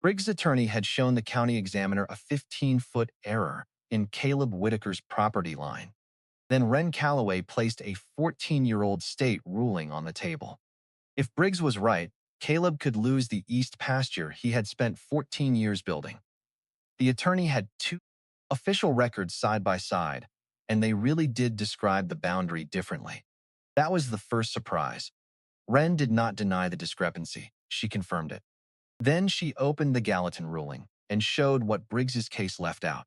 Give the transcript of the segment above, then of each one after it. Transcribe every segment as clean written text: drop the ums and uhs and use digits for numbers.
Briggs' attorney had shown the county examiner a 15-foot error in Caleb Whitaker's property line. Then Wren Calloway placed a 14-year-old state ruling on the table. If Briggs was right, Caleb could lose the east pasture he had spent 14 years building. The attorney had two official records side by side, and they really did describe the boundary differently. That was the first surprise. Wren did not deny the discrepancy. She confirmed it. Then she opened the Gallatin ruling and showed what Briggs's case left out.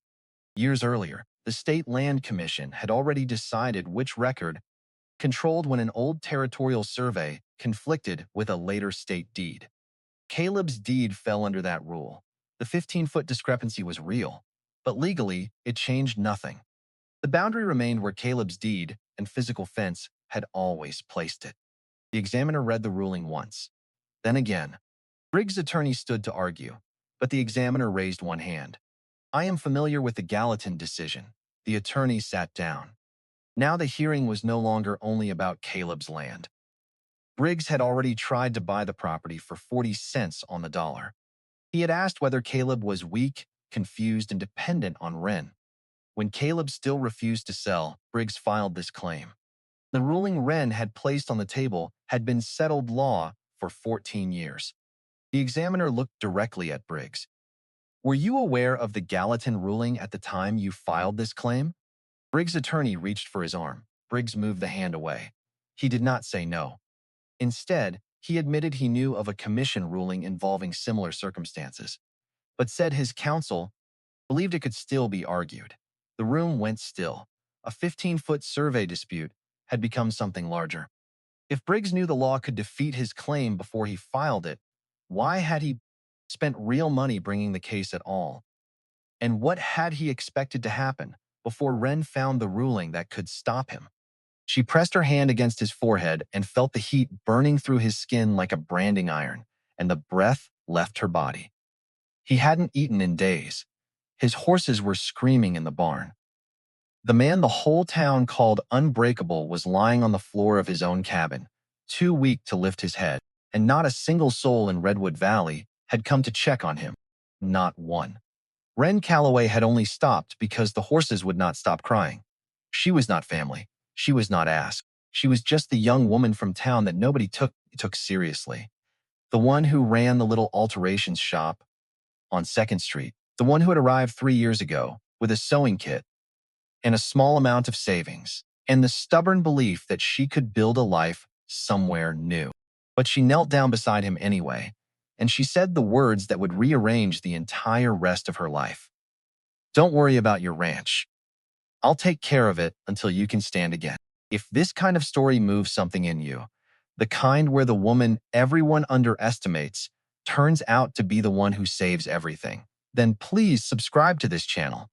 Years earlier, the State Land Commission had already decided which record controlled when an old territorial survey conflicted with a later state deed. Caleb's deed fell under that rule. The 15-foot discrepancy was real, but legally, it changed nothing. The boundary remained where Caleb's deed and physical fence had always placed it. The examiner read the ruling once, then again. Briggs' attorney stood to argue, but the examiner raised one hand. "I am familiar with the Gallatin decision." The attorney sat down. Now the hearing was no longer only about Caleb's land. Briggs had already tried to buy the property for 40 cents on the dollar. He had asked whether Caleb was weak, confused, and dependent on Wren. When Caleb still refused to sell, Briggs filed this claim. The ruling Wren had placed on the table had been settled law for 14 years. The examiner looked directly at Briggs. "Were you aware of the Gallatin ruling at the time you filed this claim?" Briggs' attorney reached for his arm. Briggs moved the hand away. He did not say no. Instead, he admitted he knew of a commission ruling involving similar circumstances, but said his counsel believed it could still be argued. The room went still. A 15-foot survey dispute had become something larger. If Briggs knew the law could defeat his claim before he filed it, why had he spent real money bringing the case at all? And what had he expected to happen before Wren found the ruling that could stop him? She pressed her hand against his forehead and felt the heat burning through his skin like a branding iron, and the breath left her body. He hadn't eaten in days. His horses were screaming in the barn. The man the whole town called unbreakable was lying on the floor of his own cabin, too weak to lift his head, and not a single soul in Redwood Valley had come to check on him. Not one. Wren Calloway had only stopped because the horses would not stop crying. She was not family. She was not asked. She was just the young woman from town that nobody took seriously. The one who ran the little alterations shop on 2nd Street. The one who had arrived 3 years ago with a sewing kit and a small amount of savings, and the stubborn belief that she could build a life somewhere new. But she knelt down beside him anyway, and she said the words that would rearrange the entire rest of her life. "Don't worry about your ranch. I'll take care of it until you can stand again." If this kind of story moves something in you, the kind where the woman everyone underestimates turns out to be the one who saves everything, then please subscribe to this channel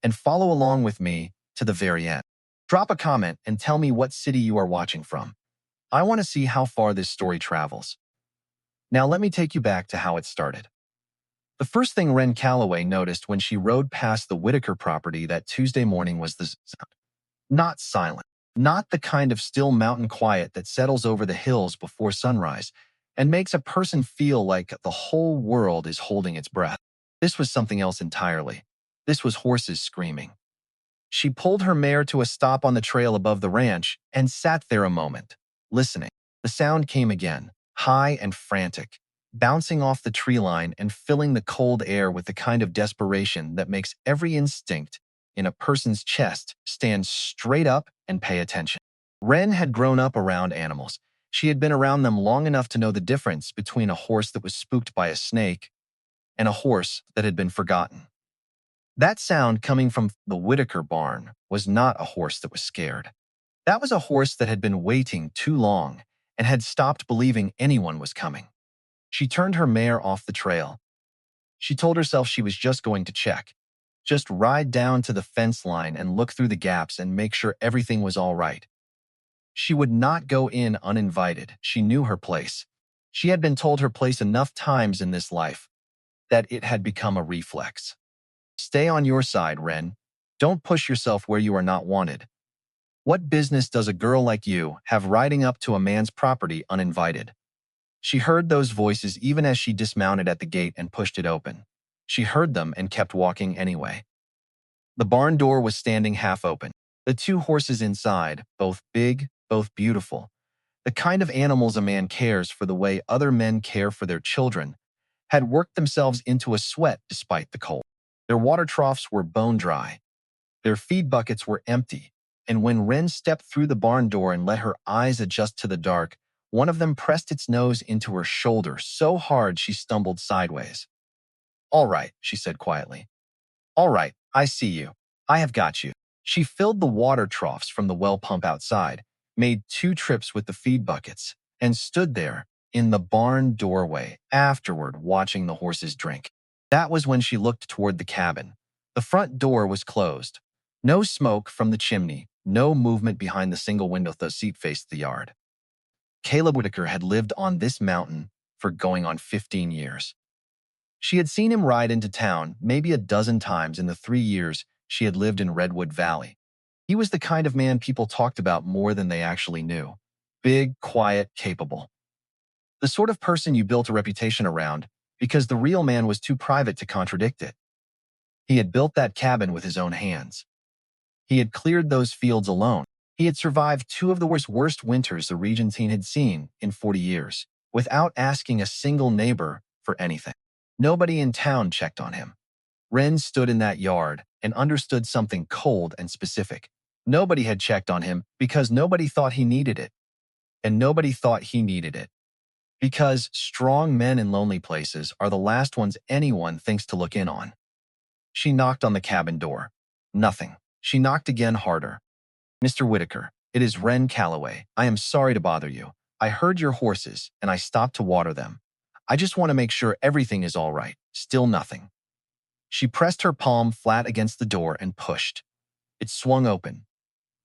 and follow along with me to the very end. Drop a comment and tell me what city you are watching from. I want to see how far this story travels. Now let me take you back to how it started. The first thing Wren Calloway noticed when she rode past the Whitaker property that Tuesday morning was the sound. Not silent, not the kind of still mountain quiet that settles over the hills before sunrise and makes a person feel like the whole world is holding its breath. This was something else entirely. This was horses screaming. She pulled her mare to a stop on the trail above the ranch and sat there a moment, listening. The sound came again, high and frantic, bouncing off the tree line and filling the cold air with the kind of desperation that makes every instinct in a person's chest stand straight up and pay attention. Wren had grown up around animals. She had been around them long enough to know the difference between a horse that was spooked by a snake and a horse that had been forgotten. That sound coming from the Whitaker barn was not a horse that was scared. That was a horse that had been waiting too long and had stopped believing anyone was coming. She turned her mare off the trail. She told herself she was just going to check. Just ride down to the fence line and look through the gaps and make sure everything was all right. She would not go in uninvited. She knew her place. She had been told her place enough times in this life that it had become a reflex. Stay on your side, Wren. Don't push yourself where you are not wanted. What business does a girl like you have riding up to a man's property uninvited? She heard those voices even as she dismounted at the gate and pushed it open. She heard them and kept walking anyway. The barn door was standing half open. The two horses inside, both big, both beautiful, the kind of animals a man cares for the way other men care for their children, had worked themselves into a sweat despite the cold. Their water troughs were bone dry. Their feed buckets were empty, and when Wren stepped through the barn door and let her eyes adjust to the dark, one of them pressed its nose into her shoulder so hard she stumbled sideways. "All right," she said quietly. "All right, I see you. I have got you." She filled the water troughs from the well pump outside, made 2 trips with the feed buckets, and stood there in the barn doorway afterward watching the horses drink. That was when she looked toward the cabin. The front door was closed. No smoke from the chimney, no movement behind the single window the seat faced the yard. Caleb Whitaker had lived on this mountain for going on 15 years. She had seen him ride into town maybe a dozen times in the 3 years she had lived in Redwood Valley. He was the kind of man people talked about more than they actually knew. Big, quiet, capable. The sort of person you built a reputation around because the real man was too private to contradict it. He had built that cabin with his own hands. He had cleared those fields alone. He had survived 2 of the worst winters the region had seen in 40 years, without asking a single neighbor for anything. Nobody in town checked on him. Wren stood in that yard and understood something cold and specific. Nobody had checked on him because nobody thought he needed it. And nobody thought he needed it. Because strong men in lonely places are the last ones anyone thinks to look in on. She knocked on the cabin door. Nothing. She knocked again harder. "Mr. Whitaker, it is Wren Calloway. I am sorry to bother you. I heard your horses, and I stopped to water them. I just want to make sure everything is all right." Still nothing. She pressed her palm flat against the door and pushed. It swung open.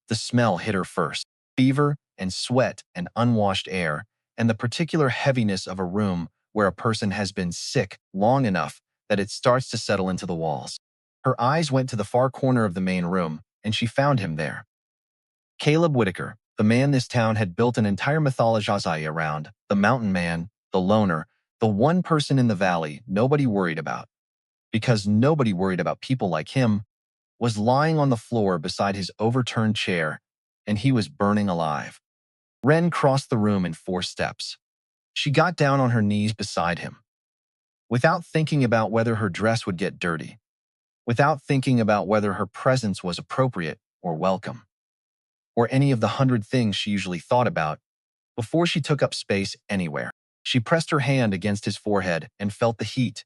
The smell hit her first. Fever and sweat and unwashed air, and the particular heaviness of a room where a person has been sick long enough that it starts to settle into the walls. Her eyes went to the far corner of the main room, and she found him there. Caleb Whitaker, the man this town had built an entire mythology around, the mountain man, the loner, the one person in the valley nobody worried about. Because nobody worried about people like him, was lying on the floor beside his overturned chair, and he was burning alive. Wren crossed the room in 4 steps. She got down on her knees beside him. Without thinking about whether her dress would get dirty, without thinking about whether her presence was appropriate or welcome, or any of the 100 things she usually thought about, before she took up space anywhere. She pressed her hand against his forehead and felt the heat,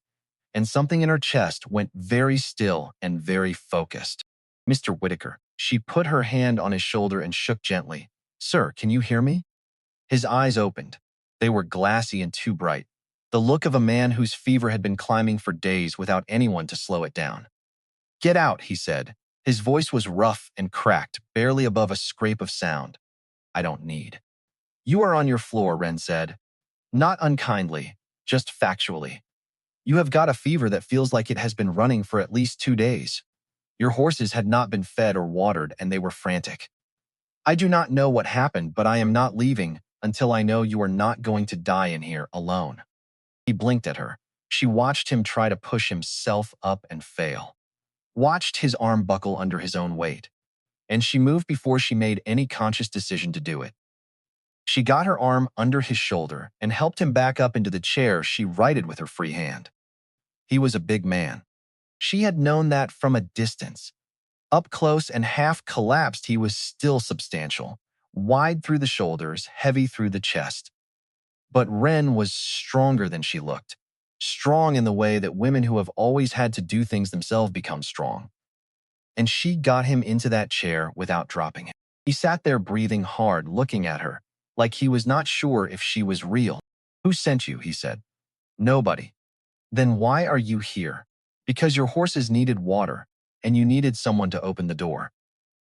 and something in her chest went very still and very focused. "Mr. Whitaker." She put her hand on his shoulder and shook gently. "Sir, can you hear me?" His eyes opened. They were glassy and too bright. The look of a man whose fever had been climbing for days without anyone to slow it down. "Get out," he said. His voice was rough and cracked, barely above a scrape of sound. "I don't need." "You are on your floor," Wren said. Not unkindly, just factually. "You have got a fever that feels like it has been running for at least 2 days. Your horses had not been fed or watered, and they were frantic. I do not know what happened, but I am not leaving until I know you are not going to die in here alone." He blinked at her. She watched him try to push himself up and fail. Watched his arm buckle under his own weight. And she moved before she made any conscious decision to do it. She got her arm under his shoulder and helped him back up into the chair she righted with her free hand. He was a big man. She had known that from a distance. Up close and half collapsed, he was still substantial, wide through the shoulders, heavy through the chest. But Wren was stronger than she looked. Strong in the way that women who have always had to do things themselves become strong. And she got him into that chair without dropping him. He sat there breathing hard, looking at her, like he was not sure if she was real. "Who sent you?" he said. "Nobody." "Then why are you here?" "Because your horses needed water, and you needed someone to open the door."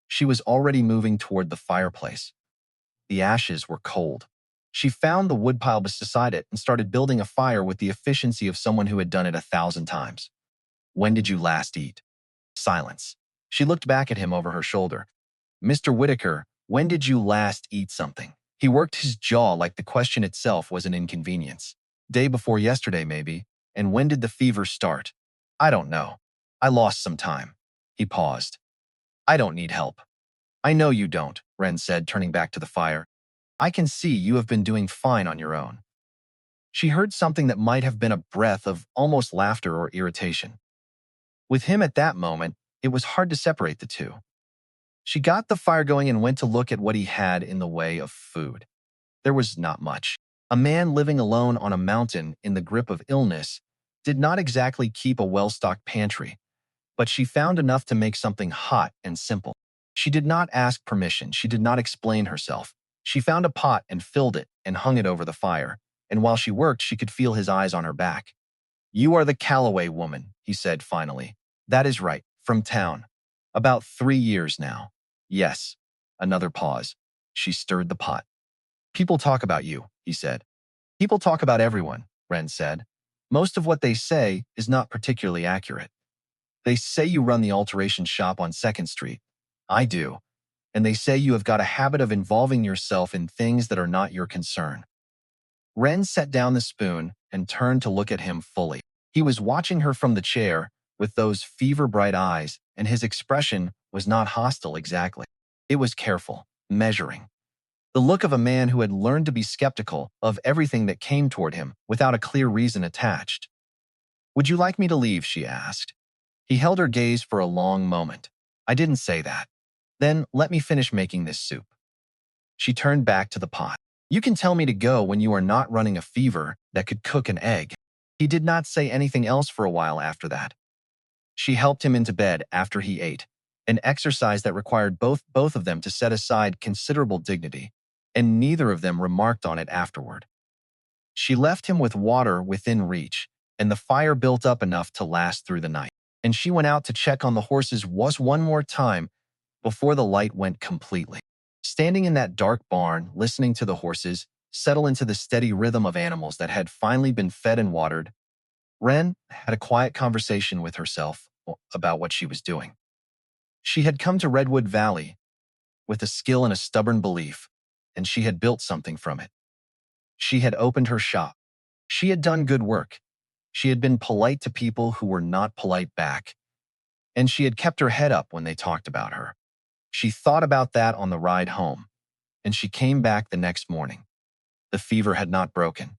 She was already moving toward the fireplace. The ashes were cold. She found the woodpile beside it and started building a fire with the efficiency of someone who had done it 1,000 times. "When did you last eat?" Silence. She looked back at him over her shoulder. "Mr. Whitaker, when did you last eat something?" He worked his jaw like the question itself was an inconvenience. Day before yesterday, maybe. And when did the fever start? I don't know. I lost some time. He paused. I don't need help. I know you don't, Wren said, turning back to the fire. I can see you have been doing fine on your own. She heard something that might have been a breath of almost laughter or irritation. With him at that moment, it was hard to separate the two. She got the fire going and went to look at what he had in the way of food. There was not much. A man living alone on a mountain in the grip of illness did not exactly keep a well-stocked pantry, but she found enough to make something hot and simple. She did not ask permission. She did not explain herself. She found a pot and filled it and hung it over the fire, and while she worked, she could feel his eyes on her back. You are the Calloway woman, he said finally. That is right, from town. About 3 years now. Yes. Another pause. She stirred the pot. People talk about you, he said. People talk about everyone, Wren said. Most of what they say is not particularly accurate. They say you run the alteration shop on 2nd Street. I do. And they say you have got a habit of involving yourself in things that are not your concern. Wren set down the spoon and turned to look at him fully. He was watching her from the chair with those fever-bright eyes, and his expression was not hostile exactly. It was careful, measuring. The look of a man who had learned to be skeptical of everything that came toward him without a clear reason attached. Would you like me to leave? She asked. He held her gaze for a long moment. I didn't say that. Then let me finish making this soup. She turned back to the pot. You can tell me to go when you are not running a fever that could cook an egg. He did not say anything else for a while after that. She helped him into bed after he ate, an exercise that required both of them to set aside considerable dignity, and neither of them remarked on it afterward. She left him with water within reach, and the fire built up enough to last through the night. And she went out to check on the horses one more time before the light went completely. Standing in that dark barn, listening to the horses settle into the steady rhythm of animals that had finally been fed and watered, Wren had a quiet conversation with herself about what she was doing. She had come to Redwood Valley with a skill and a stubborn belief, and she had built something from it. She had opened her shop. She had done good work. She had been polite to people who were not polite back, and she had kept her head up when they talked about her. She thought about that on the ride home, and she came back the next morning. The fever had not broken.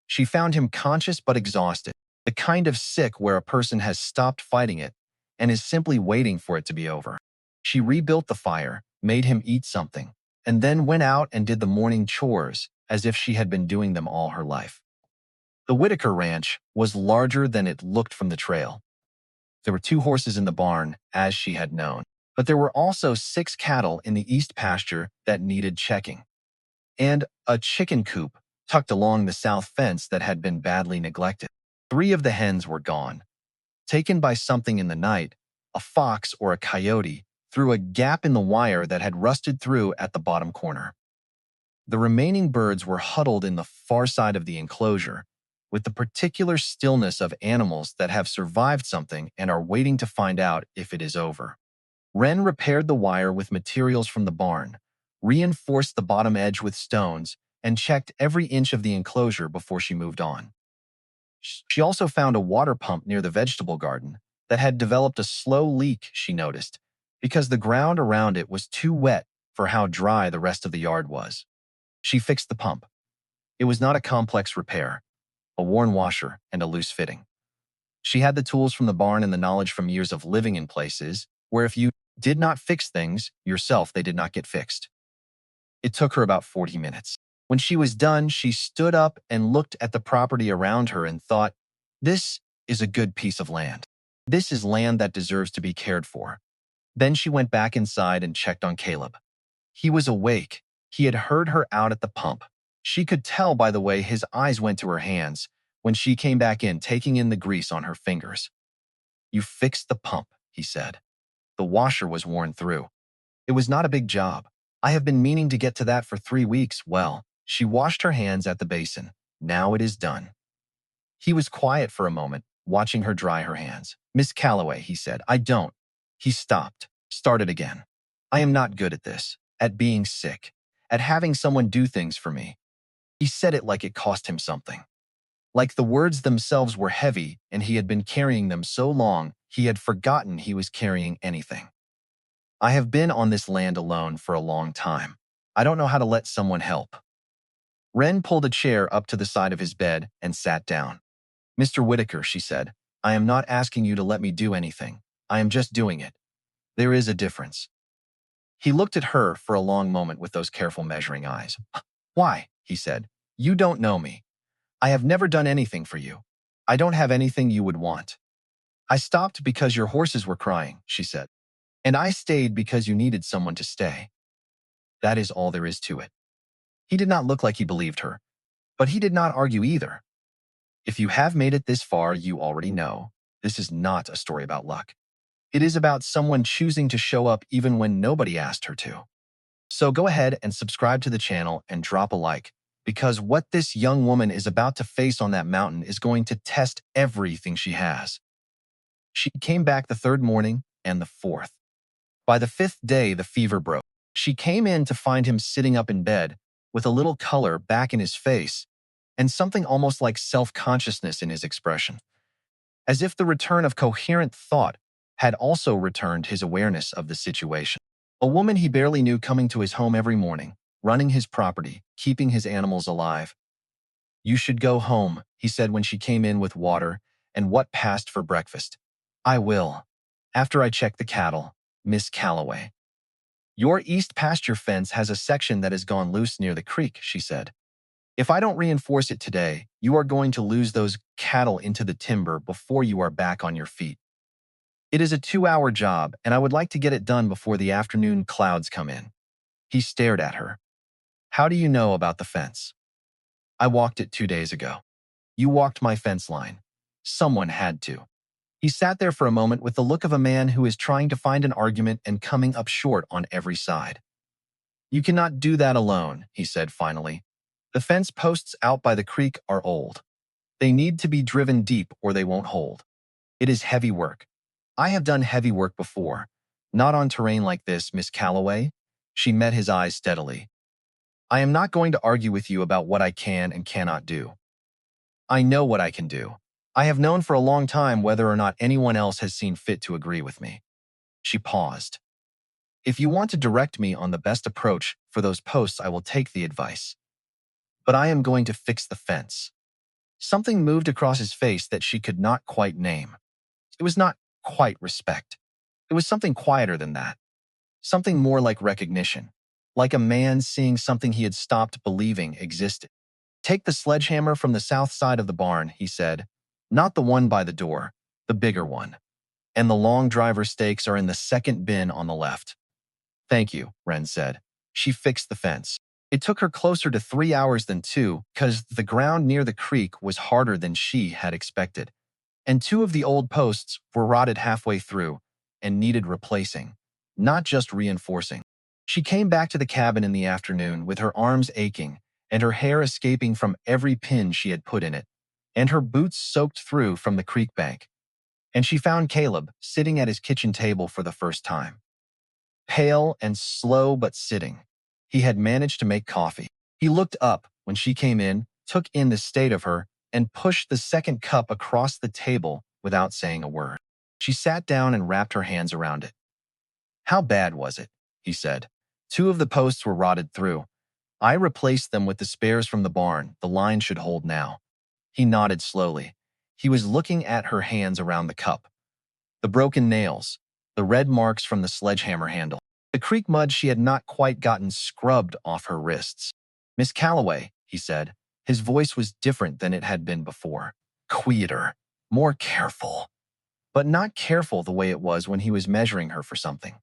She found him conscious but exhausted, the kind of sick where a person has stopped fighting it and is simply waiting for it to be over. She rebuilt the fire, made him eat something, and then went out and did the morning chores as if she had been doing them all her life. The Whitaker ranch was larger than it looked from the trail. There were 2 horses in the barn, as she had known, but there were also 6 cattle in the east pasture that needed checking, and a chicken coop tucked along the south fence that had been badly neglected. 3 of the hens were gone, taken by something in the night, a fox or a coyote, through a gap in the wire that had rusted through at the bottom corner. The remaining birds were huddled in the far side of the enclosure, with the particular stillness of animals that have survived something and are waiting to find out if it is over. Wren repaired the wire with materials from the barn, reinforced the bottom edge with stones, and checked every inch of the enclosure before she moved on. She also found a water pump near the vegetable garden that had developed a slow leak, she noticed, because the ground around it was too wet for how dry the rest of the yard was. She fixed the pump. It was not a complex repair, a worn washer and a loose fitting. She had the tools from the barn and the knowledge from years of living in places where if you did not fix things yourself, they did not get fixed. It took her about 40 minutes. When she was done, she stood up and looked at the property around her and thought, this is a good piece of land. This is land that deserves to be cared for. Then she went back inside and checked on Caleb. He was awake. He had heard her out at the pump. She could tell by the way his eyes went to her hands when she came back in, taking in the grease on her fingers. You fixed the pump, he said. The washer was worn through. It was not a big job. I have been meaning to get to that for 3 weeks. Well, she washed her hands at the basin. Now it is done. He was quiet for a moment, watching her dry her hands. Miss Calloway, he said, I don't. He stopped, started again. I am not good at this, at being sick, at having someone do things for me. He said it like it cost him something. Like the words themselves were heavy and he had been carrying them so long he had forgotten he was carrying anything. I have been on this land alone for a long time. I don't know how to let someone help. Wren pulled a chair up to the side of his bed and sat down. Mr. Whitaker, she said, I am not asking you to let me do anything. I am just doing it. There is a difference. He looked at her for a long moment with those careful measuring eyes. Why? He said. You don't know me. I have never done anything for you. I don't have anything you would want. I stopped because your horses were crying, she said. And I stayed because you needed someone to stay. That is all there is to it. He did not look like he believed her, but he did not argue either. If you have made it this far, you already know this is not a story about luck. It is about someone choosing to show up even when nobody asked her to. So go ahead and subscribe to the channel and drop a like, because what this young woman is about to face on that mountain is going to test everything she has. She came back the third morning and the fourth. By the fifth day, the fever broke. She came in to find him sitting up in bed with a little color back in his face and something almost like self-consciousness in his expression, as if the return of coherent thought had also returned his awareness of the situation. A woman he barely knew coming to his home every morning, running his property, keeping his animals alive. You should go home, he said when she came in with water and what passed for breakfast. I will. After I check the cattle, Miss Calloway. Your east pasture fence has a section that has gone loose near the creek, she said. If I don't reinforce it today, you are going to lose those cattle into the timber before you are back on your feet. It is a 2-hour job, and I would like to get it done before the afternoon clouds come in. He stared at her. How do you know about the fence? I walked it 2 days ago. You walked my fence line. Someone had to. He sat there for a moment with the look of a man who is trying to find an argument and coming up short on every side. You cannot do that alone, he said finally. The fence posts out by the creek are old. They need to be driven deep or they won't hold. It is heavy work. I have done heavy work before. Not on terrain like this, Miss Calloway. She met his eyes steadily. I am not going to argue with you about what I can and cannot do. I know what I can do. I have known for a long time whether or not anyone else has seen fit to agree with me. She paused. If you want to direct me on the best approach for those posts, I will take the advice. But I am going to fix the fence. Something moved across his face that she could not quite name. It was not quite respect. It was something quieter than that. Something more like recognition. Like a man seeing something he had stopped believing existed. Take the sledgehammer from the south side of the barn, he said. Not the one by the door, the bigger one. And the long driver stakes are in the second bin on the left. Thank you, Wren said. She fixed the fence. It took her closer to 3 hours than 2 because the ground near the creek was harder than she had expected. And 2 of the old posts were rotted halfway through and needed replacing, not just reinforcing. She came back to the cabin in the afternoon with her arms aching and her hair escaping from every pin she had put in it, and her boots soaked through from the creek bank. And she found Caleb sitting at his kitchen table for the first time. Pale and slow but sitting. He had managed to make coffee. He looked up when she came in, took in the state of her, and pushed the second cup across the table without saying a word. She sat down and wrapped her hands around it. How bad was it? He said. 2 of the posts were rotted through. I replaced them with the spares from the barn. The line should hold now. He nodded slowly. He was looking at her hands around the cup. The broken nails, the red marks from the sledgehammer handle, the creek mud she had not quite gotten scrubbed off her wrists. Miss Calloway, he said. His voice was different than it had been before. Quieter, more careful. But not careful the way it was when he was measuring her for something.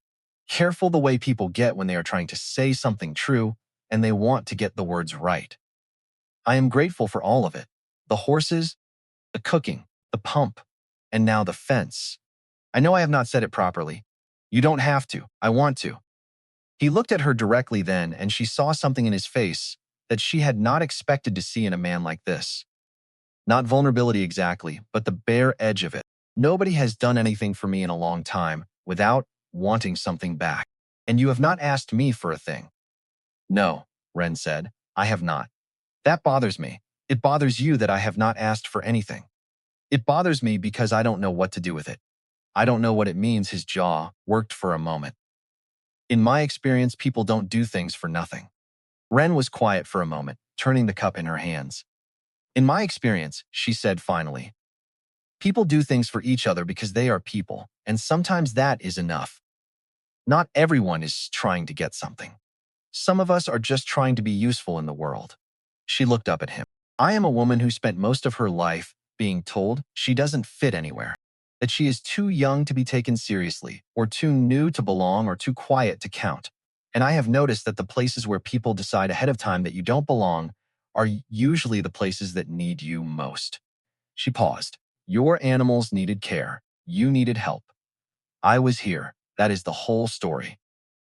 Careful the way people get when they are trying to say something true and they want to get the words right. I am grateful for all of it. The horses, the cooking, the pump, and now the fence. I know I have not said it properly. You don't have to. I want to. He looked at her directly then, and she saw something in his face that she had not expected to see in a man like this. Not vulnerability exactly, but the bare edge of it. Nobody has done anything for me in a long time without wanting something back. And you have not asked me for a thing. No, Wren said. I have not. That bothers me. It bothers you that I have not asked for anything. It bothers me because I don't know what to do with it. I don't know what it means. His jaw worked for a moment. In my experience, people don't do things for nothing. Wren was quiet for a moment, turning the cup in her hands. In my experience, she said finally, people do things for each other because they are people, and sometimes that is enough. Not everyone is trying to get something. Some of us are just trying to be useful in the world. She looked up at him. I am a woman who spent most of her life being told she doesn't fit anywhere, that she is too young to be taken seriously, or too new to belong, or too quiet to count. And I have noticed that the places where people decide ahead of time that you don't belong are usually the places that need you most. She paused. Your animals needed care. You needed help. I was here. That is the whole story.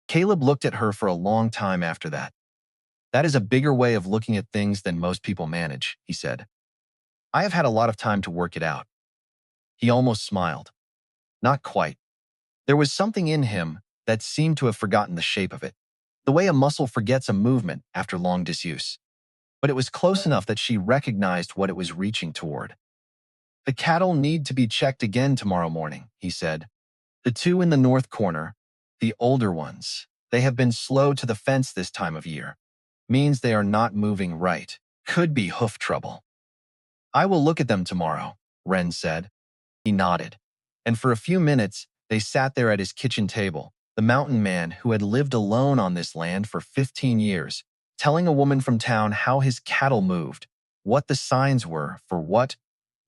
Caleb looked at her for a long time after that. That is a bigger way of looking at things than most people manage, he said. I have had a lot of time to work it out. He almost smiled. Not quite. There was something in him that seemed to have forgotten the shape of it, the way a muscle forgets a movement after long disuse. But it was close enough that she recognized what it was reaching toward. The cattle need to be checked again tomorrow morning, he said. The two in the north corner, the older ones, they have been slow to the fence this time of year. Means they are not moving right. Could be hoof trouble. I will look at them tomorrow, Wren said. He nodded. And for a few minutes, they sat there at his kitchen table, the mountain man who had lived alone on this land for 15 years, telling a woman from town how his cattle moved, what the signs were for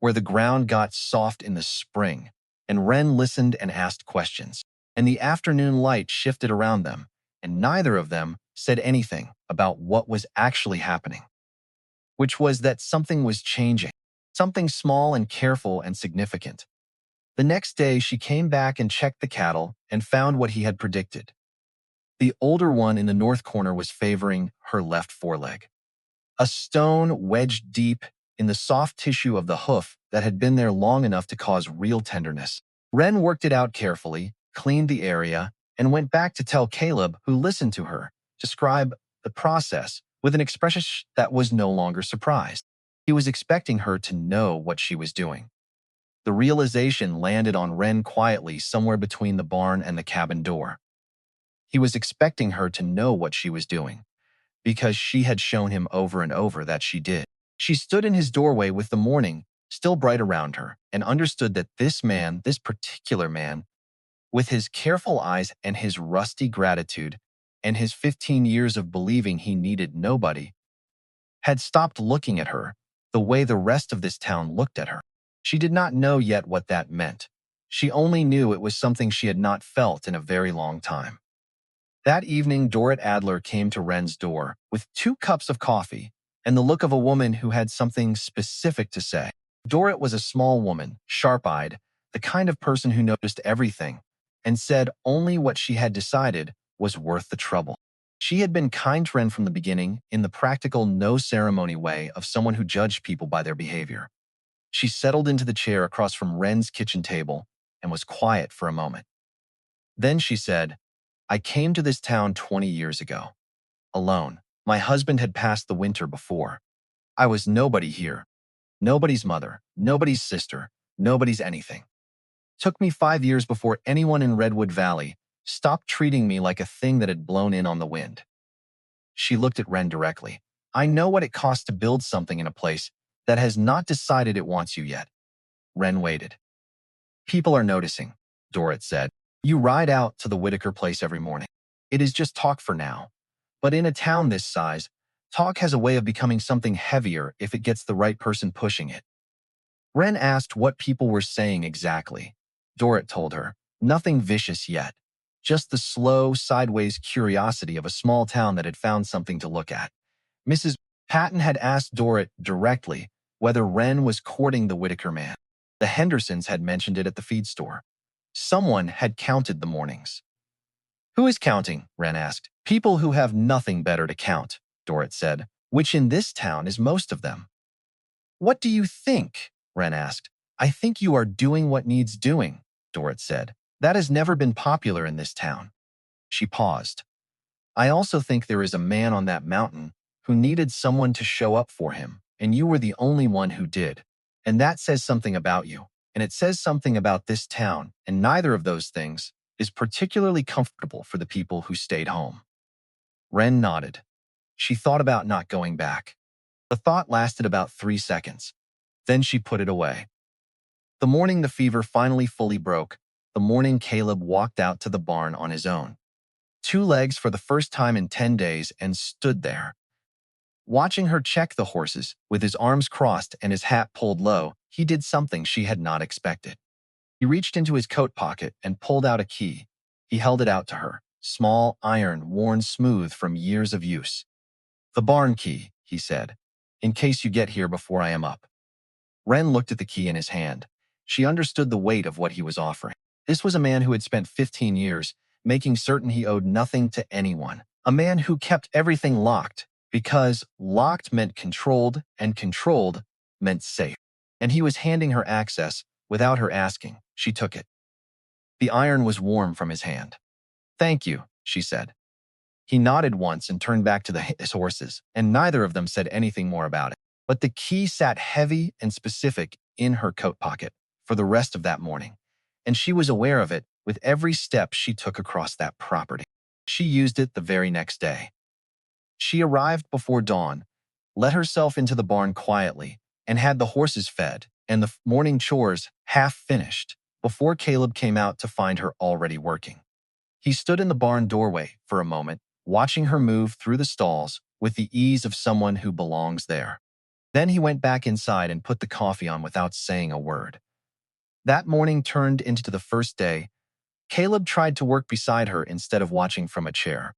where the ground got soft in the spring. And Wren listened and asked questions. And the afternoon light shifted around them, and neither of them said anything about what was actually happening, which was that something was changing, something small and careful and significant. The next day, she came back and checked the cattle and found what he had predicted. The older one in the north corner was favoring her left foreleg. A stone wedged deep in the soft tissue of the hoof that had been there long enough to cause real tenderness. Wren worked it out carefully, cleaned the area, and went back to tell Caleb, who listened to her, describe the process with an expression that was no longer surprised. He was expecting her to know what she was doing. The realization landed on Wren quietly somewhere between the barn and the cabin door. He was expecting her to know what she was doing, because she had shown him over and over that she did. She stood in his doorway with the morning still bright around her and understood that this man, this particular man, with his careful eyes and his rusty gratitude and his 15 years of believing he needed nobody, had stopped looking at her the way the rest of this town looked at her. She did not know yet what that meant. She only knew it was something she had not felt in a very long time. That evening, Dorrit Adler came to Wren's door with 2 cups of coffee and the look of a woman who had something specific to say. Dorrit was a small woman, sharp-eyed, the kind of person who noticed everything and said only what she had decided was worth the trouble. She had been kind to Wren from the beginning in the practical, no-ceremony way of someone who judged people by their behavior. She settled into the chair across from Wren's kitchen table and was quiet for a moment. Then she said, I came to this town 20 years ago, alone. My husband had passed the winter before. I was nobody here. Nobody's mother, nobody's sister, nobody's anything. Took me 5 years before anyone in Redwood Valley stopped treating me like a thing that had blown in on the wind. She looked at Wren directly. I know what it costs to build something in a place that has not decided it wants you yet. Wren waited. People are noticing, Dorrit said. You ride out to the Whitaker place every morning. It is just talk for now. But in a town this size, talk has a way of becoming something heavier if it gets the right person pushing it. Wren asked what people were saying exactly. Dorrit told her, nothing vicious yet. Just the slow, sideways curiosity of a small town that had found something to look at. Mrs. Patton had asked Dorrit directly whether Wren was courting the Whitaker man. The Hendersons had mentioned it at the feed store. Someone had counted the mornings. Who is counting? Wren asked. People who have nothing better to count, Dorrit said, which in this town is most of them. What do you think? Wren asked. I think you are doing what needs doing, Dorrit said. That has never been popular in this town. She paused. I also think there is a man on that mountain who needed someone to show up for him, and you were the only one who did. And that says something about you, and it says something about this town, and neither of those things is particularly comfortable for the people who stayed home. Wren nodded. She thought about not going back. The thought lasted about 3 seconds. Then she put it away. The morning the fever finally fully broke, the morning Caleb walked out to the barn on his own. 2 legs for the first time in 10 days and stood there. Watching her check the horses, with his arms crossed and his hat pulled low, he did something she had not expected. He reached into his coat pocket and pulled out a key. He held it out to her, small, iron, worn smooth from years of use. "The barn key," he said, "in case you get here before I am up." Wren looked at the key in his hand. She understood the weight of what he was offering. This was a man who had spent 15 years making certain he owed nothing to anyone. A man who kept everything locked, because locked meant controlled, and controlled meant safe. And he was handing her access without her asking. She took it. The iron was warm from his hand. "Thank you," she said. He nodded once and turned back to his horses, and neither of them said anything more about it. But the key sat heavy and specific in her coat pocket for the rest of that morning, and she was aware of it with every step she took across that property. She used it the very next day. She arrived before dawn, let herself into the barn quietly, and had the horses fed and the morning chores half finished before Caleb came out to find her already working. He stood in the barn doorway for a moment, watching her move through the stalls with the ease of someone who belongs there. Then he went back inside and put the coffee on without saying a word. That morning turned into the first day. Caleb tried to work beside her instead of watching from a chair.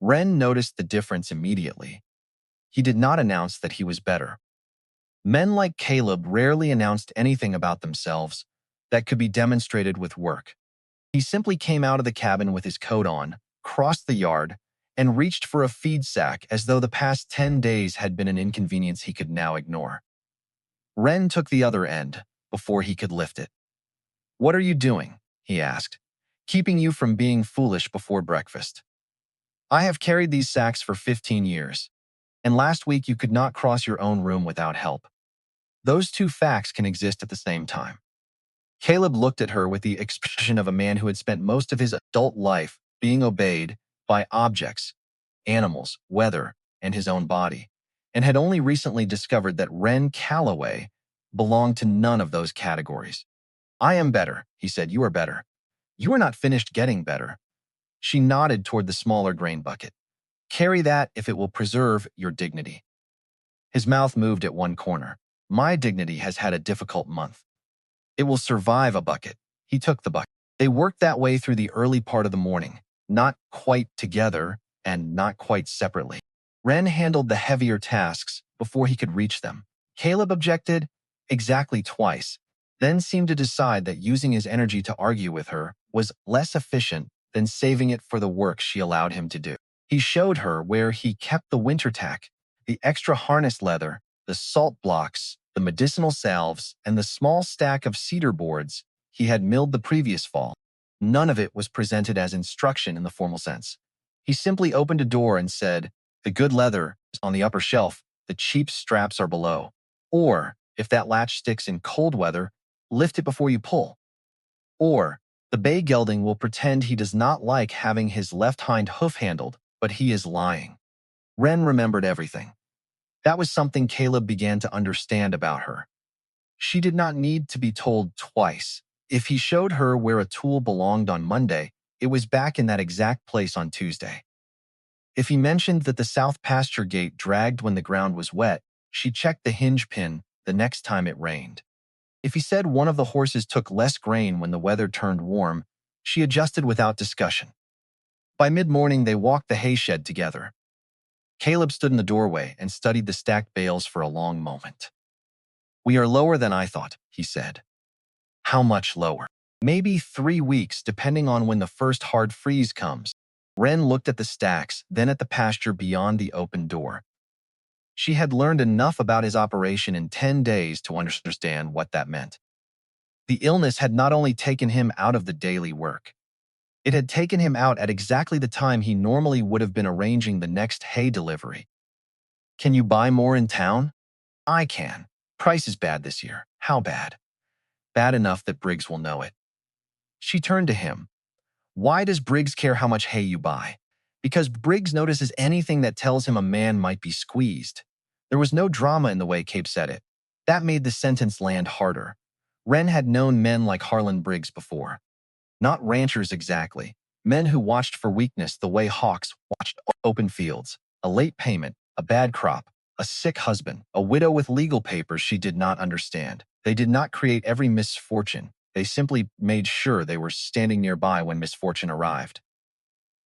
Wren noticed the difference immediately. He did not announce that he was better. Men like Caleb rarely announced anything about themselves that could be demonstrated with work. He simply came out of the cabin with his coat on, crossed the yard, and reached for a feed sack as though the past 10 days had been an inconvenience he could now ignore. Wren took the other end before he could lift it. "What are you doing?" he asked. "Keeping you from being foolish before breakfast. I have carried these sacks for 15 years, and last week you could not cross your own room without help. Those two facts can exist at the same time." Caleb looked at her with the expression of a man who had spent most of his adult life being obeyed by objects, animals, weather, and his own body, and had only recently discovered that Wren Calloway belonged to none of those categories. "I am better," he said. "You are better. You are not finished getting better." She nodded toward the smaller grain bucket. "Carry that if it will preserve your dignity." His mouth moved at one corner. "My dignity has had a difficult month. It will survive a bucket." He took the bucket. They worked that way through the early part of the morning, not quite together and not quite separately. Wren handled the heavier tasks before he could reach them. Caleb objected exactly twice, then seemed to decide that using his energy to argue with her was less efficient than saving it for the work she allowed him to do. He showed her where he kept the winter tack, the extra harness leather, the salt blocks, the medicinal salves, and the small stack of cedar boards he had milled the previous fall. None of it was presented as instruction in the formal sense. He simply opened a door and said, "The good leather is on the upper shelf, the cheap straps are below. Or, if that latch sticks in cold weather, lift it before you pull. Or, the bay gelding will pretend he does not like having his left hind hoof handled, but he is lying." Wren remembered everything. That was something Caleb began to understand about her. She did not need to be told twice. If he showed her where a tool belonged on Monday, it was back in that exact place on Tuesday. If he mentioned that the south pasture gate dragged when the ground was wet, she checked the hinge pin the next time it rained. If he said one of the horses took less grain when the weather turned warm, she adjusted without discussion. By mid-morning, they walked the hay shed together. Caleb stood in the doorway and studied the stacked bales for a long moment. "We are lower than I thought," he said. "How much lower?" "Maybe 3 weeks, depending on when the first hard freeze comes." Wren looked at the stacks, then at the pasture beyond the open door. She had learned enough about his operation in 10 days to understand what that meant. The illness had not only taken him out of the daily work, It had taken him out at exactly the time he normally would have been arranging the next hay delivery. Can you buy more in town? I can. Price is bad this year. How bad? Bad enough that Briggs will know it. She turned to him. Why does Briggs care how much hay you buy? Because Briggs notices anything that tells him a man might be squeezed. There was no drama in the way Cape said it. That made the sentence land harder. Wren had known men like Harlon Briggs before. Not ranchers exactly. Men who watched for weakness the way hawks watched open fields. A late payment, a bad crop, a sick husband, a widow with legal papers she did not understand. They did not create every misfortune. They simply made sure they were standing nearby when misfortune arrived.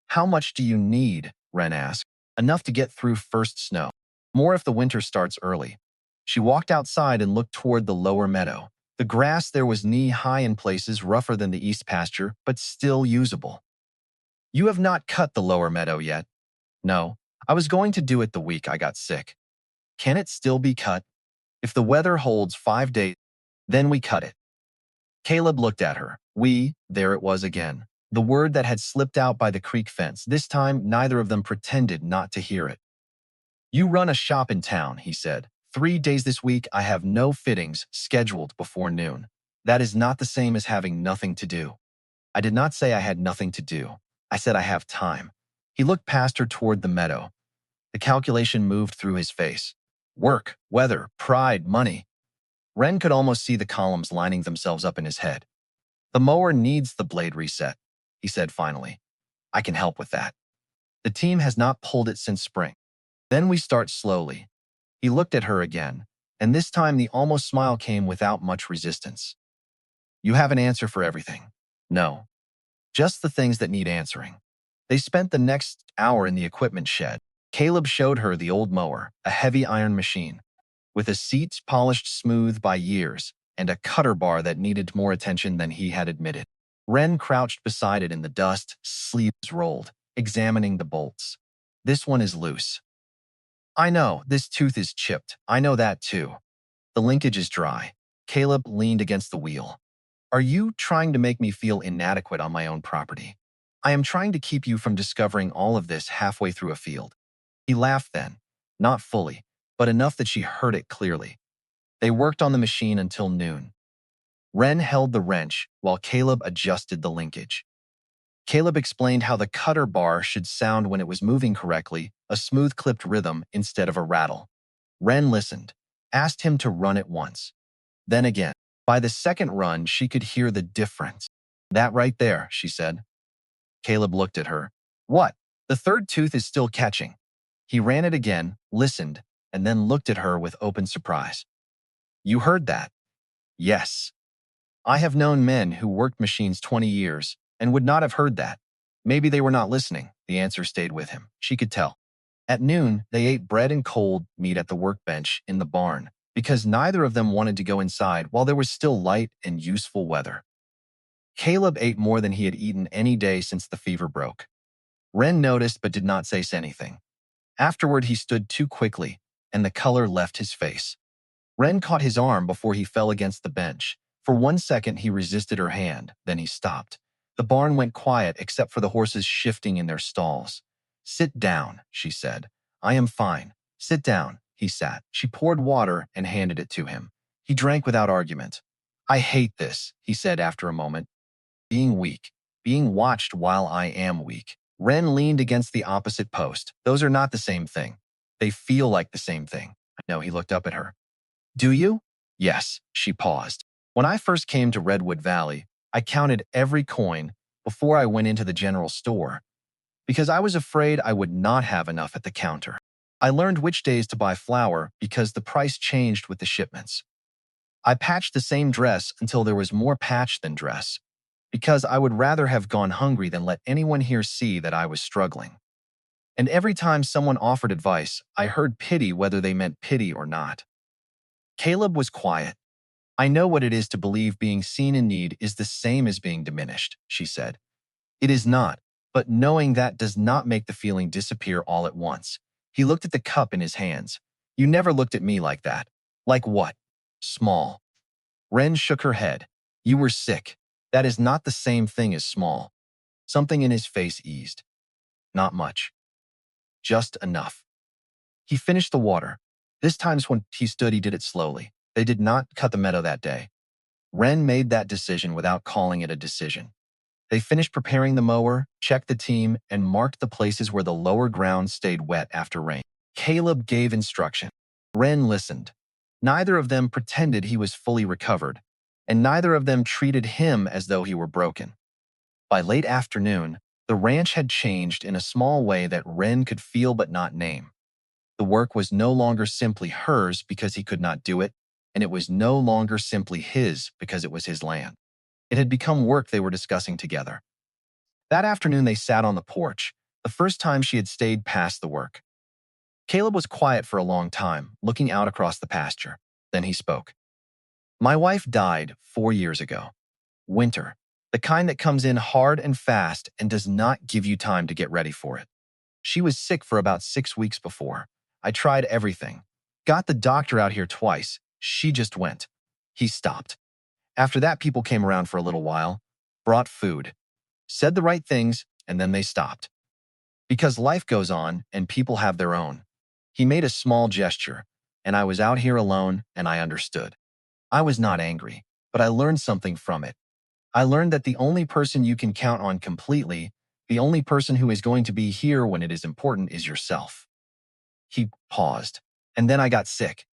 How much do you need? Wren asked. Enough to get through first snow. More if the winter starts early. She walked outside and looked toward the lower meadow. The grass there was knee-high in places, rougher than the east pasture, but still usable. You have not cut the lower meadow yet. No, I was going to do it the week I got sick. Can it still be cut? If the weather holds 5 days, then we cut it. Caleb looked at her. There it was again. The word that had slipped out by the creek fence. This time, neither of them pretended not to hear it. You run a shop in town, he said. 3 days this week, I have no fittings scheduled before noon. That is not the same as having nothing to do. I did not say I had nothing to do. I said I have time. He looked past her toward the meadow. The calculation moved through his face. Work, weather, pride, money. Wren could almost see the columns lining themselves up in his head. The mower needs the blade reset, he said finally. I can help with that. The team has not pulled it since spring. Then we start slowly. He looked at her again, and this time the almost smile came without much resistance. You have an answer for everything. No. Just the things that need answering. They spent the next hour in the equipment shed. Caleb showed her the old mower, a heavy iron machine, with a seat polished smooth by years and a cutter bar that needed more attention than he had admitted. Wren crouched beside it in the dust, sleeves rolled, examining the bolts. This one is loose. I know, this tooth is chipped. I know that too. The linkage is dry. Caleb leaned against the wheel. Are you trying to make me feel inadequate on my own property? I am trying to keep you from discovering all of this halfway through a field. He laughed then, not fully, but enough that she heard it clearly. They worked on the machine until noon. Wren held the wrench while Caleb adjusted the linkage. Caleb explained how the cutter bar should sound when it was moving correctly, a smooth clipped rhythm instead of a rattle. Wren listened, asked him to run it once. Then again. By the second run, she could hear the difference. That right there, she said. Caleb looked at her. What? The third tooth is still catching. He ran it again, listened, and then looked at her with open surprise. You heard that? Yes. I have known men who worked machines 20 years and would not have heard that. Maybe they were not listening. The answer stayed with him. She could tell. At noon, they ate bread and cold meat at the workbench in the barn, because neither of them wanted to go inside while there was still light and useful weather. Caleb ate more than he had eaten any day since the fever broke. Wren noticed but did not say anything. Afterward, he stood too quickly, and the color left his face. Wren caught his arm before he fell against the bench. For 1 second, he resisted her hand, then he stopped. The barn went quiet except for the horses shifting in their stalls. Sit down, she said. I am fine. Sit down. He sat. She poured water and handed it to him. He drank without argument. I hate this, he said after a moment. Being weak. Being watched while I am weak. Wren leaned against the opposite post. Those are not the same thing. They feel like the same thing. No, he looked up at her. Do you? Yes, she paused. When I first came to Redwood Valley, I counted every coin before I went into the general store, because I was afraid I would not have enough at the counter. I learned which days to buy flour because the price changed with the shipments. I patched the same dress until there was more patch than dress, because I would rather have gone hungry than let anyone here see that I was struggling. And every time someone offered advice, I heard pity whether they meant pity or not. Caleb was quiet. I know what it is to believe being seen in need is the same as being diminished, she said. It is not, but knowing that does not make the feeling disappear all at once. He looked at the cup in his hands. You never looked at me like that. Like what? Small. Wren shook her head. You were sick. That is not the same thing as small. Something in his face eased. Not much. Just enough. He finished the water. This time when he stood, he did it slowly. They did not cut the meadow that day. Wren made that decision without calling it a decision. They finished preparing the mower, checked the team, and marked the places where the lower ground stayed wet after rain. Caleb gave instruction. Wren listened. Neither of them pretended he was fully recovered, and neither of them treated him as though he were broken. By late afternoon, the ranch had changed in a small way that Wren could feel but not name. The work was no longer simply hers because he could not do it, and it was no longer simply his because it was his land. It had become work they were discussing together. That afternoon they sat on the porch, the first time she had stayed past the work. Caleb was quiet for a long time, looking out across the pasture. Then he spoke. My wife died 4 years ago. Winter, the kind that comes in hard and fast and does not give you time to get ready for it. She was sick for about 6 weeks before. I tried everything. Got the doctor out here twice. She just went. He stopped. After that, people came around for a little while, brought food, said the right things, and then they stopped. Because life goes on and people have their own. He made a small gesture, and I was out here alone, and I understood. I was not angry, but I learned something from it. I learned that the only person you can count on completely, the only person who is going to be here when it is important, is yourself. He paused. And then I got sick.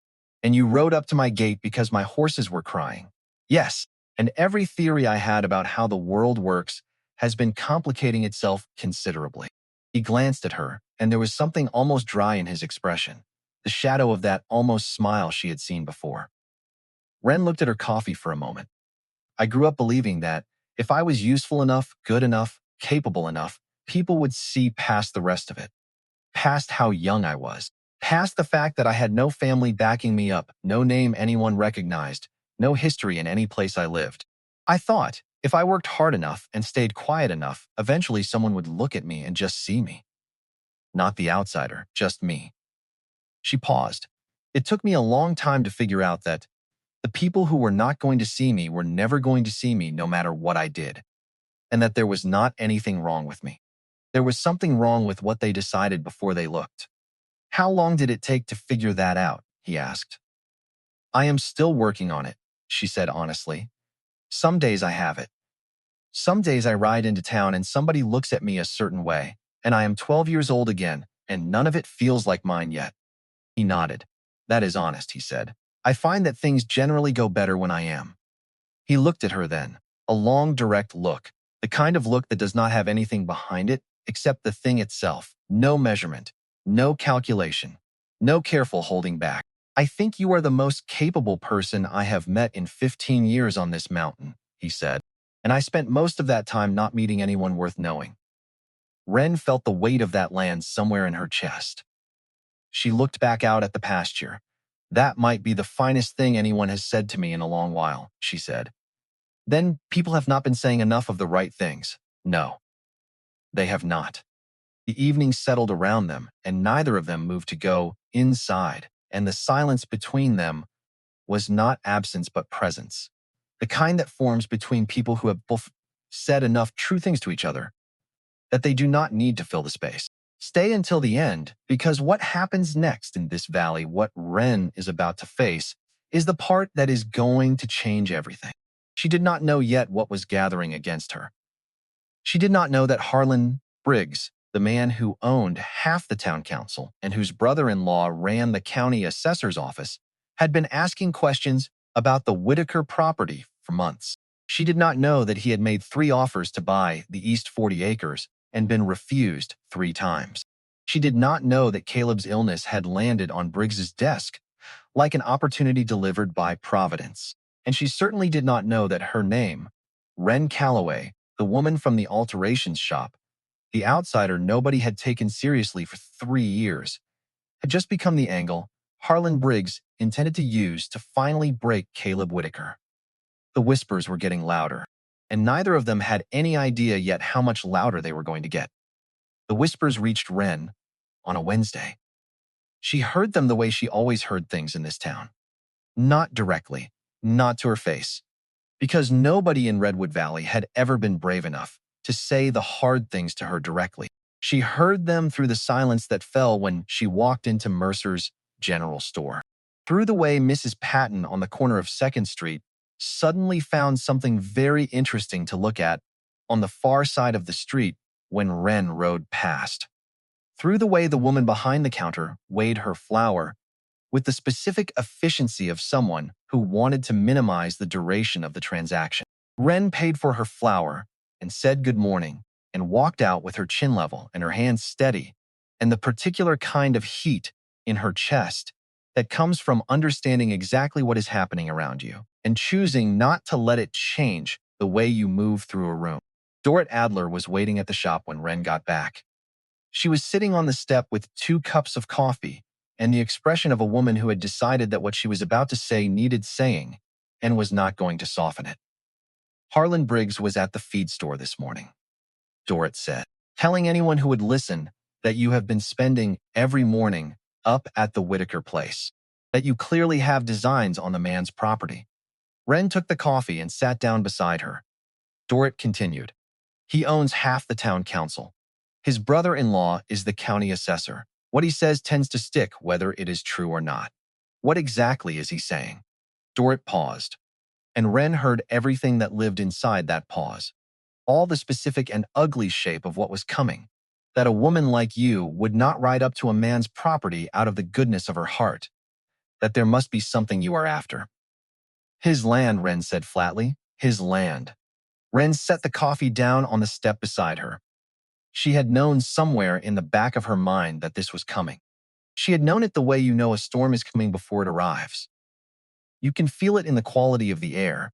And you rode up to my gate because my horses were crying. Yes, and every theory I had about how the world works has been complicating itself considerably. He glanced at her, and there was something almost dry in his expression, the shadow of that almost smile she had seen before. Wren looked at her coffee for a moment. I grew up believing that if I was useful enough, good enough, capable enough, people would see past the rest of it. Past how young I was. Past the fact that I had no family backing me up, no name anyone recognized, no history in any place I lived. I thought, if I worked hard enough and stayed quiet enough, eventually someone would look at me and just see me. Not the outsider, just me. She paused. It took me a long time to figure out that the people who were not going to see me were never going to see me no matter what I did, and that there was not anything wrong with me. There was something wrong with what they decided before they looked. How long did it take to figure that out? He asked. I am still working on it, she said honestly. Some days I have it. Some days I ride into town and somebody looks at me a certain way, and I am 12 years old again, and none of it feels like mine yet. He nodded. That is honest, he said. I find that things generally go better when I am. He looked at her then, a long, direct look, the kind of look that does not have anything behind it except the thing itself, no measurement, no calculation, no careful holding back. I think you are the most capable person I have met in 15 years on this mountain, he said, and I spent most of that time not meeting anyone worth knowing. Wren felt the weight of that land somewhere in her chest. She looked back out at the pasture. That might be the finest thing anyone has said to me in a long while, she said. Then people have not been saying enough of the right things. No, they have not. The evening settled around them, and neither of them moved to go inside, and the silence between them was not absence but presence, the kind that forms between people who have both said enough true things to each other that they do not need to fill the space. Stay until the end, because what happens next in this valley, what Wren is about to face, is the part that is going to change everything. She did not know yet what was gathering against her. She did not know that Harlon Briggs, the man who owned half the town council and whose brother-in-law ran the county assessor's office, had been asking questions about the Whitaker property for months. She did not know that he had made 3 offers to buy the East 40 acres and been refused 3 times. She did not know that Caleb's illness had landed on Briggs's desk like an opportunity delivered by Providence. And she certainly did not know that her name, Wren Calloway, the woman from the alterations shop, the outsider nobody had taken seriously for 3 years, had just become the angle Harlon Briggs intended to use to finally break Caleb Whitaker. The whispers were getting louder, and neither of them had any idea yet how much louder they were going to get. The whispers reached Wren on a Wednesday. She heard them the way she always heard things in this town. Not directly, not to her face, because nobody in Redwood Valley had ever been brave enough, to say the hard things to her directly. She heard them through the silence that fell when she walked into Mercer's general store. Through the way Mrs. Patton on the corner of 2nd Street suddenly found something very interesting to look at on the far side of the street when Wren rode past. Through the way the woman behind the counter weighed her flour with the specific efficiency of someone who wanted to minimize the duration of the transaction. Wren paid for her flour and said good morning and walked out with her chin level and her hands steady and the particular kind of heat in her chest that comes from understanding exactly what is happening around you and choosing not to let it change the way you move through a room. Dorrit Adler was waiting at the shop when Wren got back. She was sitting on the step with 2 cups of coffee and the expression of a woman who had decided that what she was about to say needed saying and was not going to soften it. Harlon Briggs was at the feed store this morning, Dorrit said, telling anyone who would listen that you have been spending every morning up at the Whitaker place, that you clearly have designs on the man's property. Wren took the coffee and sat down beside her. Dorrit continued, he owns half the town council. His brother-in-law is the county assessor. What he says tends to stick, whether it is true or not. What exactly is he saying? Dorrit paused, and Wren heard everything that lived inside that pause. All the specific and ugly shape of what was coming. That a woman like you would not ride up to a man's property out of the goodness of her heart. That there must be something you are after. His land, Wren said flatly. His land. Wren set the coffee down on the step beside her. She had known somewhere in the back of her mind that this was coming. She had known it the way you know a storm is coming before it arrives. You can feel it in the quality of the air,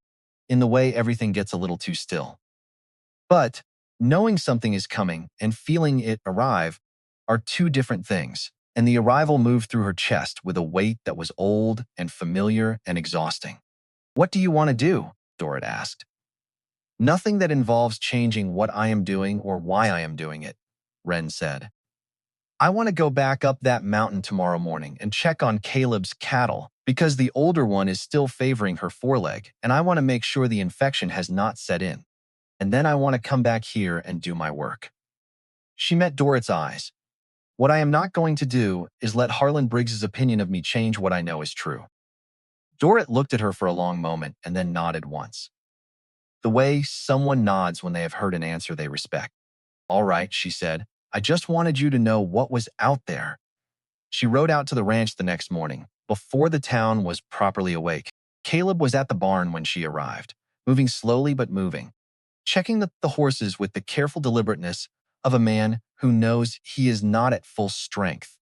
in the way everything gets a little too still. But knowing something is coming and feeling it arrive are 2 different things, and the arrival moved through her chest with a weight that was old and familiar and exhausting. What do you want to do? Dorrit asked. Nothing that involves changing what I am doing or why I am doing it, Wren said. I want to go back up that mountain tomorrow morning and check on Caleb's cattle because the older one is still favoring her foreleg, and I want to make sure the infection has not set in. And then I want to come back here and do my work. She met Dorrit's eyes. What I am not going to do is let Harlon Briggs's opinion of me change what I know is true. Dorrit looked at her for a long moment and then nodded once. The way someone nods when they have heard an answer they respect. All right, she said. I just wanted you to know what was out there. She rode out to the ranch the next morning, before the town was properly awake. Caleb was at the barn when she arrived, moving slowly but moving, checking the horses with the careful deliberateness of a man who knows he is not at full strength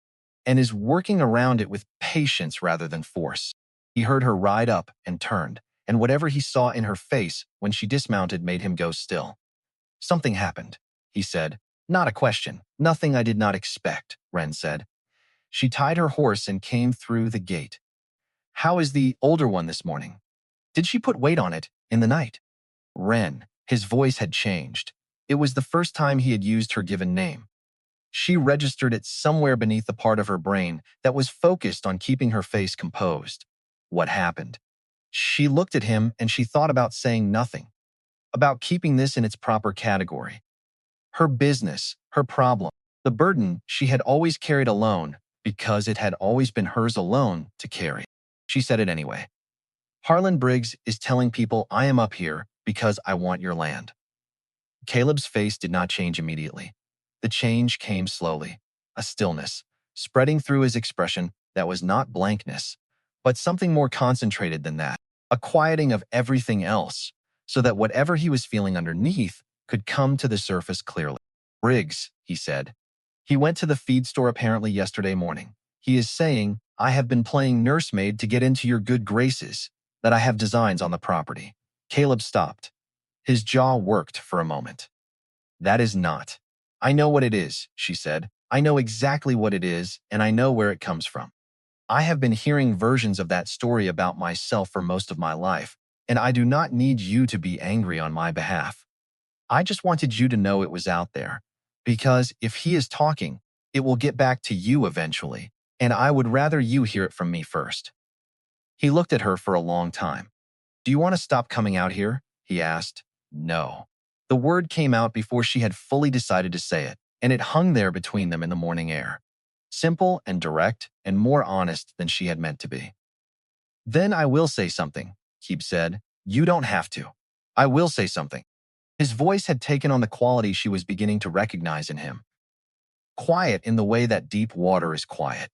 and is working around it with patience rather than force. He heard her ride up and turned, and whatever he saw in her face when she dismounted made him go still. Something happened, he said. Not a question. Nothing I did not expect, Wren said. She tied her horse and came through the gate. How is the older one this morning? Did she put weight on it in the night? Wren. His voice had changed. It was the first time he had used her given name. She registered it somewhere beneath the part of her brain that was focused on keeping her face composed. What happened? She looked at him and she thought about saying nothing, about keeping this in its proper category. Her business, her problem, the burden she had always carried alone because it had always been hers alone to carry. She said it anyway. Harlon Briggs is telling people I am up here because I want your land. Caleb's face did not change immediately. The change came slowly, a stillness, spreading through his expression that was not blankness, but something more concentrated than that, a quieting of everything else, so that whatever he was feeling underneath could come to the surface clearly. Briggs, he said. He went to the feed store apparently yesterday morning. He is saying, I have been playing nursemaid to get into your good graces, that I have designs on the property. Caleb stopped. His jaw worked for a moment. That is not. I know what it is, she said. I know exactly what it is, and I know where it comes from. I have been hearing versions of that story about myself for most of my life, and I do not need you to be angry on my behalf. I just wanted you to know it was out there, because if he is talking, it will get back to you eventually, and I would rather you hear it from me first. He looked at her for a long time. Do you want to stop coming out here? He asked. No. The word came out before she had fully decided to say it, and it hung there between them in the morning air. Simple and direct and more honest than she had meant to be. "Then I will say something," Keeb said. "You don't have to. I will say something." His voice had taken on the quality she was beginning to recognize in him. Quiet in the way that deep water is quiet,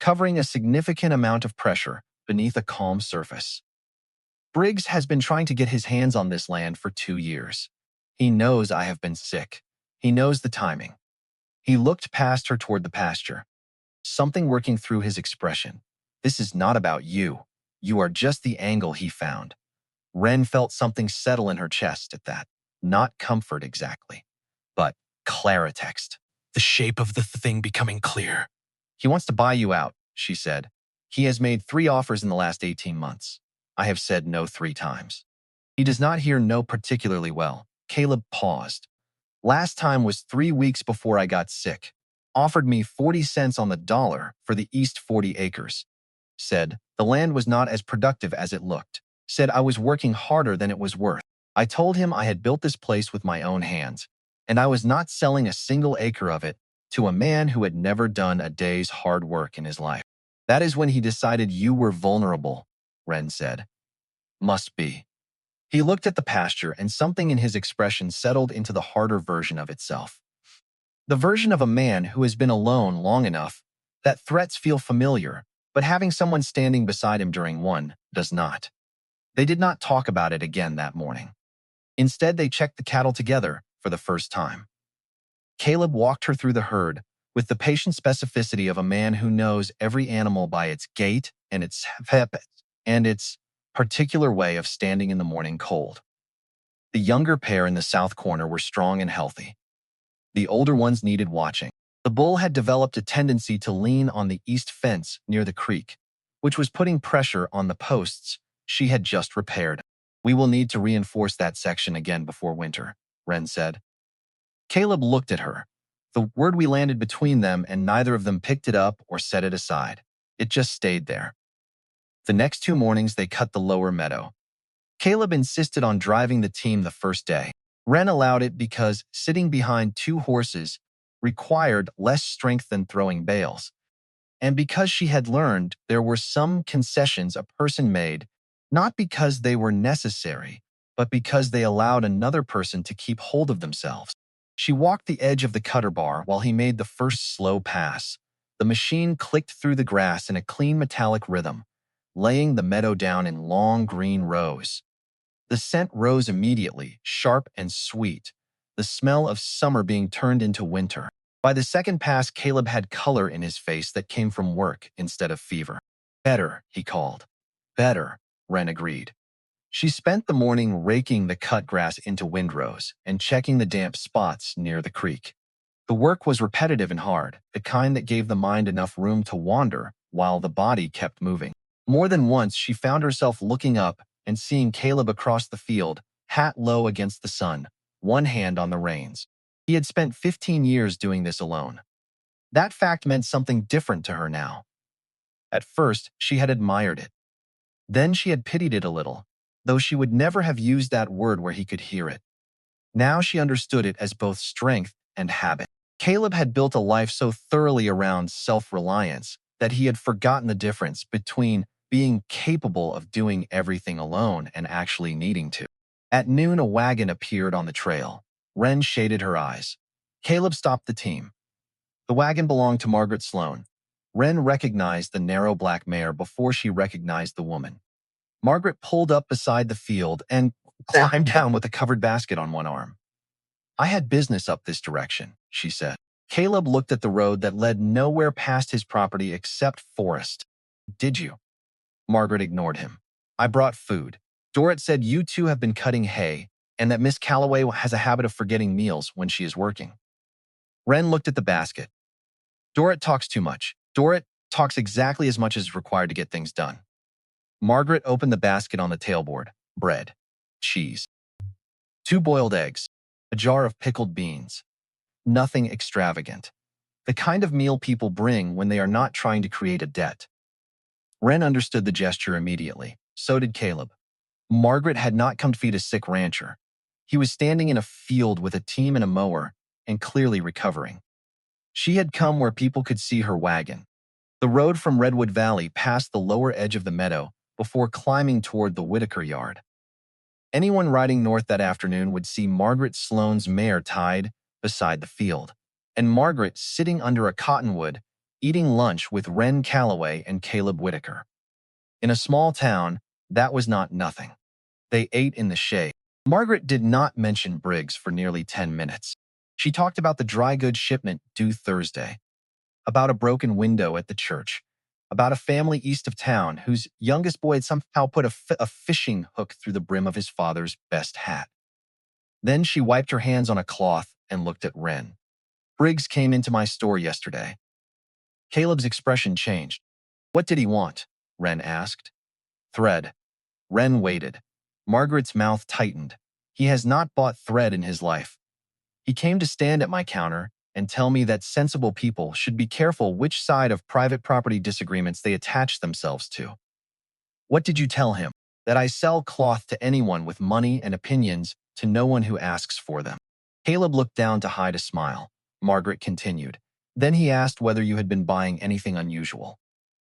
covering a significant amount of pressure beneath a calm surface. Briggs has been trying to get his hands on this land for 2 years. He knows I have been sick. He knows the timing. He looked past her toward the pasture, something working through his expression. This is not about you. You are just the angle he found. Wren felt something settle in her chest at that. Not comfort exactly, but claritext. The shape of the thing becoming clear. "He wants to buy you out," she said. "He has made 3 offers in the last 18 months. I have said no 3 times. He does not hear no particularly well." Caleb paused. "Last time was 3 weeks before I got sick. Offered me 40 cents on the dollar for the east 40 acres. Said the land was not as productive as it looked. Said I was working harder than it was worth. I told him I had built this place with my own hands, and I was not selling a single acre of it to a man who had never done a day's hard work in his life. That is when he decided you were vulnerable," Wren said. "Must be." He looked at the pasture, and something in his expression settled into the harder version of itself. The version of a man who has been alone long enough that threats feel familiar, but having someone standing beside him during one does not. They did not talk about it again that morning. Instead, they checked the cattle together for the first time. Caleb walked her through the herd with the patient specificity of a man who knows every animal by its gait and its habits and its particular way of standing in the morning cold. The younger pair in the south corner were strong and healthy. The older ones needed watching. The bull had developed a tendency to lean on the east fence near the creek, which was putting pressure on the posts she had just repaired. "We will need to reinforce that section again before winter," Wren said. Caleb looked at her. The word we landed between them, and neither of them picked it up or set it aside. It just stayed there. The next 2 mornings, they cut the lower meadow. Caleb insisted on driving the team the first day. Wren allowed it because sitting behind 2 horses required less strength than throwing bales, and because she had learned there were some concessions a person made, not because they were necessary, but because they allowed another person to keep hold of themselves. She walked the edge of the cutter bar while he made the first slow pass. The machine clicked through the grass in a clean metallic rhythm, laying the meadow down in long green rows. The scent rose immediately, sharp and sweet, the smell of summer being turned into winter. By the second pass, Caleb had color in his face that came from work instead of fever. "Better," he called. "Better," Wren agreed. She spent the morning raking the cut grass into windrows and checking the damp spots near the creek. The work was repetitive and hard, the kind that gave the mind enough room to wander while the body kept moving. More than once, she found herself looking up and seeing Caleb across the field, hat low against the sun, one hand on the reins. He had spent 15 years doing this alone. That fact meant something different to her now. At first, she had admired it. Then she had pitied it a little, though she would never have used that word where he could hear it. Now she understood it as both strength and habit. Caleb had built a life so thoroughly around self-reliance that he had forgotten the difference between being capable of doing everything alone and actually needing to. At noon, a wagon appeared on the trail. Wren shaded her eyes. Caleb stopped the team. The wagon belonged to Margaret Sloan. Wren recognized the narrow black mare before she recognized the woman. Margaret pulled up beside the field and climbed down with a covered basket on one arm. "I had business up this direction," she said. Caleb looked at the road that led nowhere past his property except forest. "Did you?" Margaret ignored him. "I brought food. Dorrit said you two have been cutting hay and that Miss Calloway has a habit of forgetting meals when she is working." Wren looked at the basket. "Dorrit talks too much. Dorrit talks exactly as much as is required to get things done." Margaret opened the basket on the tailboard. Bread, cheese, 2 boiled eggs, a jar of pickled beans. Nothing extravagant. The kind of meal people bring when they are not trying to create a debt. Wren understood the gesture immediately. So did Caleb. Margaret had not come to feed a sick rancher. He was standing in a field with a team and a mower, and clearly recovering. She had come where people could see her wagon. The road from Redwood Valley passed the lower edge of the meadow before climbing toward the Whitaker yard. Anyone riding north that afternoon would see Margaret Sloane's mare tied beside the field, and Margaret sitting under a cottonwood, eating lunch with Wren Calloway and Caleb Whitaker. In a small town, that was not nothing. They ate in the shade. Margaret did not mention Briggs for nearly 10 minutes. She talked about the dry goods shipment due Thursday, about a broken window at the church, about a family east of town whose youngest boy had somehow put a fishing hook through the brim of his father's best hat. Then she wiped her hands on a cloth and looked at Wren. Briggs came into my store yesterday. Caleb's expression changed. What did he want? Wren asked. Thread. Wren waited. Margaret's mouth tightened. He has not bought thread in his life. He came to stand at my counter and tell me that sensible people should be careful which side of private property disagreements they attach themselves to. What did you tell him? That I sell cloth to anyone with money and opinions, to no one who asks for them. Caleb looked down to hide a smile. Margaret continued. Then he asked whether you had been buying anything unusual.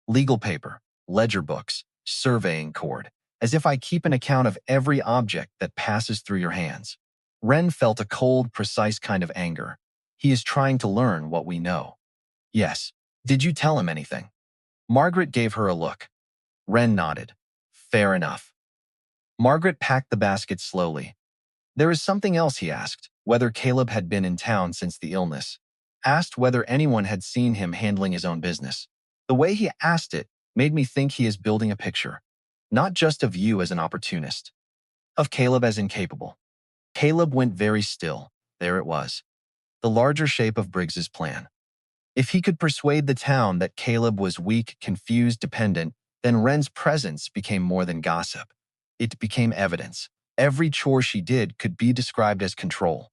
Legal paper, ledger books, surveying cord, as if I keep an account of every object that passes through your hands. Wren felt a cold, precise kind of anger. He is trying to learn what we know. Yes. Did you tell him anything? Margaret gave her a look. Wren nodded. Fair enough. Margaret packed the basket slowly. There is something else, he asked, whether Caleb had been in town since the illness. Asked whether anyone had seen him handling his own business. The way he asked it made me think he is building a picture, not just of you as an opportunist, of Caleb as incapable. Caleb went very still. There it was, the larger shape of Briggs's plan. If he could persuade the town that Caleb was weak, confused, dependent, then Wren's presence became more than gossip. It became evidence. Every chore she did could be described as control.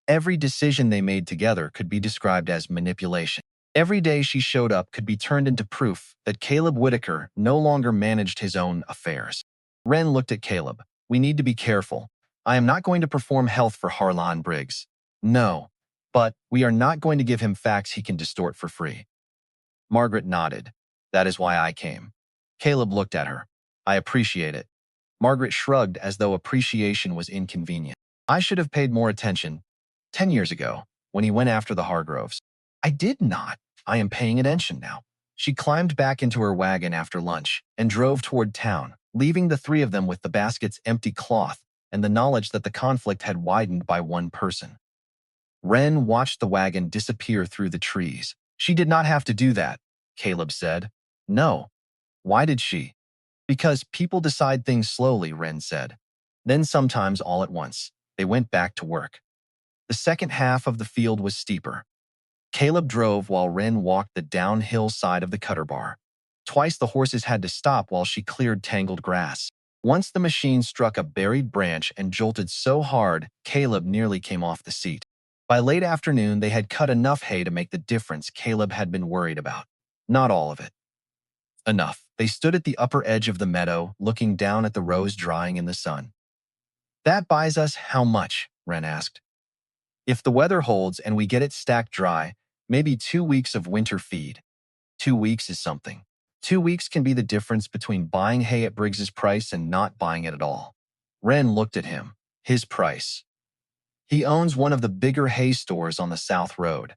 Every decision they made together could be described as manipulation. Every day she showed up could be turned into proof that Caleb Whitaker no longer managed his own affairs. Wren looked at Caleb. We need to be careful. I am not going to perform health for Harlon Briggs. No, but we are not going to give him facts he can distort for free. Margaret nodded. That is why I came. Caleb looked at her. I appreciate it. Margaret shrugged as though appreciation was inconvenient. I should have paid more attention 10 years ago when he went after the Hargroves. I did not. I am paying attention now. She climbed back into her wagon after lunch and drove toward town, leaving the three of them with the basket's empty cloth and the knowledge that the conflict had widened by one person. Wren watched the wagon disappear through the trees. She did not have to do that, Caleb said. No. Why did she? Because people decide things slowly, Wren said. Then sometimes all at once. They went back to work. The second half of the field was steeper. Caleb drove while Wren walked the downhill side of the cutter bar. Twice the horses had to stop while she cleared tangled grass. Once the machine struck a buried branch and jolted so hard, Caleb nearly came off the seat. By late afternoon, they had cut enough hay to make the difference Caleb had been worried about. Not all of it. Enough. They stood at the upper edge of the meadow, looking down at the rows drying in the sun. That buys us how much? Wren asked. If the weather holds and we get it stacked dry, maybe 2 weeks of winter feed. 2 weeks is something. 2 weeks can be the difference between buying hay at Briggs's price and not buying it at all. Wren looked at him. His price. He owns one of the bigger hay stores on the South Road.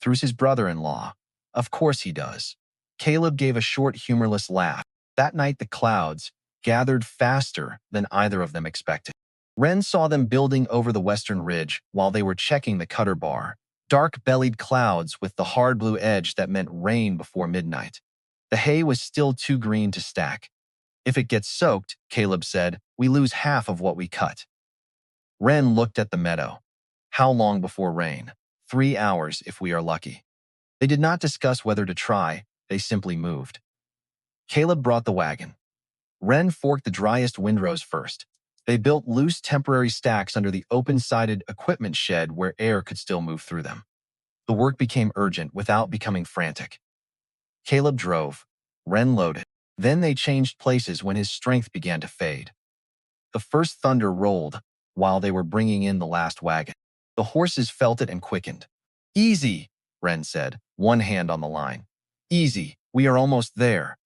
Through his brother-in-law. Of course he does. Caleb gave a short, humorless laugh. That night the clouds gathered faster than either of them expected. Wren saw them building over the western ridge while they were checking the cutter bar. Dark-bellied clouds with the hard blue edge that meant rain before midnight. The hay was still too green to stack. If it gets soaked, Caleb said, we lose half of what we cut. Wren looked at the meadow. How long before rain? 3 hours if we are lucky. They did not discuss whether to try, they simply moved. Caleb brought the wagon. Wren forked the driest windrows first. They built loose temporary stacks under the open-sided equipment shed where air could still move through them. The work became urgent without becoming frantic. Caleb drove. Wren loaded. Then they changed places when his strength began to fade. The first thunder rolled. while they were bringing in the last wagon. The horses felt it and quickened. "Easy," Wren said, one hand on the line. "Easy, we are almost there."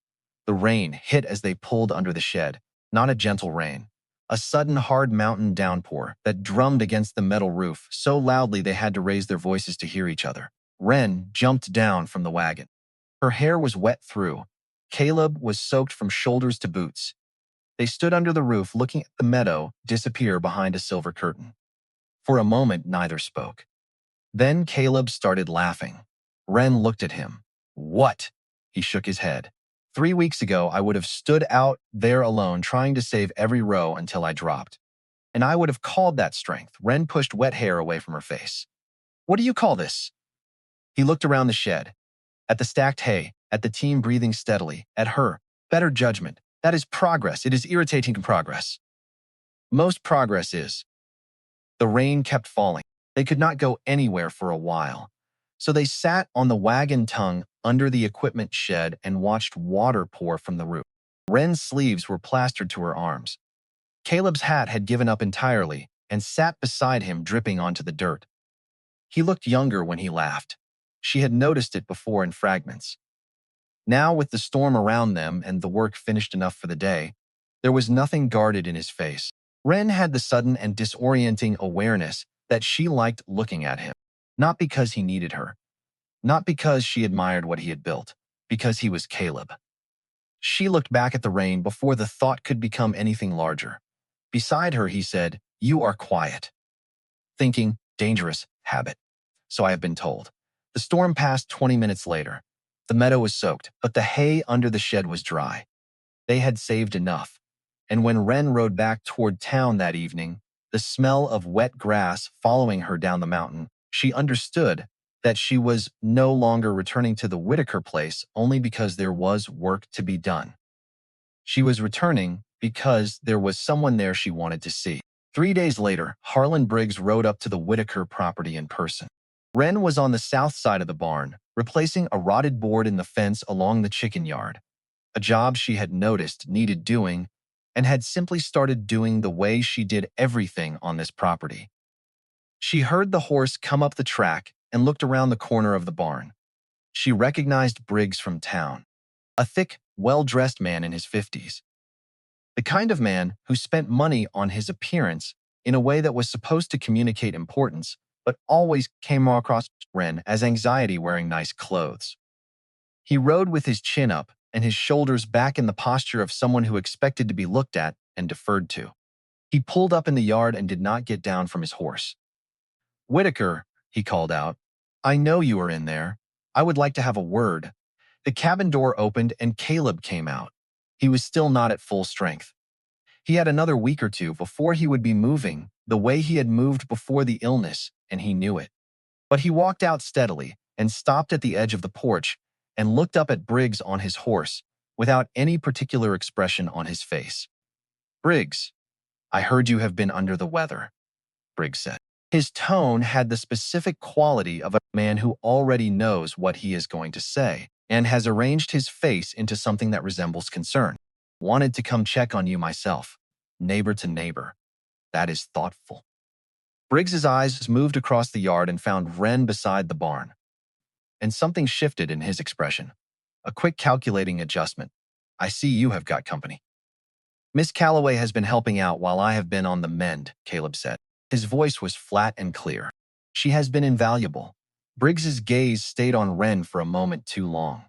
The rain hit as they pulled under the shed, not a gentle rain. A sudden hard mountain downpour that drummed against the metal roof so loudly they had to raise their voices to hear each other. Wren jumped down from the wagon. Her hair was wet through. Caleb was soaked from shoulders to boots. They stood under the roof looking at the meadow disappear behind a silver curtain. For a moment, neither spoke. Then Caleb started laughing. Wren looked at him. "What?" He shook his head. "3 weeks ago, I would have stood out there alone trying to save every row until I dropped. And I would have called that strength." Wren pushed wet hair away from her face. "What do you call this?" He looked around the shed, at the stacked hay, at the team breathing steadily, at her. "Better judgment. That is progress. It is irritating progress. Most progress is." The rain kept falling. They could not go anywhere for a while. So they sat on the wagon tongue under the equipment shed and watched water pour from the roof. Wren's sleeves were plastered to her arms. Caleb's hat had given up entirely and sat beside him dripping onto the dirt. He looked younger when he laughed. She had noticed it before in fragments. Now, with the storm around them and the work finished enough for the day, there was nothing guarded in his face. Wren had the sudden and disorienting awareness that she liked looking at him. Not because he needed her. Not because she admired what he had built. Because he was Caleb. She looked back at the rain before the thought could become anything larger. Beside her, he said, "You are quiet." Thinking, dangerous habit. So I have been told. The storm passed 20 minutes later. The meadow was soaked, but the hay under the shed was dry. They had saved enough. And when Wren rode back toward town that evening, the smell of wet grass following her down the mountain, she understood that she was no longer returning to the Whitaker place only because there was work to be done. She was returning because there was someone there she wanted to see. 3 days later, Harlon Briggs rode up to the Whitaker property in person. Wren was on the south side of the barn, replacing a rotted board in the fence along the chicken yard, a job she had noticed needed doing and had simply started doing the way she did everything on this property. She heard the horse come up the track and looked around the corner of the barn. She recognized Briggs from town, a thick, well-dressed man in his 50s. The kind of man who spent money on his appearance in a way that was supposed to communicate importance, but always came across Wren as anxiety wearing nice clothes. He rode with his chin up and his shoulders back in the posture of someone who expected to be looked at and deferred to. He pulled up in the yard and did not get down from his horse. "Whitaker," he called out, "I know you are in there. I would like to have a word." The cabin door opened and Caleb came out. He was still not at full strength. He had another week or two before he would be moving the way he had moved before the illness, and he knew it. But he walked out steadily and stopped at the edge of the porch and looked up at Briggs on his horse without any particular expression on his face. "Briggs, I heard you have been under the weather," Briggs said. His tone had the specific quality of a man who already knows what he is going to say and has arranged his face into something that resembles concern. "Wanted to come check on you myself, neighbor to neighbor. That is thoughtful." Briggs's eyes moved across the yard and found Wren beside the barn. And something shifted in his expression. A quick calculating adjustment. "I see you have got company." "Miss Calloway has been helping out while I have been on the mend," Caleb said. His voice was flat and clear. "She has been invaluable." Briggs's gaze stayed on Wren for a moment too long.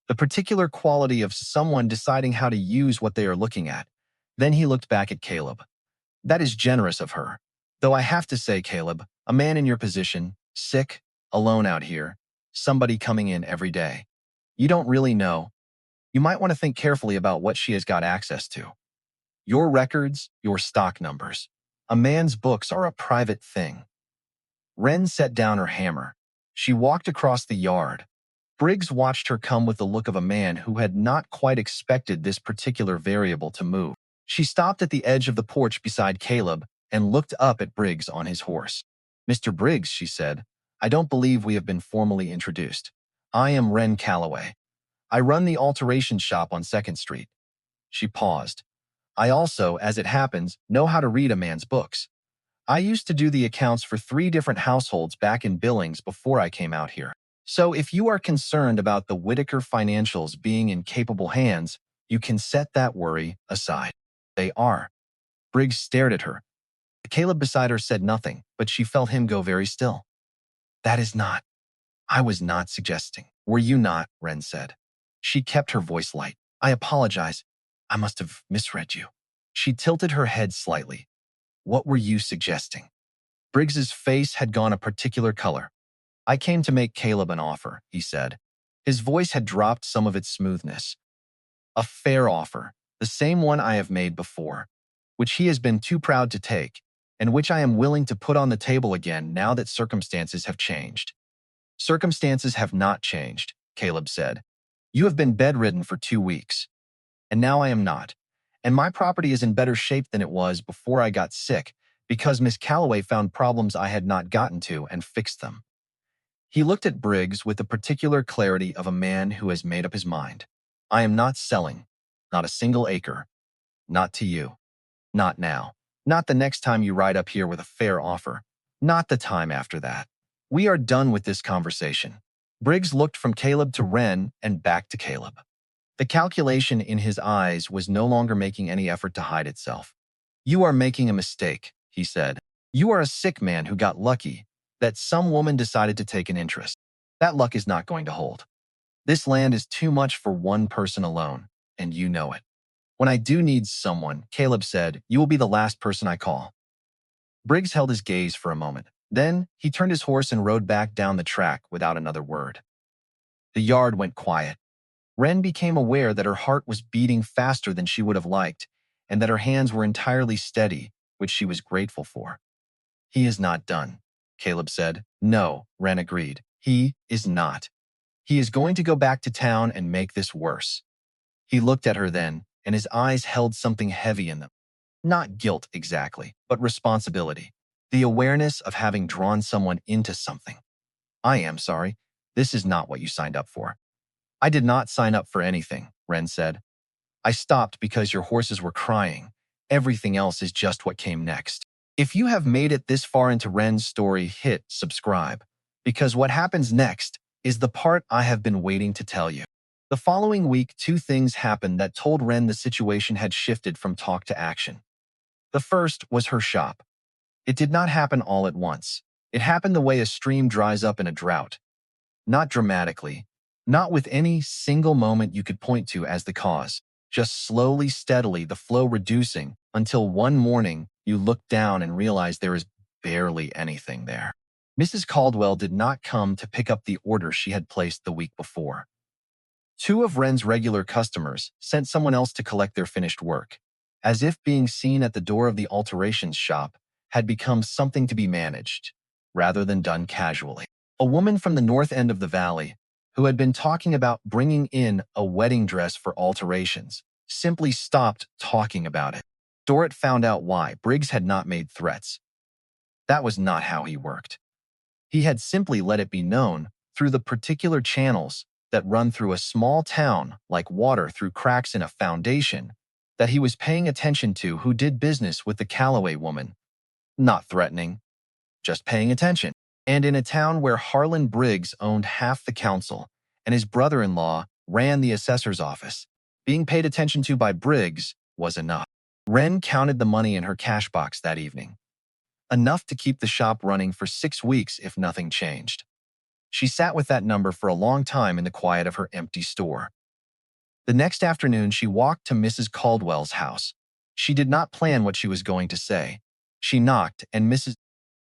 The particular quality of someone deciding how to use what they are looking at. Then he looked back at Caleb. "That is generous of her. Though I have to say, Caleb, a man in your position, sick, alone out here, somebody coming in every day. You don't really know. You might want to think carefully about what she has got access to. Your records, your stock numbers. A man's books are a private thing." Wren set down her hammer. She walked across the yard. Briggs watched her come with the look of a man who had not quite expected this particular variable to move. She stopped at the edge of the porch beside Caleb and looked up at Briggs on his horse. "Mr. Briggs," she said, "I don't believe we have been formally introduced. I am Wren Calloway. I run the alteration shop on 2nd Street. She paused. "I also, as it happens, know how to read a man's books. I used to do the accounts for 3 different households back in Billings before I came out here. So if you are concerned about the Whitaker financials being in capable hands, you can set that worry aside. They are. Briggs stared at her. Caleb beside her said nothing, but she felt him go very still. That is not. I was not suggesting. Were you not? Wren said. She kept her voice light. I apologize. I must have misread you. She tilted her head slightly. What were you suggesting? Briggs's face had gone a particular color. I came to make Caleb an offer, he said. His voice had dropped some of its smoothness. A fair offer, the same one I have made before, which he has been too proud to take, and which I am willing to put on the table again now that circumstances have changed. Circumstances have not changed, Caleb said. You have been bedridden for 2 weeks, and now I am not. And my property is in better shape than it was before I got sick because Miss Calloway found problems I had not gotten to and fixed them. He looked at Briggs with the particular clarity of a man who has made up his mind. I am not selling, not a single acre, not to you, not now, not the next time you ride up here with a fair offer, not the time after that. We are done with this conversation. Briggs looked from Caleb to Wren and back to Caleb. The calculation in his eyes was no longer making any effort to hide itself. You are making a mistake, he said. You are a sick man who got lucky that some woman decided to take an interest. That luck is not going to hold. This land is too much for one person alone, and you know it. When I do need someone, Caleb said, you will be the last person I call. Briggs held his gaze for a moment. Then he turned his horse and rode back down the track without another word. The yard went quiet. Wren became aware that her heart was beating faster than she would have liked, and that her hands were entirely steady, which she was grateful for. He is not done, Caleb said. No, Wren agreed. He is not. He is going to go back to town and make this worse. He looked at her then, and his eyes held something heavy in them. Not guilt exactly, but responsibility. The awareness of having drawn someone into something. I am sorry. This is not what you signed up for. I did not sign up for anything, Wren said. I stopped because your horses were crying. Everything else is just what came next. If you have made it this far into Wren's story, hit subscribe, because what happens next is the part I have been waiting to tell you. The following week, 2 things happened that told Wren the situation had shifted from talk to action. The first was her shop. It did not happen all at once. It happened the way a stream dries up in a drought. Not dramatically, not with any single moment you could point to as the cause. Just slowly, steadily, the flow reducing until one morning you look down and realize there is barely anything there. Mrs. Caldwell did not come to pick up the order she had placed the week before. 2 of Wren's regular customers sent someone else to collect their finished work, as if being seen at the door of the alterations shop had become something to be managed, rather than done casually. A woman from the north end of the valley, who had been talking about bringing in a wedding dress for alterations, simply stopped talking about it. Dorrit found out why. Briggs had not made threats. That was not how he worked. He had simply let it be known through the particular channels that run through a small town like water through cracks in a foundation that he was paying attention to who did business with the Calloway woman. Not threatening, just paying attention. And in a town where Harlon Briggs owned half the council and his brother-in-law ran the assessor's office, being paid attention to by Briggs was enough. Wren counted the money in her cash box that evening. Enough to keep the shop running for 6 weeks if nothing changed. She sat with that number for a long time in the quiet of her empty store. The next afternoon, she walked to Mrs. Caldwell's house. She did not plan what she was going to say. She knocked, and Mrs.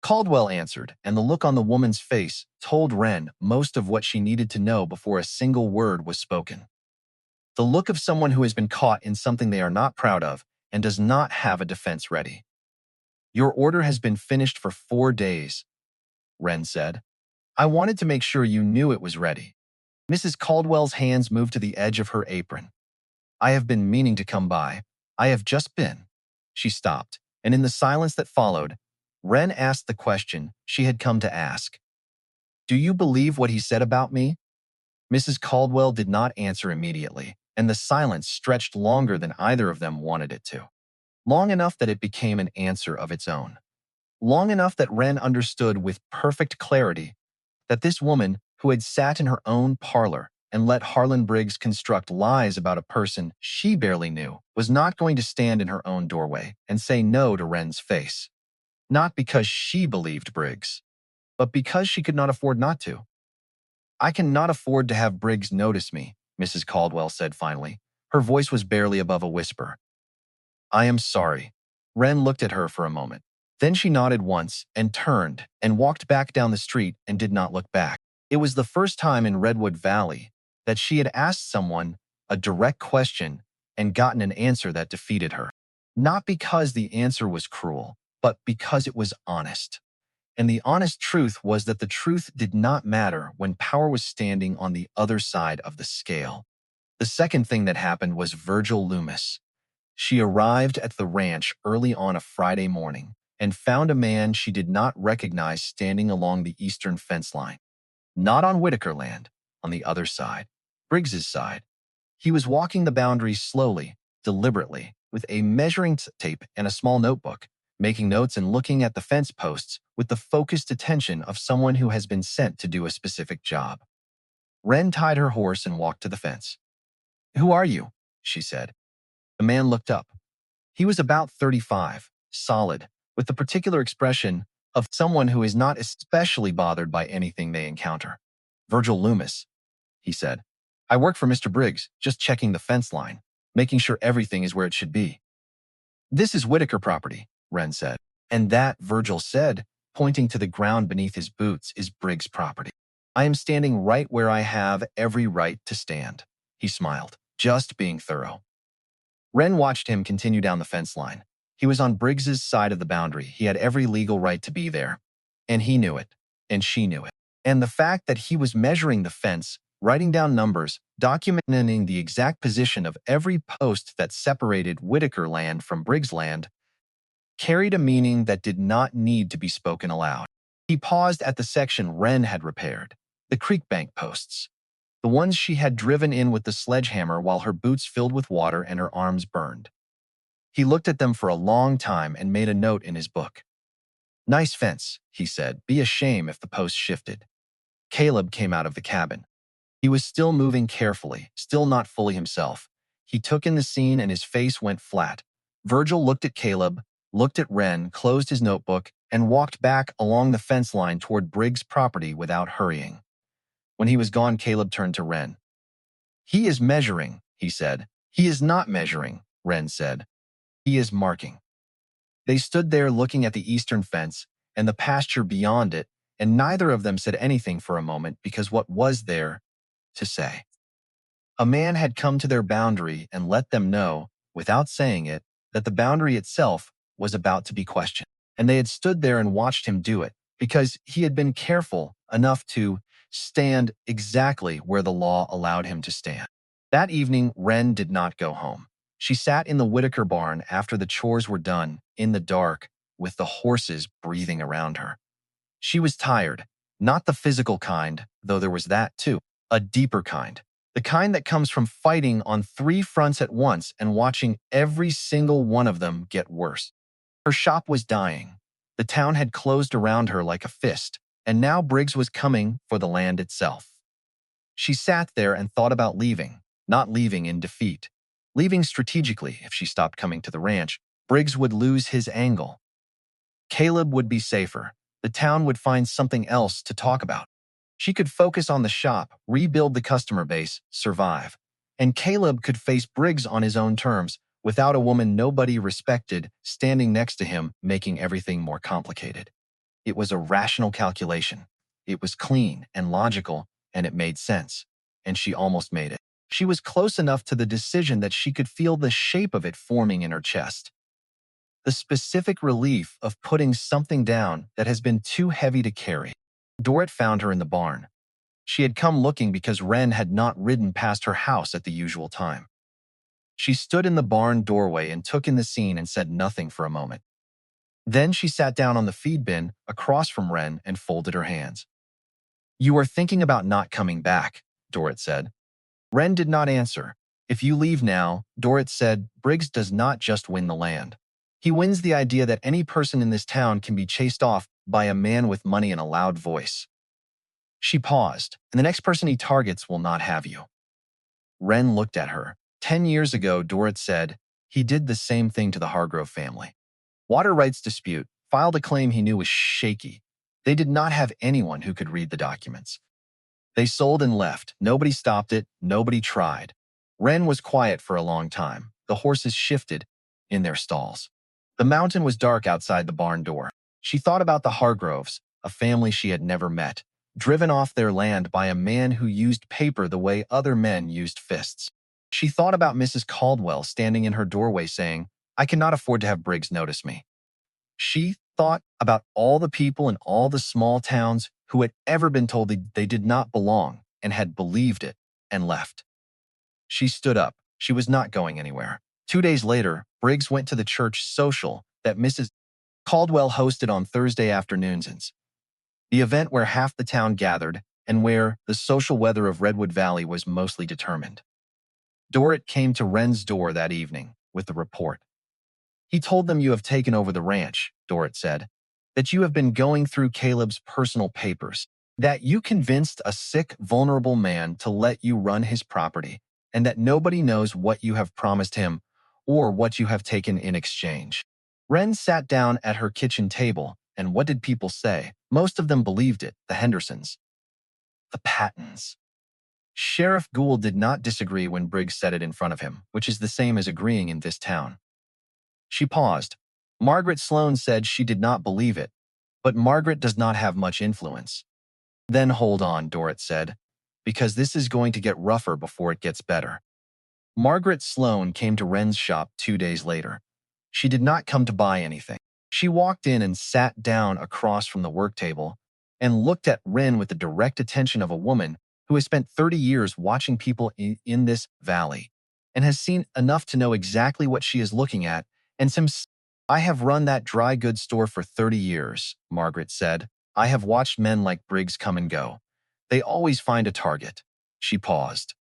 Caldwell answered, and the look on the woman's face told Wren most of what she needed to know before a single word was spoken. The look of someone who has been caught in something they are not proud of and does not have a defense ready. Your order has been finished for 4 days, Wren said. I wanted to make sure you knew it was ready. Mrs. Caldwell's hands moved to the edge of her apron. I have been meaning to come by. I have just been. She stopped, and in the silence that followed, Wren asked the question she had come to ask. Do you believe what he said about me? Mrs. Caldwell did not answer immediately, and the silence stretched longer than either of them wanted it to. Long enough that it became an answer of its own. long enough that Wren understood with perfect clarity that this woman who had sat in her own parlor and let Harlon Briggs construct lies about a person she barely knew was not going to stand in her own doorway and say no to Wren's face. Not because she believed Briggs, but because she could not afford not to. "I cannot afford to have Briggs notice me," Mrs. Caldwell said finally. Her voice was barely above a whisper. "I am sorry." Wren looked at her for a moment. Then she nodded once and turned and walked back down the street and did not look back. It was the first time in Redwood Valley that she had asked someone a direct question and gotten an answer that defeated her. Not because the answer was cruel, but because it was honest. And the honest truth was that the truth did not matter when power was standing on the other side of the scale. The second thing that happened was Virgil Loomis. She arrived at the ranch early on a Friday morning and found a man she did not recognize standing along the eastern fence line. Not on Whitaker land, on the other side, Briggs's side. He was walking the boundary slowly, deliberately, with a measuring tape and a small notebook, making notes and looking at the fence posts with the focused attention of someone who has been sent to do a specific job. Wren tied her horse and walked to the fence. "Who are you?" she said. The man looked up. He was about 35, solid, with the particular expression of someone who is not especially bothered by anything they encounter. "Virgil Loomis," he said. "I work for Mr. Briggs, just checking the fence line, making sure everything is where it should be." "This is Whitaker property," Wren said. "And that," Virgil said, pointing to the ground beneath his boots, "is Briggs' property. I am standing right where I have every right to stand." He smiled, just being thorough. Wren watched him continue down the fence line. He was on Briggs's side of the boundary. He had every legal right to be there. And he knew it. And she knew it. And the fact that he was measuring the fence, writing down numbers, documenting the exact position of every post that separated Whitaker land from Briggs land, carried a meaning that did not need to be spoken aloud. He paused at the section Wren had repaired, the creek bank posts, the ones she had driven in with the sledgehammer while her boots filled with water and her arms burned. He looked at them for a long time and made a note in his book. "Nice fence," he said. "Be a shame if the post shifted." Caleb came out of the cabin. He was still moving carefully, still not fully himself. He took in the scene and his face went flat. Virgil looked at Caleb, looked at Wren, closed his notebook, and walked back along the fence line toward Briggs' property without hurrying. When he was gone, Caleb turned to Wren. "He is measuring," he said. "He is not measuring," Wren said. "He is marking." They stood there looking at the eastern fence and the pasture beyond it, and neither of them said anything for a moment because what was there to say? A man had come to their boundary and let them know, without saying it, that the boundary itself was about to be questioned. And they had stood there and watched him do it because he had been careful enough to stand exactly where the law allowed him to stand. That evening, Wren did not go home. She sat in the Whitaker barn after the chores were done, in the dark, with the horses breathing around her. She was tired, not the physical kind, though there was that too, a deeper kind. The kind that comes from fighting on 3 fronts at once and watching every single one of them get worse. Her shop was dying. The town had closed around her like a fist, and now Briggs was coming for the land itself. She sat there and thought about leaving, not leaving in defeat. Leaving strategically. If she stopped coming to the ranch, Briggs would lose his angle. Caleb would be safer. The town would find something else to talk about. She could focus on the shop, rebuild the customer base, survive. And Caleb could face Briggs on his own terms, without a woman nobody respected standing next to him, making everything more complicated. It was a rational calculation. It was clean and logical, and it made sense. And she almost made it. She was close enough to the decision that she could feel the shape of it forming in her chest. The specific relief of putting something down that has been too heavy to carry. Dorrit found her in the barn. She had come looking because Wren had not ridden past her house at the usual time. She stood in the barn doorway and took in the scene and said nothing for a moment. Then she sat down on the feed bin across from Wren and folded her hands. "You are thinking about not coming back," Dorrit said. Wren did not answer. "If you leave now," Dorrit said, "Briggs does not just win the land. He wins the idea that any person in this town can be chased off by a man with money and a loud voice. She paused, and the next person he targets will not have you. Wren looked at her. 10 years ago, Dorrit said, he did the same thing to the Hargrove family. Water rights dispute, filed a claim he knew was shaky. They did not have anyone who could read the documents. They sold and left. Nobody stopped it. Nobody tried. Wren was quiet for a long time. The horses shifted in their stalls. The mountain was dark outside the barn door. She thought about the Hargroves, a family she had never met, driven off their land by a man who used paper the way other men used fists. She thought about Mrs. Caldwell standing in her doorway saying, "I cannot afford to have Briggs notice me." She thought about all the people in all the small towns who had ever been told they did not belong and had believed it and left. She stood up. She was not going anywhere. 2 days later, Briggs went to the church social that Mrs. Caldwell hosted on Thursday afternoons, the event where half the town gathered and where the social weather of Redwood Valley was mostly determined. Dorrit came to Wren's door that evening with the report. "He told them you have taken over the ranch," Dorrit said, "that you have been going through Caleb's personal papers, that you convinced a sick, vulnerable man to let you run his property, and that nobody knows what you have promised him or what you have taken in exchange." Wren sat down at her kitchen table, and what did people say? Most of them believed it, the Hendersons. The Pattons. Sheriff Gould did not disagree when Briggs said it in front of him, which is the same as agreeing in this town. She paused. Margaret Sloane said she did not believe it, but Margaret does not have much influence. "Then hold on," Dorrit said, "because this is going to get rougher before it gets better." Margaret Sloane came to Wren's shop 2 days later. She did not come to buy anything. She walked in and sat down across from the work table and looked at Wren with the direct attention of a woman who has spent 30 years watching people in this valley and has seen enough to know exactly what she is looking at and some. "I have run that dry goods store for 30 years, Margaret said. "I have watched men like Briggs come and go. They always find a target." She paused.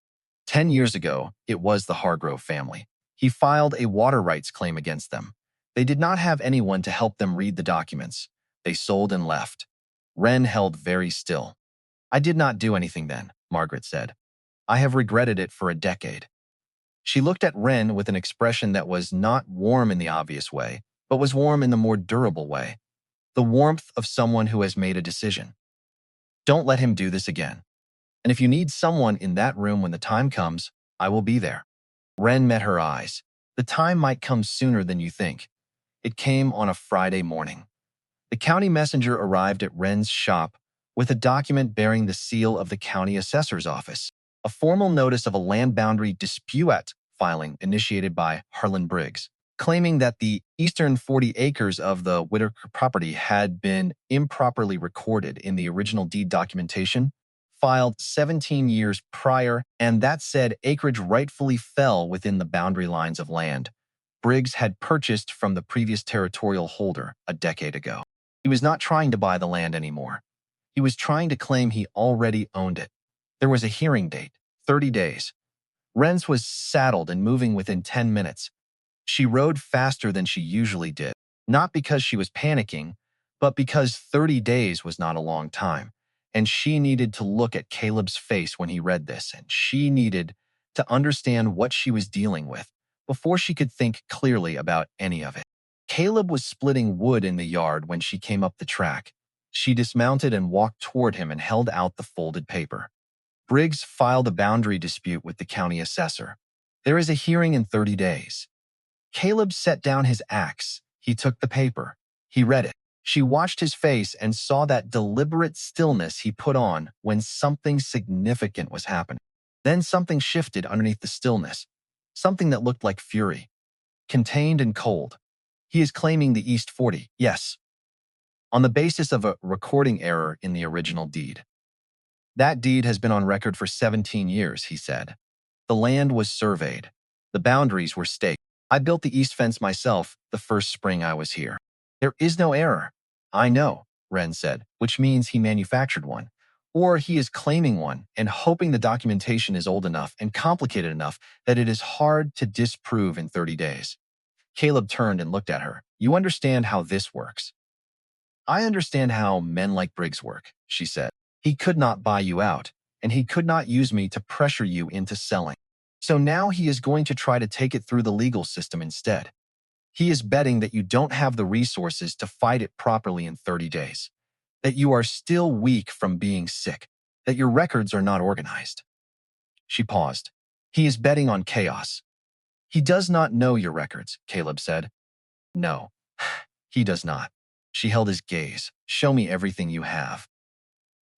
10 years ago, it was the Hargrove family. He filed a water rights claim against them. They did not have anyone to help them read the documents. They sold and left. Wren held very still. "I did not do anything then," Margaret said. "I have regretted it for a decade." She looked at Wren with an expression that was not warm in the obvious way, but was warm in the more durable way. The warmth of someone who has made a decision. "Don't let him do this again. And if you need someone in that room when the time comes, I will be there." Wren met her eyes. "The time might come sooner than you think." It came on a Friday morning. The county messenger arrived at Wren's shop with a document bearing the seal of the county assessor's office, a formal notice of a land boundary dispute filing initiated by Harlon Briggs, claiming that the eastern 40 acres of the Whitaker property had been improperly recorded in the original deed documentation filed 17 years prior, and that said acreage rightfully fell within the boundary lines of land Briggs had purchased from the previous territorial holder a decade ago. He was not trying to buy the land anymore. He was trying to claim he already owned it. There was a hearing date, 30 days. Wren's was saddled and moving within 10 minutes. She rode faster than she usually did, not because she was panicking, but because 30 days was not a long time, and she needed to look at Caleb's face when he read this, and she needed to understand what she was dealing with before she could think clearly about any of it. Caleb was splitting wood in the yard when she came up the track. She dismounted and walked toward him and held out the folded paper. Briggs filed a boundary dispute with the county assessor. There is a hearing in 30 days. Caleb set down his axe. He took the paper. He read it. She watched his face and saw that deliberate stillness he put on when something significant was happening. Then something shifted underneath the stillness, something that looked like fury, contained and cold. "He is claiming the East 40, yes, on the basis of a recording error in the original deed. That deed has been on record for 17 years, he said. The land was surveyed. The boundaries were staked. I built the east fence myself the first spring I was here. There is no error." "I know," Wren said, "which means he manufactured one. Or he is claiming one and hoping the documentation is old enough and complicated enough that it is hard to disprove in 30 days. Caleb turned and looked at her. You understand how this works. I understand how men like Briggs work, she said. He could not buy you out, and he could not use me to pressure you into selling. So now he is going to try to take it through the legal system instead. He is betting that you don't have the resources to fight it properly in 30 days, that you are still weak from being sick, that your records are not organized. She paused. He is betting on chaos. He does not know your records, Caleb said. No, he does not. She held his gaze. Show me everything you have.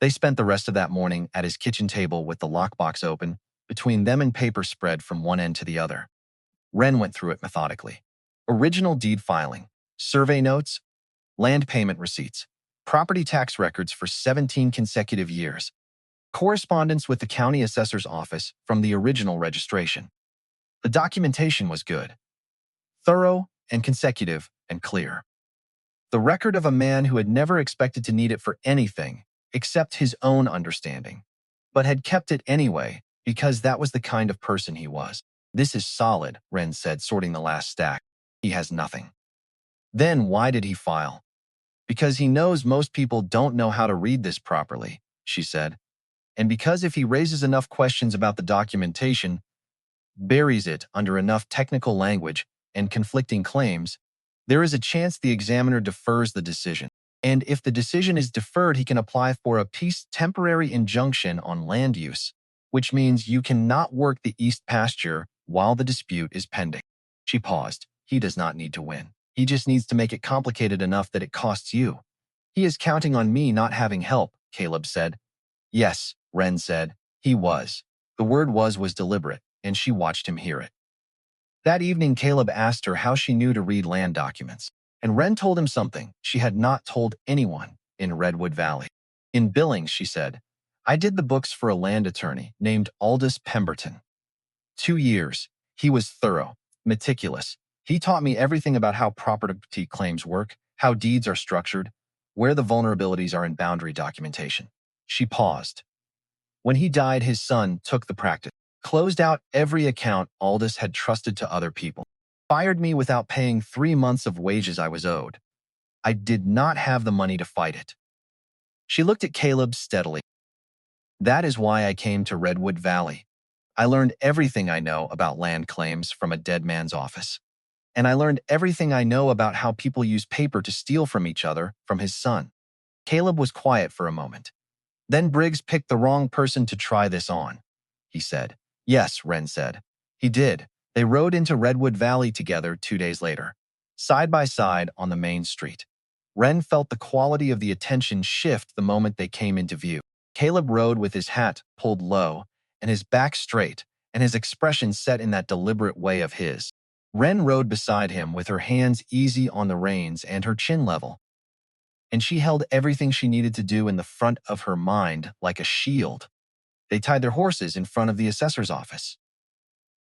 They spent the rest of that morning at his kitchen table with the lockbox open, between them and paper spread from one end to the other. Wren went through it methodically. Original deed filing, survey notes, land payment receipts, property tax records for 17 consecutive years, correspondence with the county assessor's office from the original registration. The documentation was good, thorough and consecutive and clear. The record of a man who had never expected to need it for anything except his own understanding, but had kept it anyway because that was the kind of person he was. This is solid, Wren said, sorting the last stack. He has nothing. Then why did he file? Because he knows most people don't know how to read this properly, she said. And because if he raises enough questions about the documentation, buries it under enough technical language and conflicting claims, there is a chance the examiner defers the decision. And if the decision is deferred, he can apply for a temporary injunction on land use, which means you cannot work the east pasture while the dispute is pending. She paused. He does not need to win. He just needs to make it complicated enough that it costs you. He is counting on me not having help, Caleb said. Yes, Wren said. He was. The word was deliberate, and she watched him hear it. That evening, Caleb asked her how she knew to read land documents, and Wren told him something she had not told anyone in Redwood Valley. In Billings, she said, I did the books for a land attorney named Aldous Pemberton. 2 years. He was thorough, meticulous. He taught me everything about how property claims work, how deeds are structured, where the vulnerabilities are in boundary documentation. She paused. When he died, his son took the practice, closed out every account Aldous had trusted to other people, fired me without paying 3 months of wages I was owed. I did not have the money to fight it. She looked at Caleb steadily. That is why I came to Redwood Valley. I learned everything I know about land claims from a dead man's office. And I learned everything I know about how people use paper to steal from each other from his son. Caleb was quiet for a moment. Then Briggs picked the wrong person to try this on, he said. Yes, Wren said. He did. They rode into Redwood Valley together 2 days later, side by side on the main street. Wren felt the quality of the attention shift the moment they came into view. Caleb rode with his hat pulled low and his back straight, and his expression set in that deliberate way of his. Wren rode beside him with her hands easy on the reins and her chin level, and she held everything she needed to do in the front of her mind like a shield. They tied their horses in front of the assessor's office.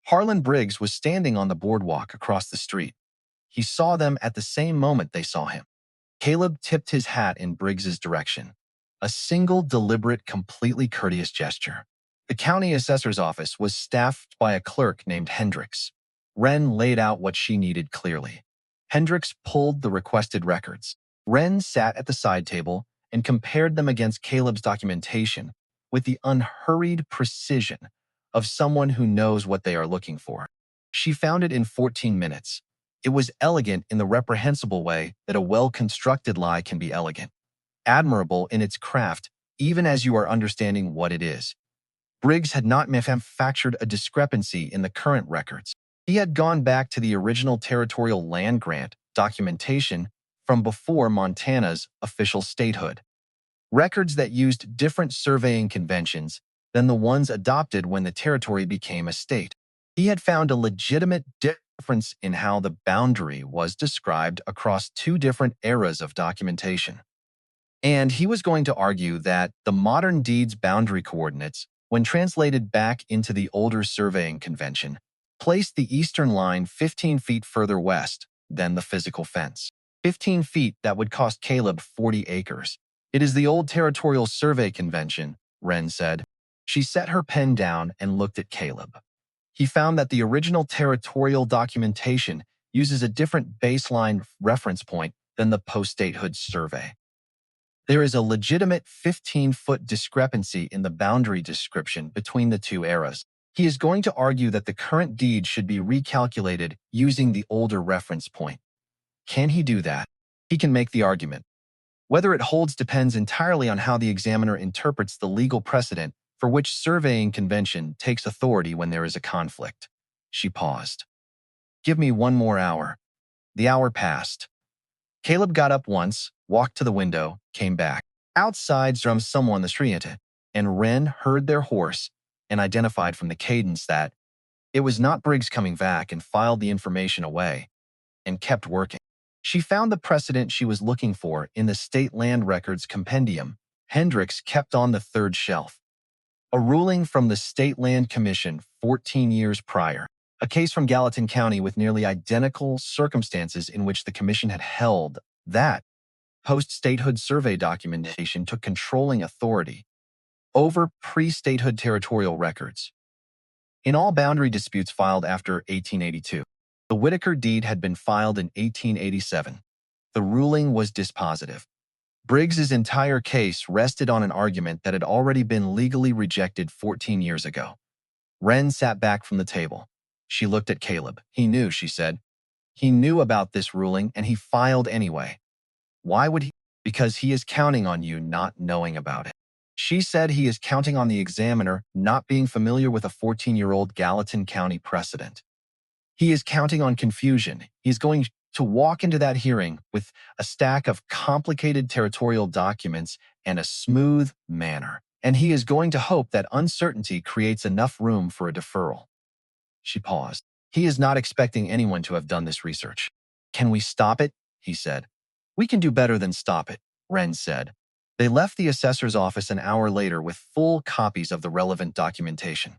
Harlon Briggs was standing on the boardwalk across the street. He saw them at the same moment they saw him. Caleb tipped his hat in Briggs's direction. A single, deliberate, completely courteous gesture. The county assessor's office was staffed by a clerk named Hendricks. Wren laid out what she needed clearly. Hendricks pulled the requested records. Wren sat at the side table and compared them against Caleb's documentation with the unhurried precision of someone who knows what they are looking for. She found it in 14 minutes. It was elegant in the reprehensible way that a well-constructed lie can be elegant. Admirable in its craft, even as you are understanding what it is. Briggs had not manufactured a discrepancy in the current records. He had gone back to the original territorial land grant documentation from before Montana's official statehood. Records that used different surveying conventions than the ones adopted when the territory became a state. He had found a legitimate difference in how the boundary was described across 2 different eras of documentation. And he was going to argue that the modern deed's boundary coordinates, when translated back into the older surveying convention, placed the eastern line 15 feet further west than the physical fence. 15 feet that would cost Caleb 40 acres. It is the old territorial survey convention, Wren said. She set her pen down and looked at Caleb. He found that the original territorial documentation uses a different baseline reference point than the post-statehood survey. There is a legitimate 15-foot discrepancy in the boundary description between the two eras. He is going to argue that the current deed should be recalculated using the older reference point. Can he do that? He can make the argument. Whether it holds depends entirely on how the examiner interprets the legal precedent for which surveying convention takes authority when there is a conflict. She paused. Give me 1 more hour. The hour passed. Caleb got up once, walked to the window, came back. Outside drummed someone on the street, and Wren heard their horse and identified from the cadence that it was not Briggs coming back, and filed the information away and kept working. She found the precedent she was looking for in the State Land Records Compendium. Hendricks kept on the third shelf. A ruling from the State Land Commission 14 years prior. A case from Gallatin County with nearly identical circumstances in which the commission had held that post-statehood survey documentation took controlling authority over pre-statehood territorial records. In all boundary disputes filed after 1882, the Whitaker deed had been filed in 1887. The ruling was dispositive. Briggs's entire case rested on an argument that had already been legally rejected 14 years ago. Wren sat back from the table. She looked at Caleb. He knew, she said. He knew about this ruling, and he filed anyway. Why would he? Because he is counting on you not knowing about it. She said he is counting on the examiner not being familiar with a 14-year-old Gallatin County precedent. He is counting on confusion. He's going to walk into that hearing with a stack of complicated territorial documents and a smooth manner. And he is going to hope that uncertainty creates enough room for a deferral. She paused. He is not expecting anyone to have done this research. Can we stop it? He said. We can do better than stop it, Wren said. They left the assessor's office an hour later with full copies of the relevant documentation.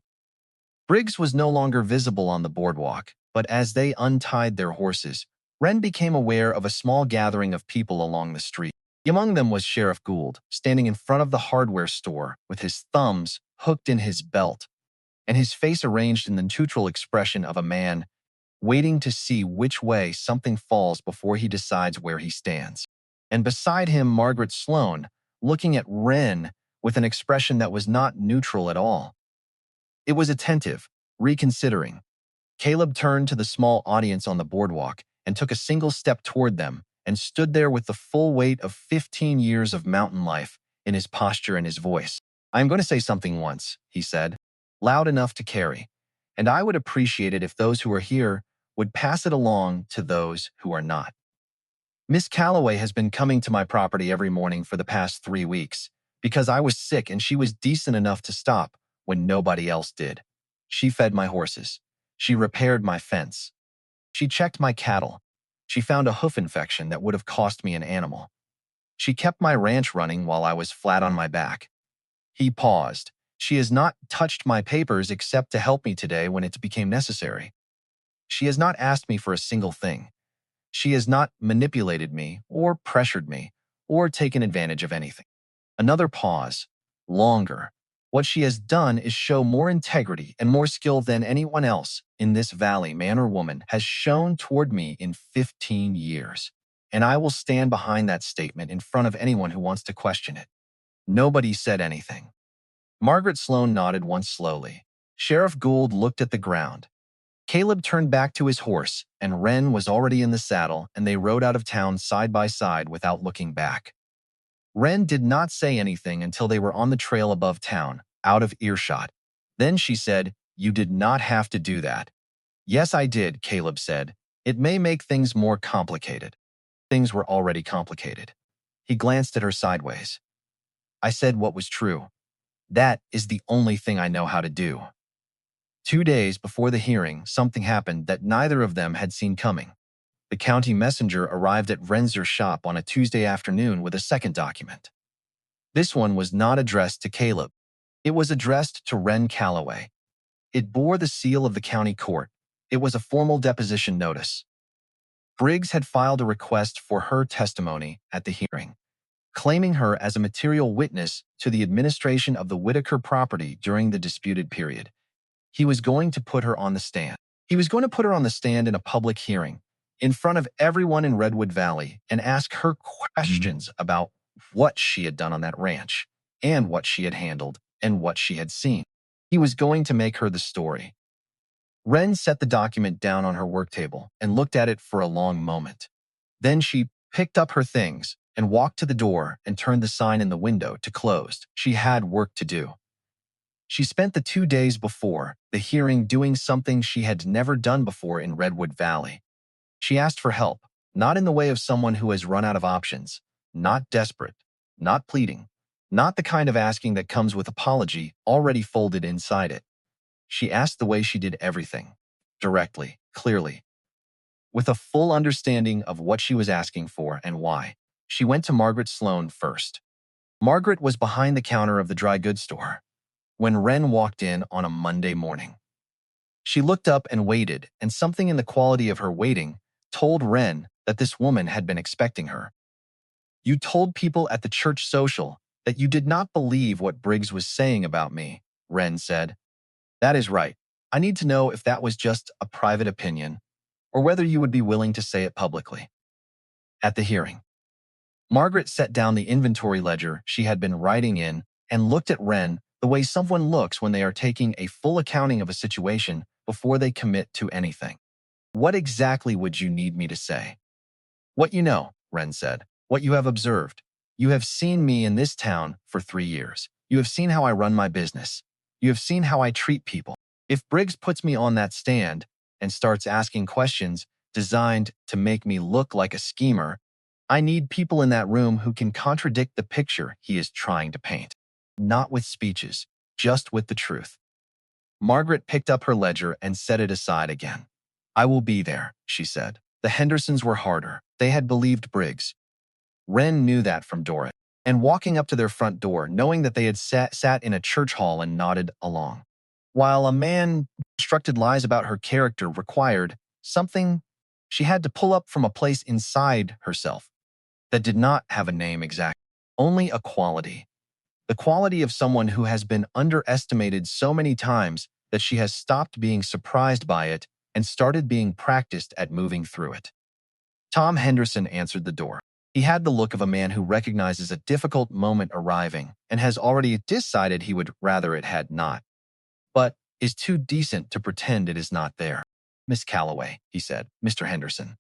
Briggs was no longer visible on the boardwalk, but as they untied their horses, Wren became aware of a small gathering of people along the street. Among them was Sheriff Gould, standing in front of the hardware store with his thumbs hooked in his belt, and his face arranged in the neutral expression of a man waiting to see which way something falls before he decides where he stands. And beside him, Margaret Sloane, looking at Wren with an expression that was not neutral at all. It was attentive, reconsidering. Caleb turned to the small audience on the boardwalk and took a single step toward them and stood there with the full weight of 15 years of mountain life in his posture and his voice. I am going to say something once, he said, loud enough to carry, and I would appreciate it if those who are here would pass it along to those who are not. Miss Calloway has been coming to my property every morning for the past 3 weeks because I was sick and she was decent enough to stop when nobody else did. She fed my horses. She repaired my fence. She checked my cattle. She found a hoof infection that would have cost me an animal. She kept my ranch running while I was flat on my back. He paused. She has not touched my papers except to help me today when it became necessary. She has not asked me for a single thing. She has not manipulated me or pressured me or taken advantage of anything. Another pause. Longer. What she has done is show more integrity and more skill than anyone else in this valley, man or woman, has shown toward me in 15 years. And I will stand behind that statement in front of anyone who wants to question it. Nobody said anything. Margaret Sloane nodded once slowly. Sheriff Gould looked at the ground. Caleb turned back to his horse, and Wren was already in the saddle, and they rode out of town side by side without looking back. Wren did not say anything until they were on the trail above town, out of earshot. Then she said, "You did not have to do that." "Yes, I did," Caleb said. "It may make things more complicated." Things were already complicated. He glanced at her sideways. "I said what was true. That is the only thing I know how to do." 2 days before the hearing, something happened that neither of them had seen coming. The county messenger arrived at Wren's shop on a Tuesday afternoon with a second document. This one was not addressed to Caleb. It was addressed to Wren Calloway. It bore the seal of the county court. It was a formal deposition notice. Briggs had filed a request for her testimony at the hearing, claiming her as a material witness to the administration of the Whitaker property during the disputed period. He was going to put her on the stand. He was going to put her on the stand in a public hearing, in front of everyone in Redwood Valley and ask her questions about what she had done on that ranch and what she had handled and what she had seen. He was going to make her the story. Wren set the document down on her work table and looked at it for a long moment. Then she picked up her things and walked to the door and turned the sign in the window to closed. She had work to do. She spent the 2 days before the hearing doing something she had never done before in Redwood Valley. She asked for help, not in the way of someone who has run out of options, not desperate, not pleading, not the kind of asking that comes with apology already folded inside it. She asked the way she did everything, directly, clearly, with a full understanding of what she was asking for and why. She went to Margaret Sloane first. Margaret was behind the counter of the dry goods store when Wren walked in on a Monday morning. She looked up and waited, and something in the quality of her waiting told Wren that this woman had been expecting her. "You told people at the church social that you did not believe what Briggs was saying about me," Wren said. "That is right. I need to know if that was just a private opinion or whether you would be willing to say it publicly." At the hearing, Margaret set down the inventory ledger she had been writing in and looked at Wren the way someone looks when they are taking a full accounting of a situation before they commit to anything. "What exactly would you need me to say?" "What you know," Wren said. "What you have observed. You have seen me in this town for 3 years. You have seen how I run my business. You have seen how I treat people. If Briggs puts me on that stand and starts asking questions designed to make me look like a schemer, I need people in that room who can contradict the picture he is trying to paint. Not with speeches, just with the truth." Margaret picked up her ledger and set it aside again. "I will be there," she said. The Hendersons were harder. They had believed Briggs. Wren knew that from Dorrit. And walking up to their front door, knowing that they had sat in a church hall and nodded along. While a man constructed lies about her character required something she had to pull up from a place inside herself that did not have a name exact, only a quality. The quality of someone who has been underestimated so many times that she has stopped being surprised by it and started being practiced at moving through it. Tom Henderson answered the door. He had the look of a man who recognizes a difficult moment arriving and has already decided he would rather it had not, but is too decent to pretend it is not there. "Miss Calloway," he said. "Mr. Henderson,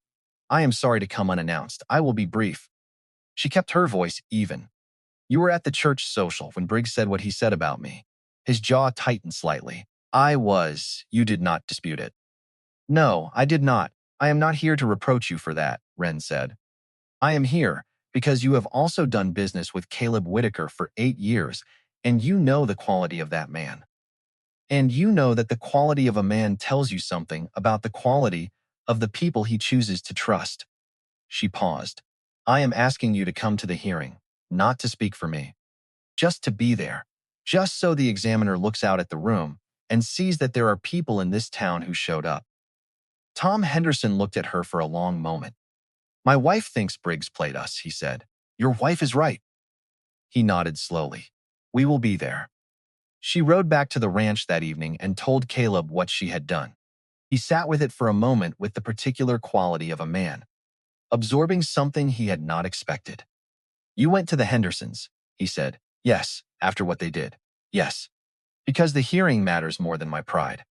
I am sorry to come unannounced. I will be brief." She kept her voice even. "You were at the church social when Briggs said what he said about me." His jaw tightened slightly. "I was. You did not dispute it." "No, I did not. I am not here to reproach you for that," Wren said. "I am here because you have also done business with Caleb Whitaker for 8 years, and you know the quality of that man. And you know that the quality of a man tells you something about the quality of the people he chooses to trust." She paused. "I am asking you to come to the hearing, not to speak for me. Just to be there. Just so the examiner looks out at the room and sees that there are people in this town who showed up." Tom Henderson looked at her for a long moment. "My wife thinks Briggs played us," he said. "Your wife is right." He nodded slowly. "We will be there." She rode back to the ranch that evening and told Caleb what she had done. He sat with it for a moment with the particular quality of a man, absorbing something he had not expected. "You went to the Hendersons," he said. "Yes, after what they did. Yes, because the hearing matters more than my pride."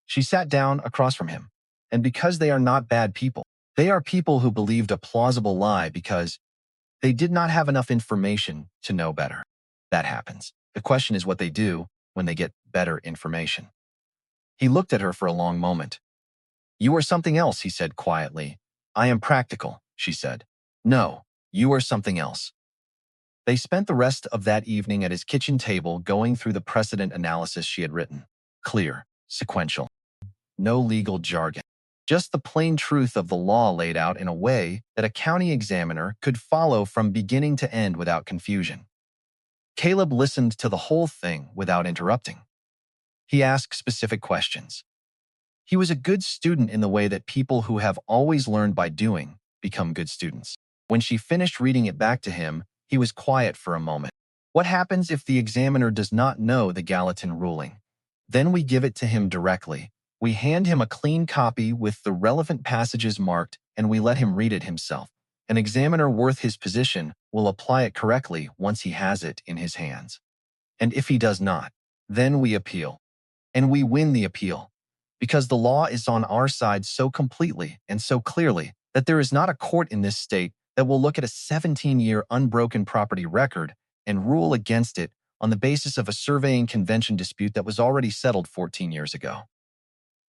She sat down across from him. "And because they are not bad people. They are people who believed a plausible lie because they did not have enough information to know better. That happens. The question is what they do when they get better information." He looked at her for a long moment. "You are something else," he said quietly. "I am practical," she said. "No, you are something else." They spent the rest of that evening at his kitchen table going through the precedent analysis she had written. Clear, sequential, no legal jargon. Just the plain truth of the law laid out in a way that a county examiner could follow from beginning to end without confusion. Caleb listened to the whole thing without interrupting. He asked specific questions. He was a good student in the way that people who have always learned by doing become good students. When she finished reading it back to him, he was quiet for a moment. "What happens if the examiner does not know the Gallatin ruling? Then we give it to him directly. We hand him a clean copy with the relevant passages marked and we let him read it himself. An examiner worth his position will apply it correctly once he has it in his hands. And if he does not, then we appeal. And we win the appeal. Because the law is on our side so completely and so clearly that there is not a court in this state that will look at a 17-year unbroken property record and rule against it on the basis of a surveying convention dispute that was already settled 14 years ago.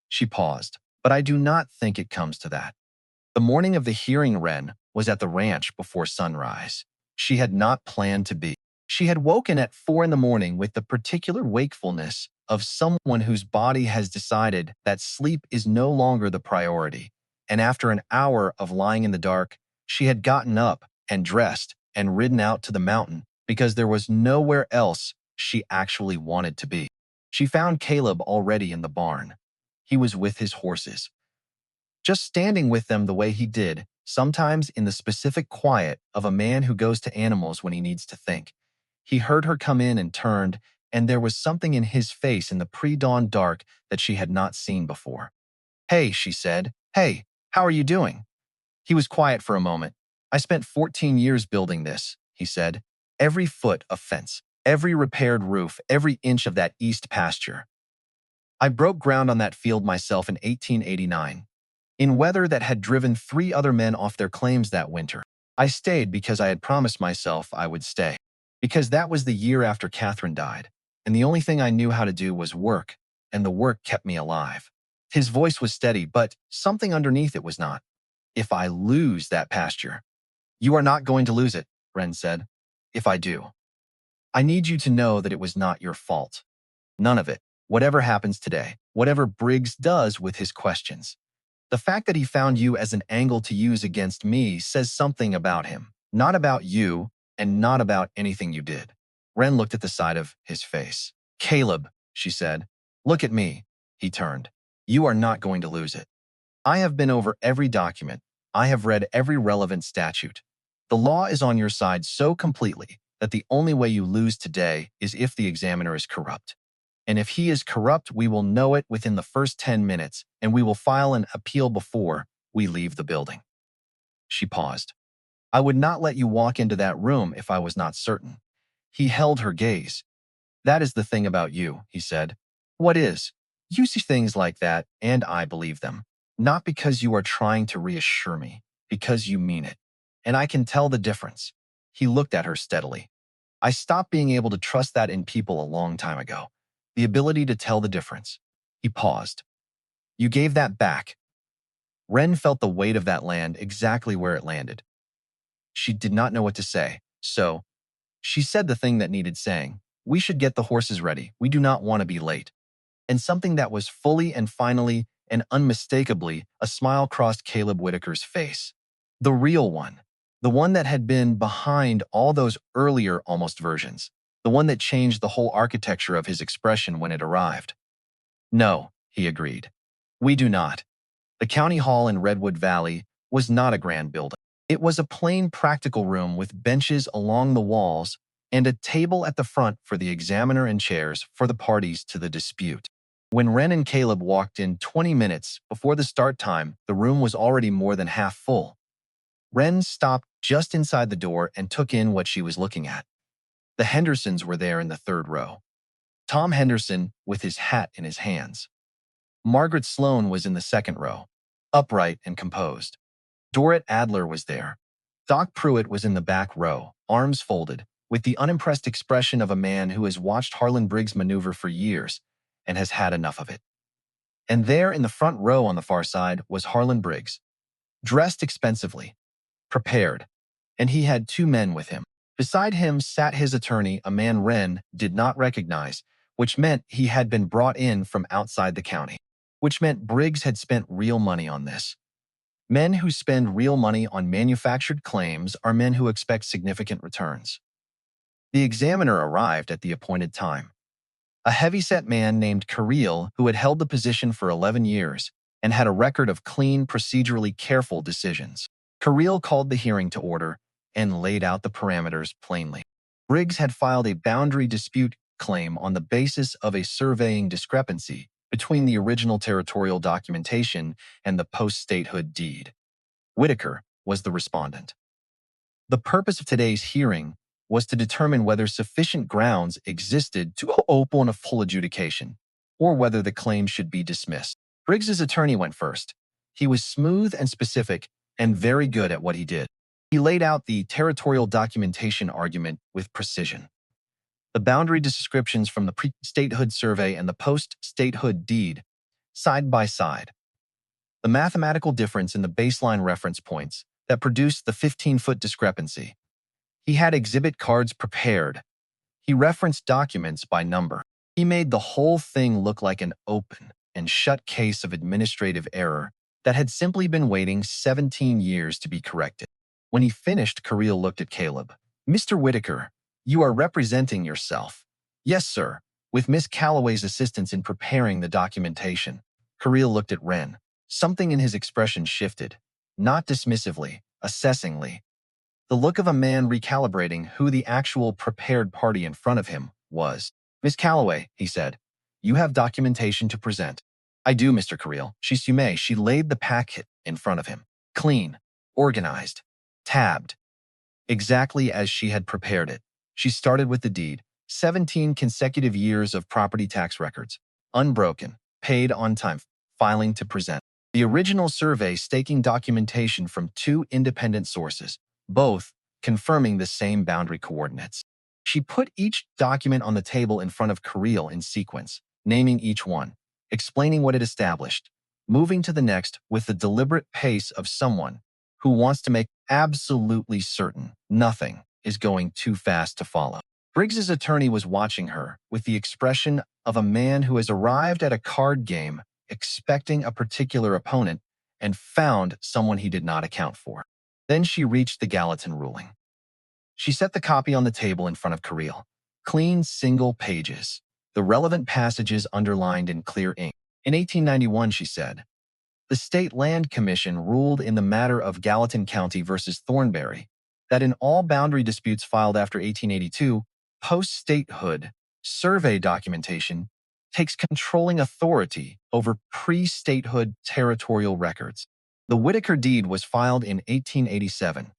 She paused, but I do not think it comes to that. The morning of the hearing, Wren was at the ranch before sunrise. She had not planned to be. She had woken at 4 in the morning with the particular wakefulness of someone whose body has decided that sleep is no longer the priority. And after an hour of lying in the dark, she had gotten up and dressed and ridden out to the mountain because there was nowhere else she actually wanted to be. She found Caleb already in the barn. He was with his horses, just standing with them the way he did, sometimes in the specific quiet of a man who goes to animals when he needs to think. He heard her come in and turned, and there was something in his face in the pre-dawn dark that she had not seen before. "Hey," she said. "Hey, how are you doing?" He was quiet for a moment. "I spent 14 years building this," he said. "Every foot of fence, every repaired roof, every inch of that east pasture. I broke ground on that field myself in 1889. In weather that had driven 3 other men off their claims that winter. I stayed because I had promised myself I would stay. Because that was the year after Catherine died, and the only thing I knew how to do was work, and the work kept me alive." His voice was steady, but something underneath it was not. "If I lose that pasture." "You are not going to lose it," Wren said. "If I do, I need you to know that it was not your fault. None of it. Whatever happens today, whatever Briggs does with his questions. The fact that he found you as an angle to use against me says something about him, not about you, and not about anything you did." Wren looked at the side of his face. "Caleb," she said, "look at me." He turned. "You are not going to lose it. I have been over every document. I have read every relevant statute. The law is on your side so completely that the only way you lose today is if the examiner is corrupt. And if he is corrupt, we will know it within the first 10 minutes, and we will file an appeal before we leave the building." She paused. "I would not let you walk into that room if I was not certain." He held her gaze. "That is the thing about you," he said. "What is? You see things like that, and I believe them. Not because you are trying to reassure me, because you mean it. And I can tell the difference." He looked at her steadily. "I stopped being able to trust that in people a long time ago. The ability to tell the difference." He paused. "You gave that back." Wren felt the weight of that land exactly where it landed. She did not know what to say, so she said the thing that needed saying. "We should get the horses ready. We do not want to be late." And something that was fully and finally and unmistakably a smile crossed Caleb Whitaker's face. The real one. The one that had been behind all those earlier almost versions. The one that changed the whole architecture of his expression when it arrived. "No," he agreed. "We do not." The county hall in Redwood Valley was not a grand building. It was a plain, practical room with benches along the walls and a table at the front for the examiner and chairs for the parties to the dispute. When Wren and Caleb walked in 20 minutes before the start time, the room was already more than half full. Wren stopped just inside the door and took in what she was looking at. The Hendersons were there in the 3rd row. Tom Henderson with his hat in his hands. Margaret Sloane was in the 2nd row, upright and composed. Dorrit Adler was there. Doc Pruitt was in the back row, arms folded, with the unimpressed expression of a man who has watched Harlon Briggs maneuver for years and has had enough of it. And there in the front row on the far side was Harlon Briggs, dressed expensively, prepared, and he had 2 men with him. Beside him sat his attorney, a man Wren did not recognize, which meant he had been brought in from outside the county, which meant Briggs had spent real money on this. Men who spend real money on manufactured claims are men who expect significant returns. The examiner arrived at the appointed time. A heavyset man named Carril, who had held the position for 11 years and had a record of clean, procedurally careful decisions. Carril called the hearing to order and laid out the parameters plainly. Briggs had filed a boundary dispute claim on the basis of a surveying discrepancy between the original territorial documentation and the post-statehood deed. Whitaker was the respondent. The purpose of today's hearing was to determine whether sufficient grounds existed to open a full adjudication, or whether the claim should be dismissed. Briggs's attorney went first. He was smooth and specific and very good at what he did. He laid out the territorial documentation argument with precision. The boundary descriptions from the pre-statehood survey and the post-statehood deed, side by side. The mathematical difference in the baseline reference points that produced the 15-foot discrepancy. He had exhibit cards prepared. He referenced documents by number. He made the whole thing look like an open and shut case of administrative error that had simply been waiting 17 years to be corrected. When he finished, Carril looked at Caleb. "Mr. Whitaker, you are representing yourself." "Yes, sir," with Miss Calloway's assistance in preparing the documentation. Carril looked at Wren. Something in his expression shifted, not dismissively, assessingly. The look of a man recalibrating who the actual prepared party in front of him was. "Miss Calloway," he said, "you have documentation to present." "I do, Mr. Carril." She laid the packet in front of him. Clean, organized, tabbed, exactly as she had prepared it. She started with the deed. 17 consecutive years of property tax records. Unbroken, paid on time, filing to present. The original survey staking documentation from 2 independent sources, both confirming the same boundary coordinates. She put each document on the table in front of Carril in sequence, naming each one, explaining what it established, moving to the next with the deliberate pace of someone who wants to make absolutely certain nothing is going too fast to follow. Briggs's attorney was watching her with the expression of a man who has arrived at a card game expecting a particular opponent and found someone he did not account for. Then she reached the Gallatin ruling. She set the copy on the table in front of Carril. Clean single pages, the relevant passages underlined in clear ink. In 1891, she said, the State Land Commission ruled in the matter of Gallatin County versus Thornberry that in all boundary disputes filed after 1882, post-statehood survey documentation takes controlling authority over pre-statehood territorial records. The Whitaker deed was filed in 1887.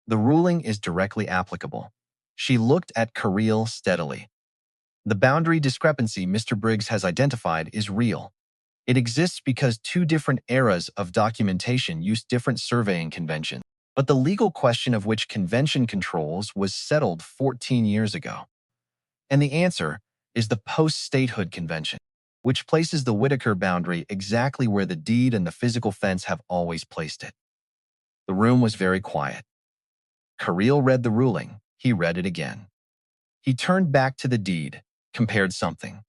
The ruling is directly applicable. She looked at Carril steadily. The boundary discrepancy Mr. Briggs has identified is real. It exists because 2 different eras of documentation used different surveying conventions. But the legal question of which convention controls was settled 14 years ago. And the answer is the post-statehood convention, which places the Whitaker boundary exactly where the deed and the physical fence have always placed it. The room was very quiet. Carril read the ruling. He read it again. He turned back to the deed, compared something,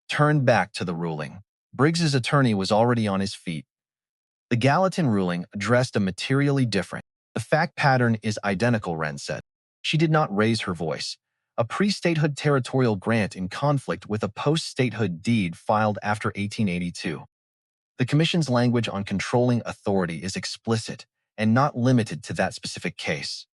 turned back to the ruling. Briggs's attorney was already on his feet. The Gallatin ruling addressed a materially different. The fact pattern is identical, Wren said. She did not raise her voice. A pre-statehood territorial grant in conflict with a post-statehood deed filed after 1882. The Commission's language on controlling authority is explicit and not limited to that specific case.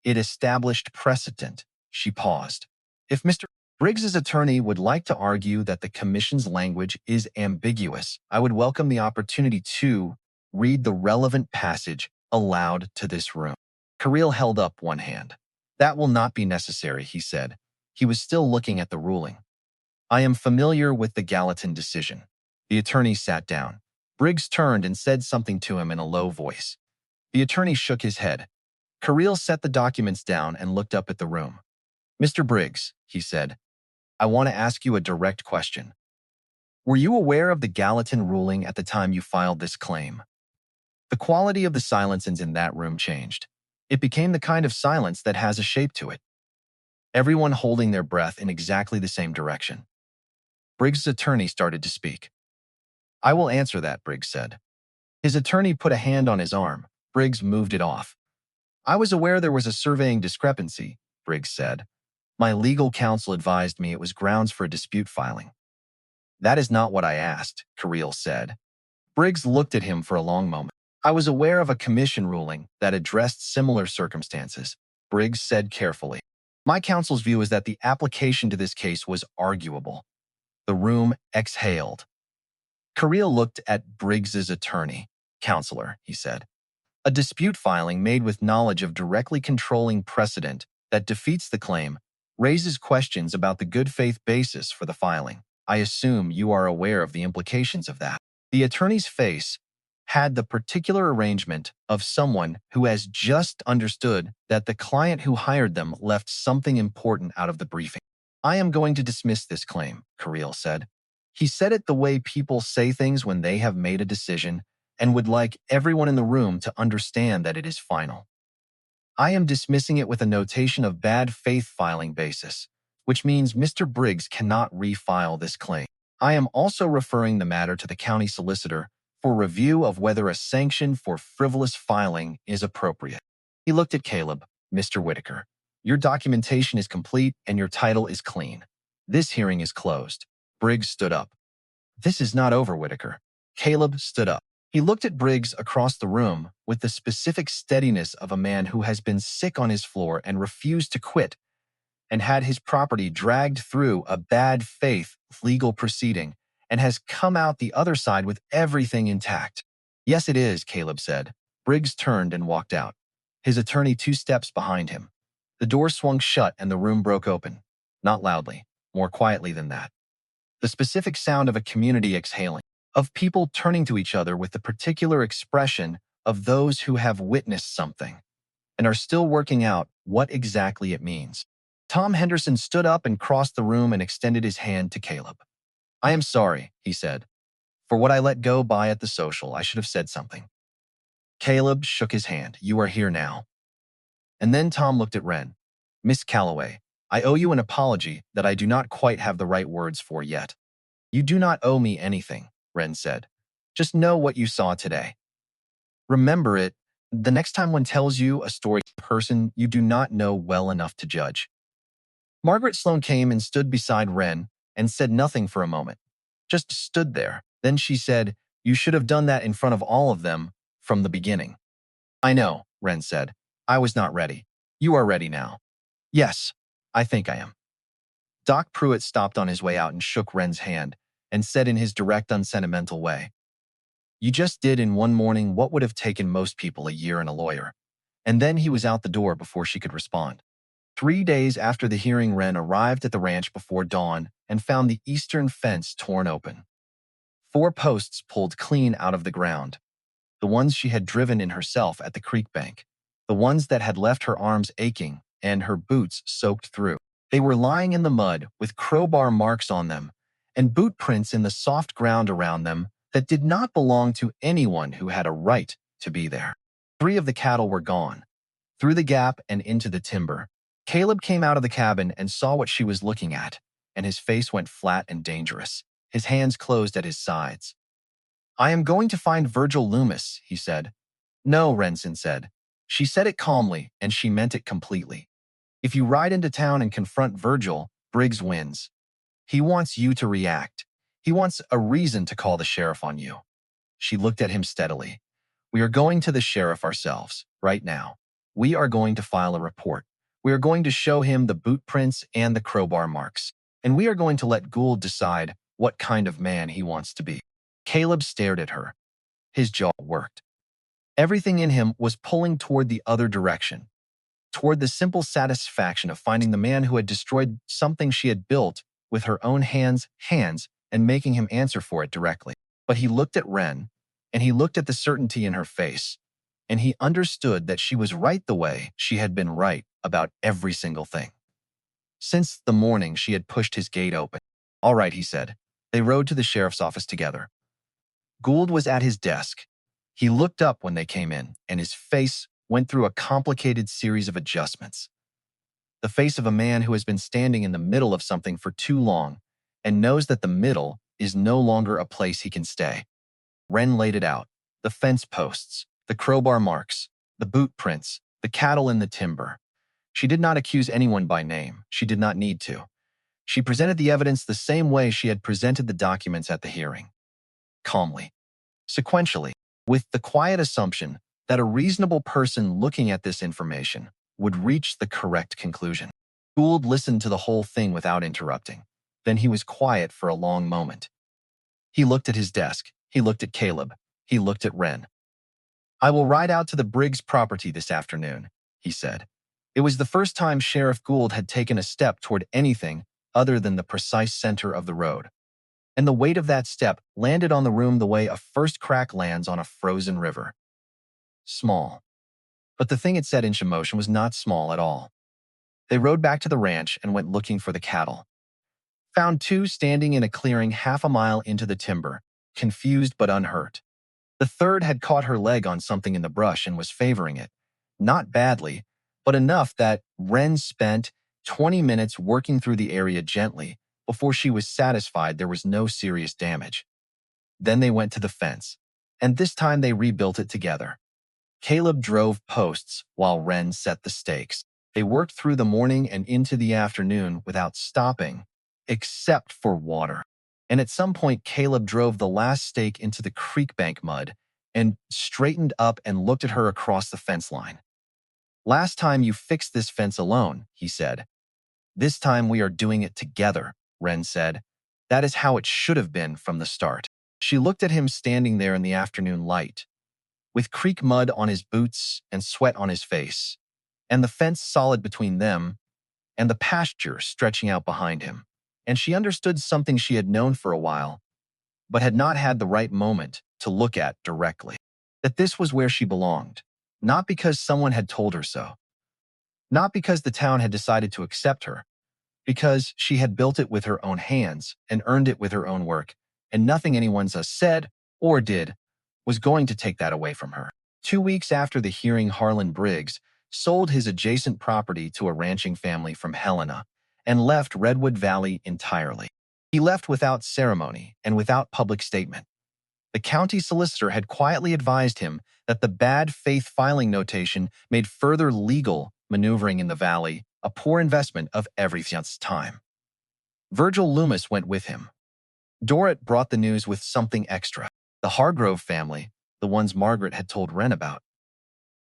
It established precedent. She paused. If Mr. Briggs's attorney would like to argue that the Commission's language is ambiguous, I would welcome the opportunity to read the relevant passage aloud to this room. Carril held up one hand. That will not be necessary, he said. He was still looking at the ruling. I am familiar with the Gallatin decision. The attorney sat down. Briggs turned and said something to him in a low voice. The attorney shook his head. Carril set the documents down and looked up at the room. Mr. Briggs, he said, I want to ask you a direct question. Were you aware of the Gallatin ruling at the time you filed this claim? The quality of the silence in that room changed. It became the kind of silence that has a shape to it. Everyone holding their breath in exactly the same direction. Briggs' attorney started to speak. I will answer that, Briggs said. His attorney put a hand on his arm. Briggs moved it off. I was aware there was a surveying discrepancy, Briggs said. My legal counsel advised me it was grounds for a dispute filing. That is not what I asked, Carril said. Briggs looked at him for a long moment. I was aware of a commission ruling that addressed similar circumstances, Briggs said carefully. My counsel's view is that the application to this case was arguable. The room exhaled. Carril looked at Briggs's attorney. Counselor, he said. A dispute filing made with knowledge of directly controlling precedent that defeats the claim raises questions about the good faith basis for the filing. I assume you are aware of the implications of that. The attorney's face had the particular arrangement of someone who has just understood that the client who hired them left something important out of the briefing. I am going to dismiss this claim, Careel said. He said it the way people say things when they have made a decision and would like everyone in the room to understand that it is final. I am dismissing it with a notation of bad faith filing basis, which means Mr. Briggs cannot refile this claim. I am also referring the matter to the county solicitor for review of whether a sanction for frivolous filing is appropriate. He looked at Caleb. Mr. Whitaker, your documentation is complete and your title is clean. This hearing is closed. Briggs stood up. This is not over, Whitaker. Caleb stood up. He looked at Briggs across the room with the specific steadiness of a man who has been sick on his floor and refused to quit and had his property dragged through a bad faith legal proceeding and has come out the other side with everything intact. Yes, it is, Caleb said. Briggs turned and walked out, his attorney 2 steps behind him. The door swung shut and the room broke open. Not loudly, more quietly than that. The specific sound of a community exhaling, of people turning to each other with the particular expression of those who have witnessed something and are still working out what exactly it means. Tom Henderson stood up and crossed the room and extended his hand to Caleb. I am sorry, he said. For what I let go by at the social, I should have said something. Caleb shook his hand. You are here now. And then Tom looked at Wren. Miss Calloway, I owe you an apology that I do not quite have the right words for yet. You do not owe me anything, Wren said. Just know what you saw today. Remember it the next time one tells you a story of a person you do not know well enough to judge. Margaret Sloane came and stood beside Wren and said nothing for a moment. Just stood there. Then she said, You should have done that in front of all of them from the beginning. I know, Wren said. I was not ready. You are ready now. Yes, I think I am. Doc Pruitt stopped on his way out and shook Wren's hand and said in his direct, unsentimental way, You just did in one morning what would have taken most people a year and a lawyer. And then he was out the door before she could respond. 3 days after the hearing, Wren arrived at the ranch before dawn and found the eastern fence torn open. 4 posts pulled clean out of the ground, the ones she had driven in herself at the creek bank, the ones that had left her arms aching and her boots soaked through. They were lying in the mud with crowbar marks on them and boot prints in the soft ground around them that did not belong to anyone who had a right to be there. 3 of the cattle were gone. Through the gap and into the timber, Caleb came out of the cabin and saw what she was looking at, and his face went flat and dangerous. His hands closed at his sides. I am going to find Virgil Loomis, he said. No, Renson said. She said it calmly, and she meant it completely. If you ride into town and confront Virgil, Briggs wins. He wants you to react. He wants a reason to call the sheriff on you. She looked at him steadily. We are going to the sheriff ourselves, right now. We are going to file a report. We are going to show him the boot prints and the crowbar marks. And we are going to let Gould decide what kind of man he wants to be. Caleb stared at her. His jaw worked. Everything in him was pulling toward the other direction, toward the simple satisfaction of finding the man who had destroyed something she had built with her own hands and making him answer for it directly. But he looked at Wren, and he looked at the certainty in her face, and he understood that she was right the way she had been right about every single thing. Since the morning she had pushed his gate open. All right, he said. They rode to the sheriff's office together. Gould was at his desk. He looked up when they came in, and his face went through a complicated series of adjustments. The face of a man who has been standing in the middle of something for too long and knows that the middle is no longer a place he can stay. Wren laid it out. The fence posts, the crowbar marks, the boot prints, the cattle in the timber. She did not accuse anyone by name. She did not need to. She presented the evidence the same way she had presented the documents at the hearing. Calmly, sequentially, with the quiet assumption that a reasonable person looking at this information would reach the correct conclusion. Gould listened to the whole thing without interrupting. Then he was quiet for a long moment. He looked at his desk. He looked at Caleb. He looked at Wren. I will ride out to the Briggs property this afternoon, he said. It was the first time Sheriff Gould had taken a step toward anything other than the precise center of the road. And the weight of that step landed on the room the way a first crack lands on a frozen river. Small. But the thing it set into motion was not small at all. They rode back to the ranch and went looking for the cattle. Found two standing in a clearing half a mile into the timber, confused but unhurt. The third had caught her leg on something in the brush and was favoring it. Not badly, but enough that Wren spent 20 minutes working through the area gently before she was satisfied there was no serious damage. Then they went to the fence, and this time they rebuilt it together. Caleb drove posts while Wren set the stakes. They worked through the morning and into the afternoon without stopping, except for water. And at some point, Caleb drove the last stake into the creek bank mud and straightened up and looked at her across the fence line. Last time you fixed this fence alone, he said. This time we are doing it together, Wren said. That is how it should have been from the start. She looked at him standing there in the afternoon light, with creek mud on his boots and sweat on his face, and the fence solid between them and the pasture stretching out behind him. And she understood something she had known for a while, but had not had the right moment to look at directly. That this was where she belonged, not because someone had told her so, not because the town had decided to accept her, because she had built it with her own hands and earned it with her own work, and nothing anyone said or did was going to take that away from her. 2 weeks after the hearing, Harlon Briggs sold his adjacent property to a ranching family from Helena and left Redwood Valley entirely. He left without ceremony and without public statement. The county solicitor had quietly advised him that the bad faith filing notation made further legal maneuvering in the valley a poor investment of everyone's time. Virgil Loomis went with him. Dorrit brought the news with something extra. The Hargrove family, the ones Margaret had told Wren about.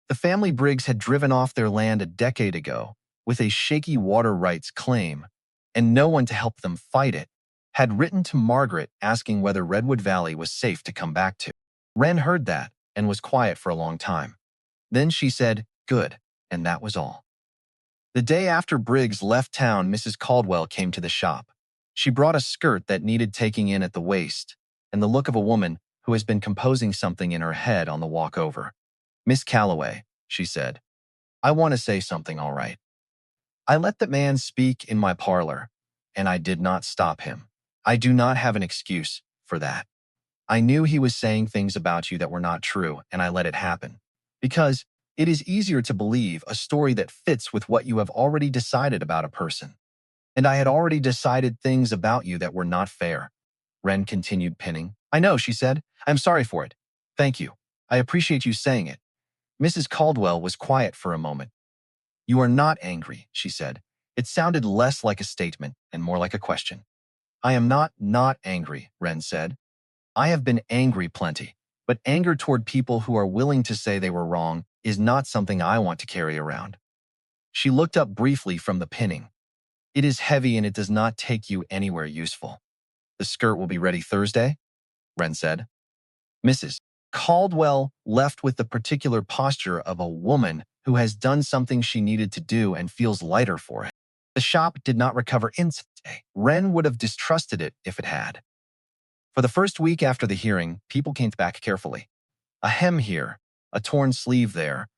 The family Briggs had driven off their land a decade ago with a shaky water rights claim, and no one to help them fight it, had written to Margaret asking whether Redwood Valley was safe to come back to. Wren heard that and was quiet for a long time. Then she said, "Good," and that was all. The day after Briggs left town, Mrs. Caldwell came to the shop. She brought a skirt that needed taking in at the waist, and the look of a woman who has been composing something in her head on the walk over. "Miss Calloway," she said, "I want to say something, all right. I let the man speak in my parlor, and I did not stop him. I do not have an excuse for that. I knew he was saying things about you that were not true, and I let it happen. Because it is easier to believe a story that fits with what you have already decided about a person. And I had already decided things about you that were not fair." Wren continued pinning. "I know," she said. "I'm sorry for it. Thank you. I appreciate you saying it." Mrs. Caldwell was quiet for a moment. "You are not angry," she said. It sounded less like a statement and more like a question. "I am not angry," Wren said. "I have been angry plenty, but anger toward people who are willing to say they were wrong is not something I want to carry around." She looked up briefly from the pinning. "It is heavy and it does not take you anywhere useful." "The skirt will be ready Thursday?" Wren said. Mrs. Caldwell left with the particular posture of a woman who has done something she needed to do and feels lighter for it. The shop did not recover instantly. Wren would have distrusted it if it had. For the first week after the hearing, people came back carefully. A hem here, a torn sleeve there.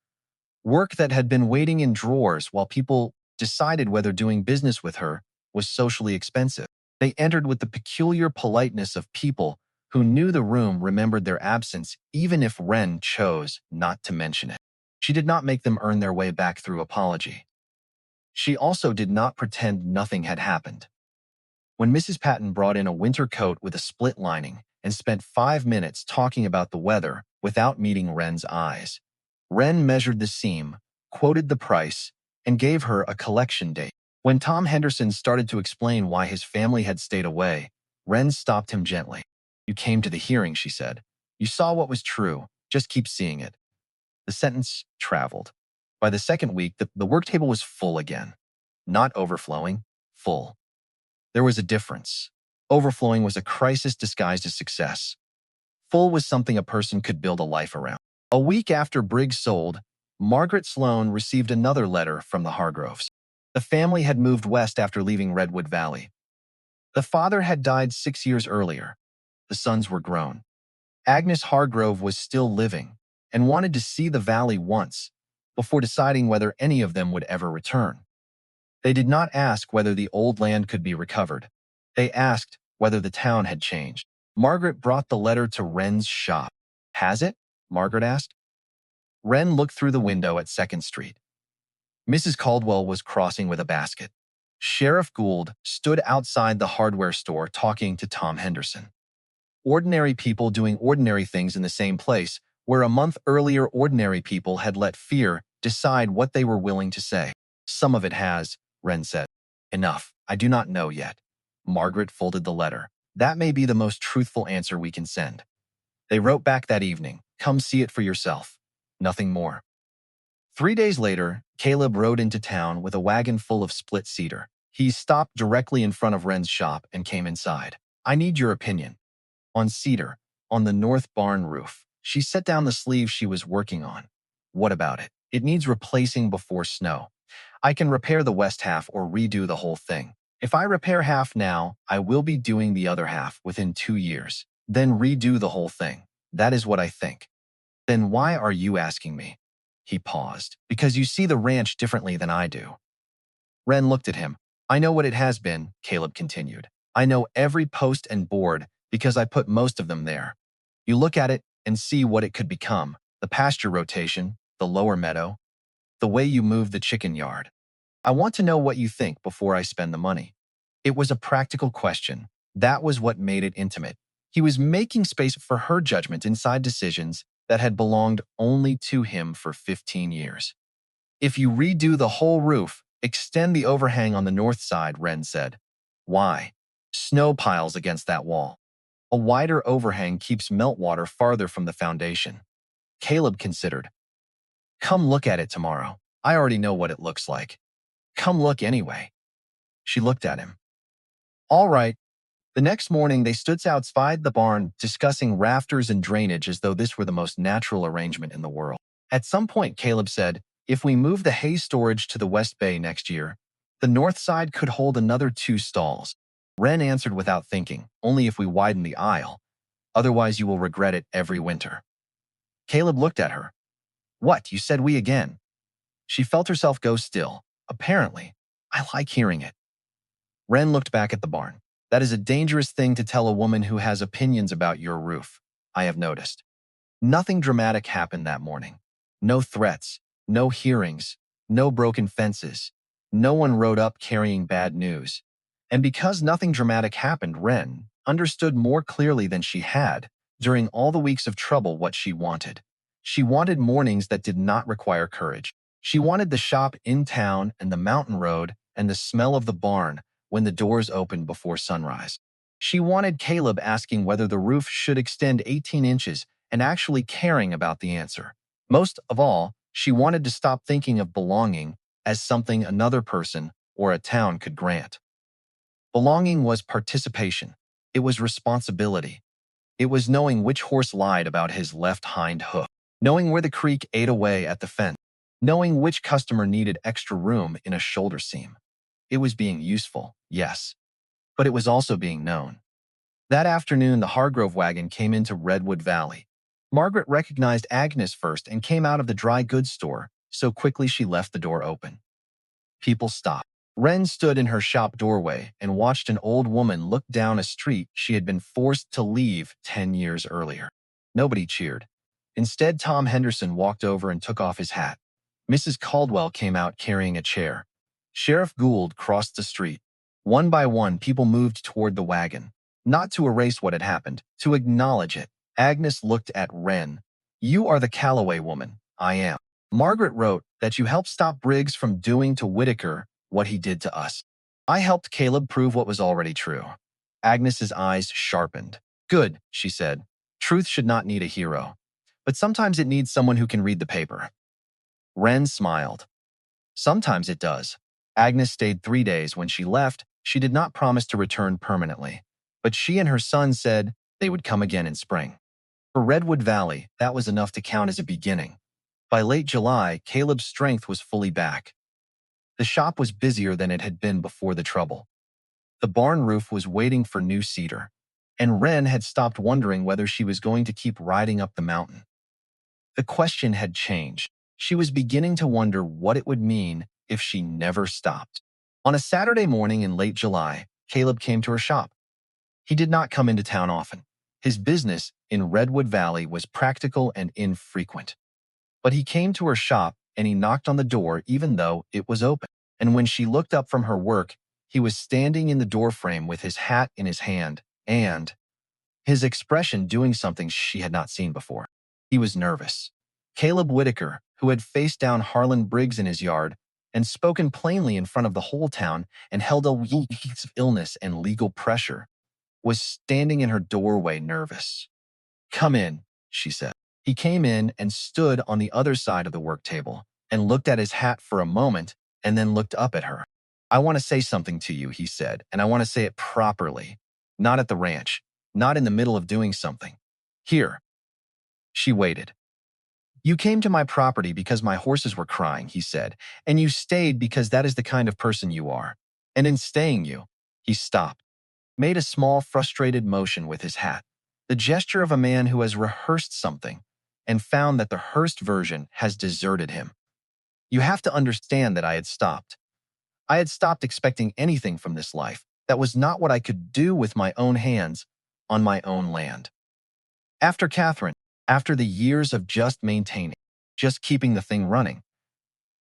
Work that had been waiting in drawers while people decided whether doing business with her was socially expensive. They entered with the peculiar politeness of people who knew the room remembered their absence even if Wren chose not to mention it. She did not make them earn their way back through apology. She also did not pretend nothing had happened. When Mrs. Patton brought in a winter coat with a split lining and spent 5 minutes talking about the weather without meeting Wren's eyes, Wren measured the seam, quoted the price, and gave her a collection date. When Tom Henderson started to explain why his family had stayed away, Wren stopped him gently. "You came to the hearing," she said. "You saw what was true. Just keep seeing it." The sentence traveled. By the second week, the work table was full again. Not overflowing, full. There was a difference. Overflowing was a crisis disguised as success. Full was something a person could build a life around. A week after Briggs sold, Margaret Sloane received another letter from the Hargroves. The family had moved west after leaving Redwood Valley. The father had died 6 years earlier. The sons were grown. Agnes Hargrove was still living and wanted to see the valley once before deciding whether any of them would ever return. They did not ask whether the old land could be recovered. They asked whether the town had changed. Margaret brought the letter to Wren's shop. "Has it?" Margaret asked. Wren looked through the window at 2nd Street. Mrs. Caldwell was crossing with a basket. Sheriff Gould stood outside the hardware store talking to Tom Henderson. Ordinary people doing ordinary things in the same place, where a month earlier ordinary people had let fear decide what they were willing to say. "Some of it has," Wren said. "Enough. I do not know yet." Margaret folded the letter. "That may be the most truthful answer we can send." They wrote back that evening, "Come see it for yourself." Nothing more. 3 days later, Caleb rode into town with a wagon full of split cedar. He stopped directly in front of Wren's shop and came inside. "I need your opinion." "On cedar, on the north barn roof." She set down the sleeve she was working on. "What about it?" "It needs replacing before snow. I can repair the west half or redo the whole thing. If I repair half now, I will be doing the other half within 2 years. Then redo the whole thing. That is what I think." "Then why are you asking me?" He paused. "Because you see the ranch differently than I do." Wren looked at him. "I know what it has been," Caleb continued. "I know every post and board because I put most of them there. You look at it and see what it could become. The pasture rotation, the lower meadow, the way you move the chicken yard. I want to know what you think before I spend the money." It was a practical question. That was what made it intimate. He was making space for her judgment inside decisions that had belonged only to him for 15 years. "If you redo the whole roof, extend the overhang on the north side," Wren said. "Why?" "Snow piles against that wall. A wider overhang keeps meltwater farther from the foundation." Caleb considered. "Come look at it tomorrow. I already know what it looks like." "Come look anyway." She looked at him. "All right." The next morning, they stood outside the barn discussing rafters and drainage as though this were the most natural arrangement in the world. At some point, Caleb said, "If we move the hay storage to the West Bay next year, the north side could hold another 2 stalls." Wren answered without thinking, "Only if we widen the aisle. Otherwise, you will regret it every winter." Caleb looked at her. "What, you said we again?" She felt herself go still. "Apparently. I like hearing it." Wren looked back at the barn. "That is a dangerous thing to tell a woman who has opinions about your roof, I have noticed." Nothing dramatic happened that morning. No threats, no hearings, no broken fences. No one rode up carrying bad news. And because nothing dramatic happened, Wren understood more clearly than she had during all the weeks of trouble what she wanted. She wanted mornings that did not require courage. She wanted the shop in town and the mountain road and the smell of the barn when the doors opened before sunrise. She wanted Caleb asking whether the roof should extend 18 inches and actually caring about the answer. Most of all, she wanted to stop thinking of belonging as something another person or a town could grant. Belonging was participation. It was responsibility. It was knowing which horse lied about his left hind hoof, knowing where the creek ate away at the fence, knowing which customer needed extra room in a shoulder seam. It was being useful, yes, but it was also being known. That afternoon, the Hargrove wagon came into Redwood Valley. Margaret recognized Agnes first and came out of the dry goods store, so quickly she left the door open. People stopped. Wren stood in her shop doorway and watched an old woman look down a street she had been forced to leave 10 years earlier. Nobody cheered. Instead, Tom Henderson walked over and took off his hat. Mrs. Caldwell came out carrying a chair. Sheriff Gould crossed the street. One by one, people moved toward the wagon. Not to erase what had happened, to acknowledge it. Agnes looked at Wren. "You are the Calloway woman." "I am." "Margaret wrote that you helped stop Briggs from doing to Whitaker what he did to us." "I helped Caleb prove what was already true." Agnes's eyes sharpened. "Good," she said. "Truth should not need a hero. But sometimes it needs someone who can read the paper." Wren smiled. "Sometimes it does." Agnes stayed 3 days. When she left, she did not promise to return permanently, but she and her son said they would come again in spring. For Redwood Valley, that was enough to count as a beginning. By late July, Caleb's strength was fully back. The shop was busier than it had been before the trouble. The barn roof was waiting for new cedar, and Wren had stopped wondering whether she was going to keep riding up the mountain. The question had changed. She was beginning to wonder what it would mean if she never stopped. On a Saturday morning in late July, Caleb came to her shop. He did not come into town often. His business in Redwood Valley was practical and infrequent. But he came to her shop and he knocked on the door even though it was open. And when she looked up from her work, he was standing in the doorframe with his hat in his hand and his expression doing something she had not seen before. He was nervous. Caleb Whitaker, who had faced down Harlon Briggs in his yard and spoken plainly in front of the whole town and held a weeks of illness and legal pressure, was standing in her doorway nervous. "Come in," she said. He came in and stood on the other side of the work table and looked at his hat for a moment and then looked up at her. "I want to say something to you," he said, "and I want to say it properly. Not at the ranch, not in the middle of doing something. Here." She waited. "You came to my property because my horses were crying," he said, "and you stayed because that is the kind of person you are. And in staying he stopped, made a small frustrated motion with his hat, the gesture of a man who has rehearsed something and found that the rehearsed version has deserted him. "You have to understand that I had stopped. I had stopped expecting anything from this life. That was not what I could do with my own hands on my own land. After Catherine, after the years of just maintaining, just keeping the thing running,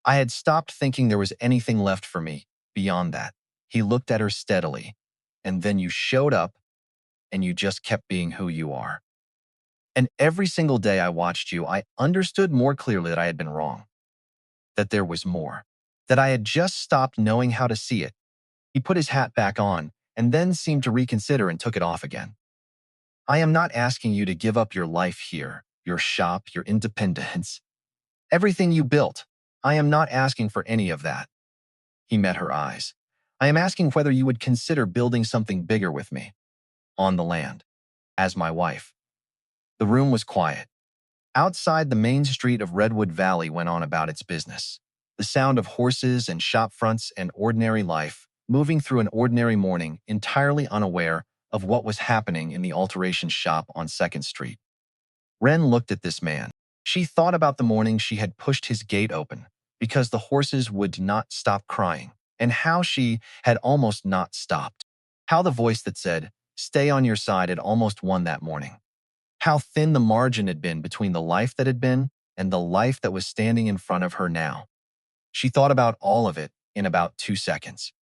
I had stopped thinking there was anything left for me beyond that." He looked at her steadily. "And then you showed up and you just kept being who you are. And every single day I watched you, I understood more clearly that I had been wrong, that there was more, that I had just stopped knowing how to see it." He put his hat back on and then seemed to reconsider and took it off again. "I am not asking you to give up your life here, your shop, your independence, everything you built. I am not asking for any of that." He met her eyes. "I am asking whether you would consider building something bigger with me, on the land, as my wife." The room was quiet. Outside, the main street of Redwood Valley went on about its business. The sound of horses and shop fronts and ordinary life, moving through an ordinary morning, entirely unaware of what was happening in the alteration shop on 2nd Street. Wren looked at this man. She thought about the morning she had pushed his gate open because the horses would not stop crying, and how she had almost not stopped. How the voice that said, "Stay on your side," had almost won that morning. How thin the margin had been between the life that had been and the life that was standing in front of her now. She thought about all of it in about 2 seconds.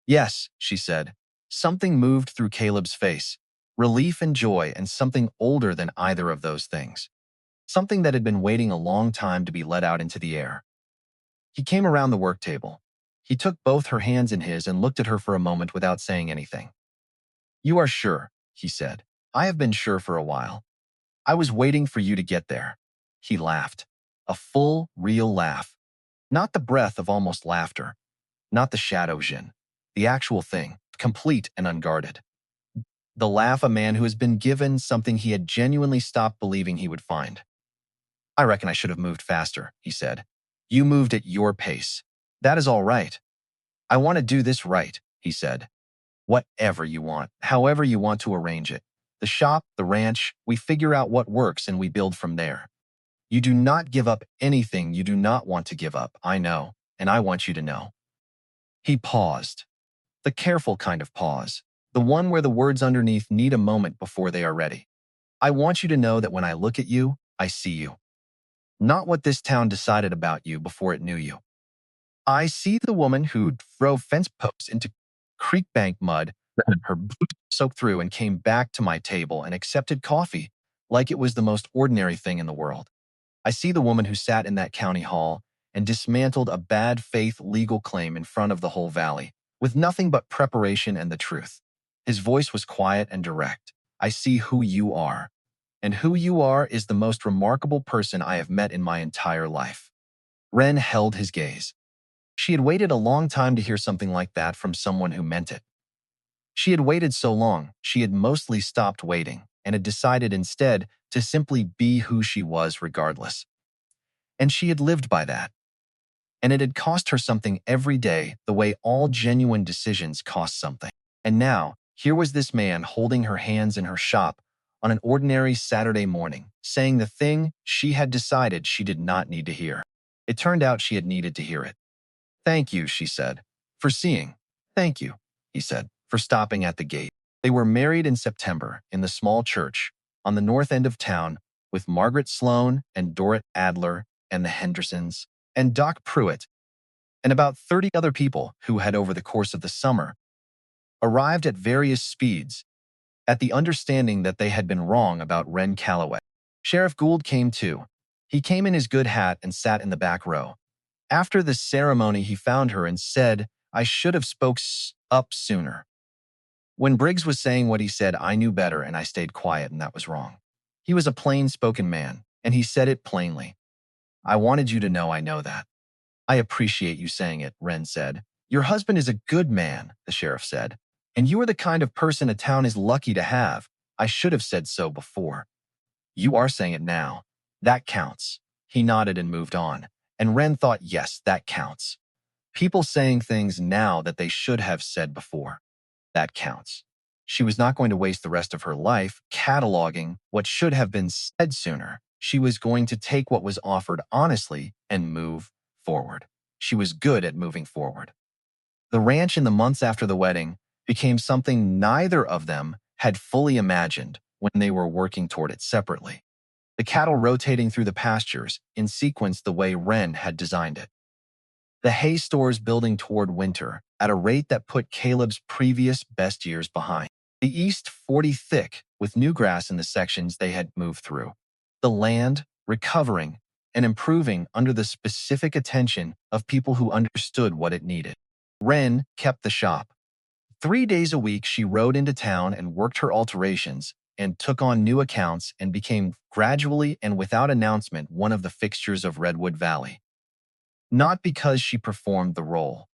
"Yes," she said. Something moved through Caleb's face, relief and joy, and something older than either of those things. Something that had been waiting a long time to be let out into the air. He came around the work table. He took both her hands in his and looked at her for a moment without saying anything. "You are sure," he said. "I have been sure for a while. I was waiting for you to get there." He laughed. A full, real laugh. Not the breath of almost laughter. Not the shadow Jin. The actual thing, complete and unguarded. The laugh a man who has been given something he had genuinely stopped believing he would find. "I reckon I should have moved faster," he said. "You moved at your pace. That is all right. I want to do this right," he said. "Whatever you want, however you want to arrange it. The shop, the ranch, we figure out what works and we build from there. You do not give up anything you do not want to give up, I know, and I want you to know." He paused. The careful kind of pause. The one where the words underneath need a moment before they are ready. "I want you to know that when I look at you, I see you. Not what this town decided about you before it knew you. I see the woman who drove fence posts into creek bank mud, her boots soaked through, and came back to my table and accepted coffee like it was the most ordinary thing in the world. I see the woman who sat in that county hall and dismantled a bad faith legal claim in front of the whole valley, with nothing but preparation and the truth." His voice was quiet and direct. "I see who you are, and who you are is the most remarkable person I have met in my entire life." Wren held his gaze. She had waited a long time to hear something like that from someone who meant it. She had waited so long, she had mostly stopped waiting and had decided instead to simply be who she was regardless. And she had lived by that. And it had cost her something every day, the way all genuine decisions cost something. And now, here was this man holding her hands in her shop on an ordinary Saturday morning, saying the thing she had decided she did not need to hear. It turned out she had needed to hear it. "Thank you," she said, "for seeing." "Thank you," he said, "for stopping at the gate." They were married in September in the small church on the north end of town with Margaret Sloane and Dorrit Adler and the Hendersons and Doc Pruitt and about 30 other people who had, over the course of the summer, arrived at various speeds at the understanding that they had been wrong about Wren Calloway. Sheriff Gould came too. He came in his good hat and sat in the back row. After the ceremony, he found her and said, "I should have up sooner. When Briggs was saying what he said, I knew better and I stayed quiet, and that was wrong." He was a plain-spoken man, and he said it plainly. "I wanted you to know I know that." "I appreciate you saying it," Wren said. "Your husband is a good man," the sheriff said. "And you are the kind of person a town is lucky to have. I should have said so before." "You are saying it now. That counts." He nodded and moved on. And Wren thought, yes, that counts. People saying things now that they should have said before. That counts. She was not going to waste the rest of her life cataloging what should have been said sooner. She was going to take what was offered honestly and move forward. She was good at moving forward. The ranch in the months after the wedding became something neither of them had fully imagined when they were working toward it separately. The cattle rotating through the pastures in sequence the way Wren had designed it. The hay stores building toward winter at a rate that put Caleb's previous best years behind. The East 40 thick with new grass in the sections they had moved through. The land recovering and improving under the specific attention of people who understood what it needed. Wren kept the shop. 3 days a week she rode into town and worked her alterations and took on new accounts and became gradually and without announcement one of the fixtures of Redwood Valley. Not because she performed the role,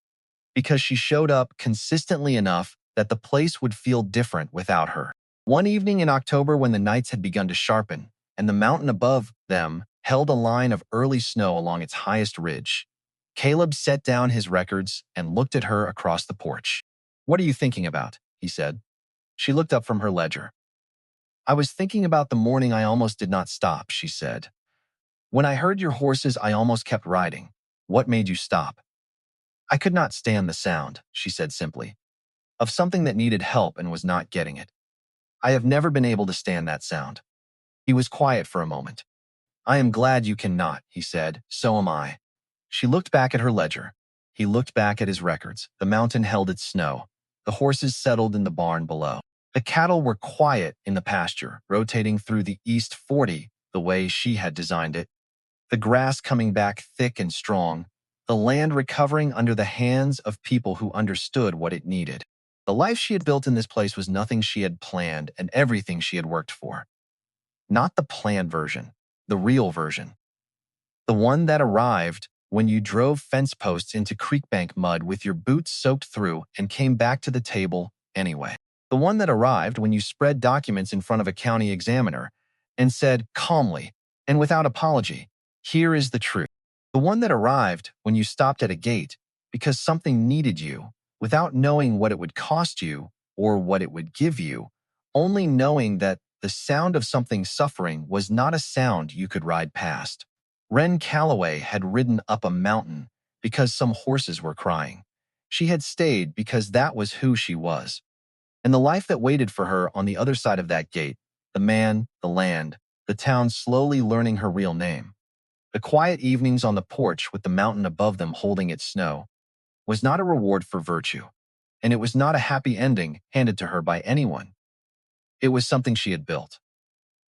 because she showed up consistently enough that the place would feel different without her. One evening in October, when the nights had begun to sharpen and the mountain above them held a line of early snow along its highest ridge, Caleb set down his records and looked at her across the porch. "What are you thinking about?" he said. She looked up from her ledger. "I was thinking about the morning I almost did not stop," she said. "When I heard your horses, I almost kept riding. What made you stop?" "I could not stand the sound," she said simply, "of something that needed help and was not getting it. I have never been able to stand that sound." He was quiet for a moment. "I am glad you cannot," he said. "So am I." She looked back at her ledger. He looked back at his records. The mountain held its snow. The horses settled in the barn below. The cattle were quiet in the pasture, rotating through the East 40 the way she had designed it. The grass coming back thick and strong, the land recovering under the hands of people who understood what it needed. The life she had built in this place was nothing she had planned and everything she had worked for. Not the planned version, the real version. The one that arrived when you drove fence posts into creekbank mud with your boots soaked through and came back to the table anyway. The one that arrived when you spread documents in front of a county examiner and said calmly and without apology, "Here is the truth." The one that arrived when you stopped at a gate because something needed you, without knowing what it would cost you or what it would give you, only knowing that the sound of something suffering was not a sound you could ride past. Wren Calloway had ridden up a mountain because some horses were crying. She had stayed because that was who she was. And the life that waited for her on the other side of that gate, the man, the land, the town slowly learning her real name, the quiet evenings on the porch with the mountain above them holding its snow, was not a reward for virtue, and it was not a happy ending handed to her by anyone. It was something she had built.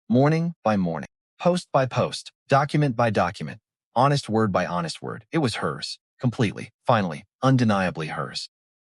Morning by morning, post by post, document by document, honest word by honest word, it was hers, completely, finally, undeniably hers.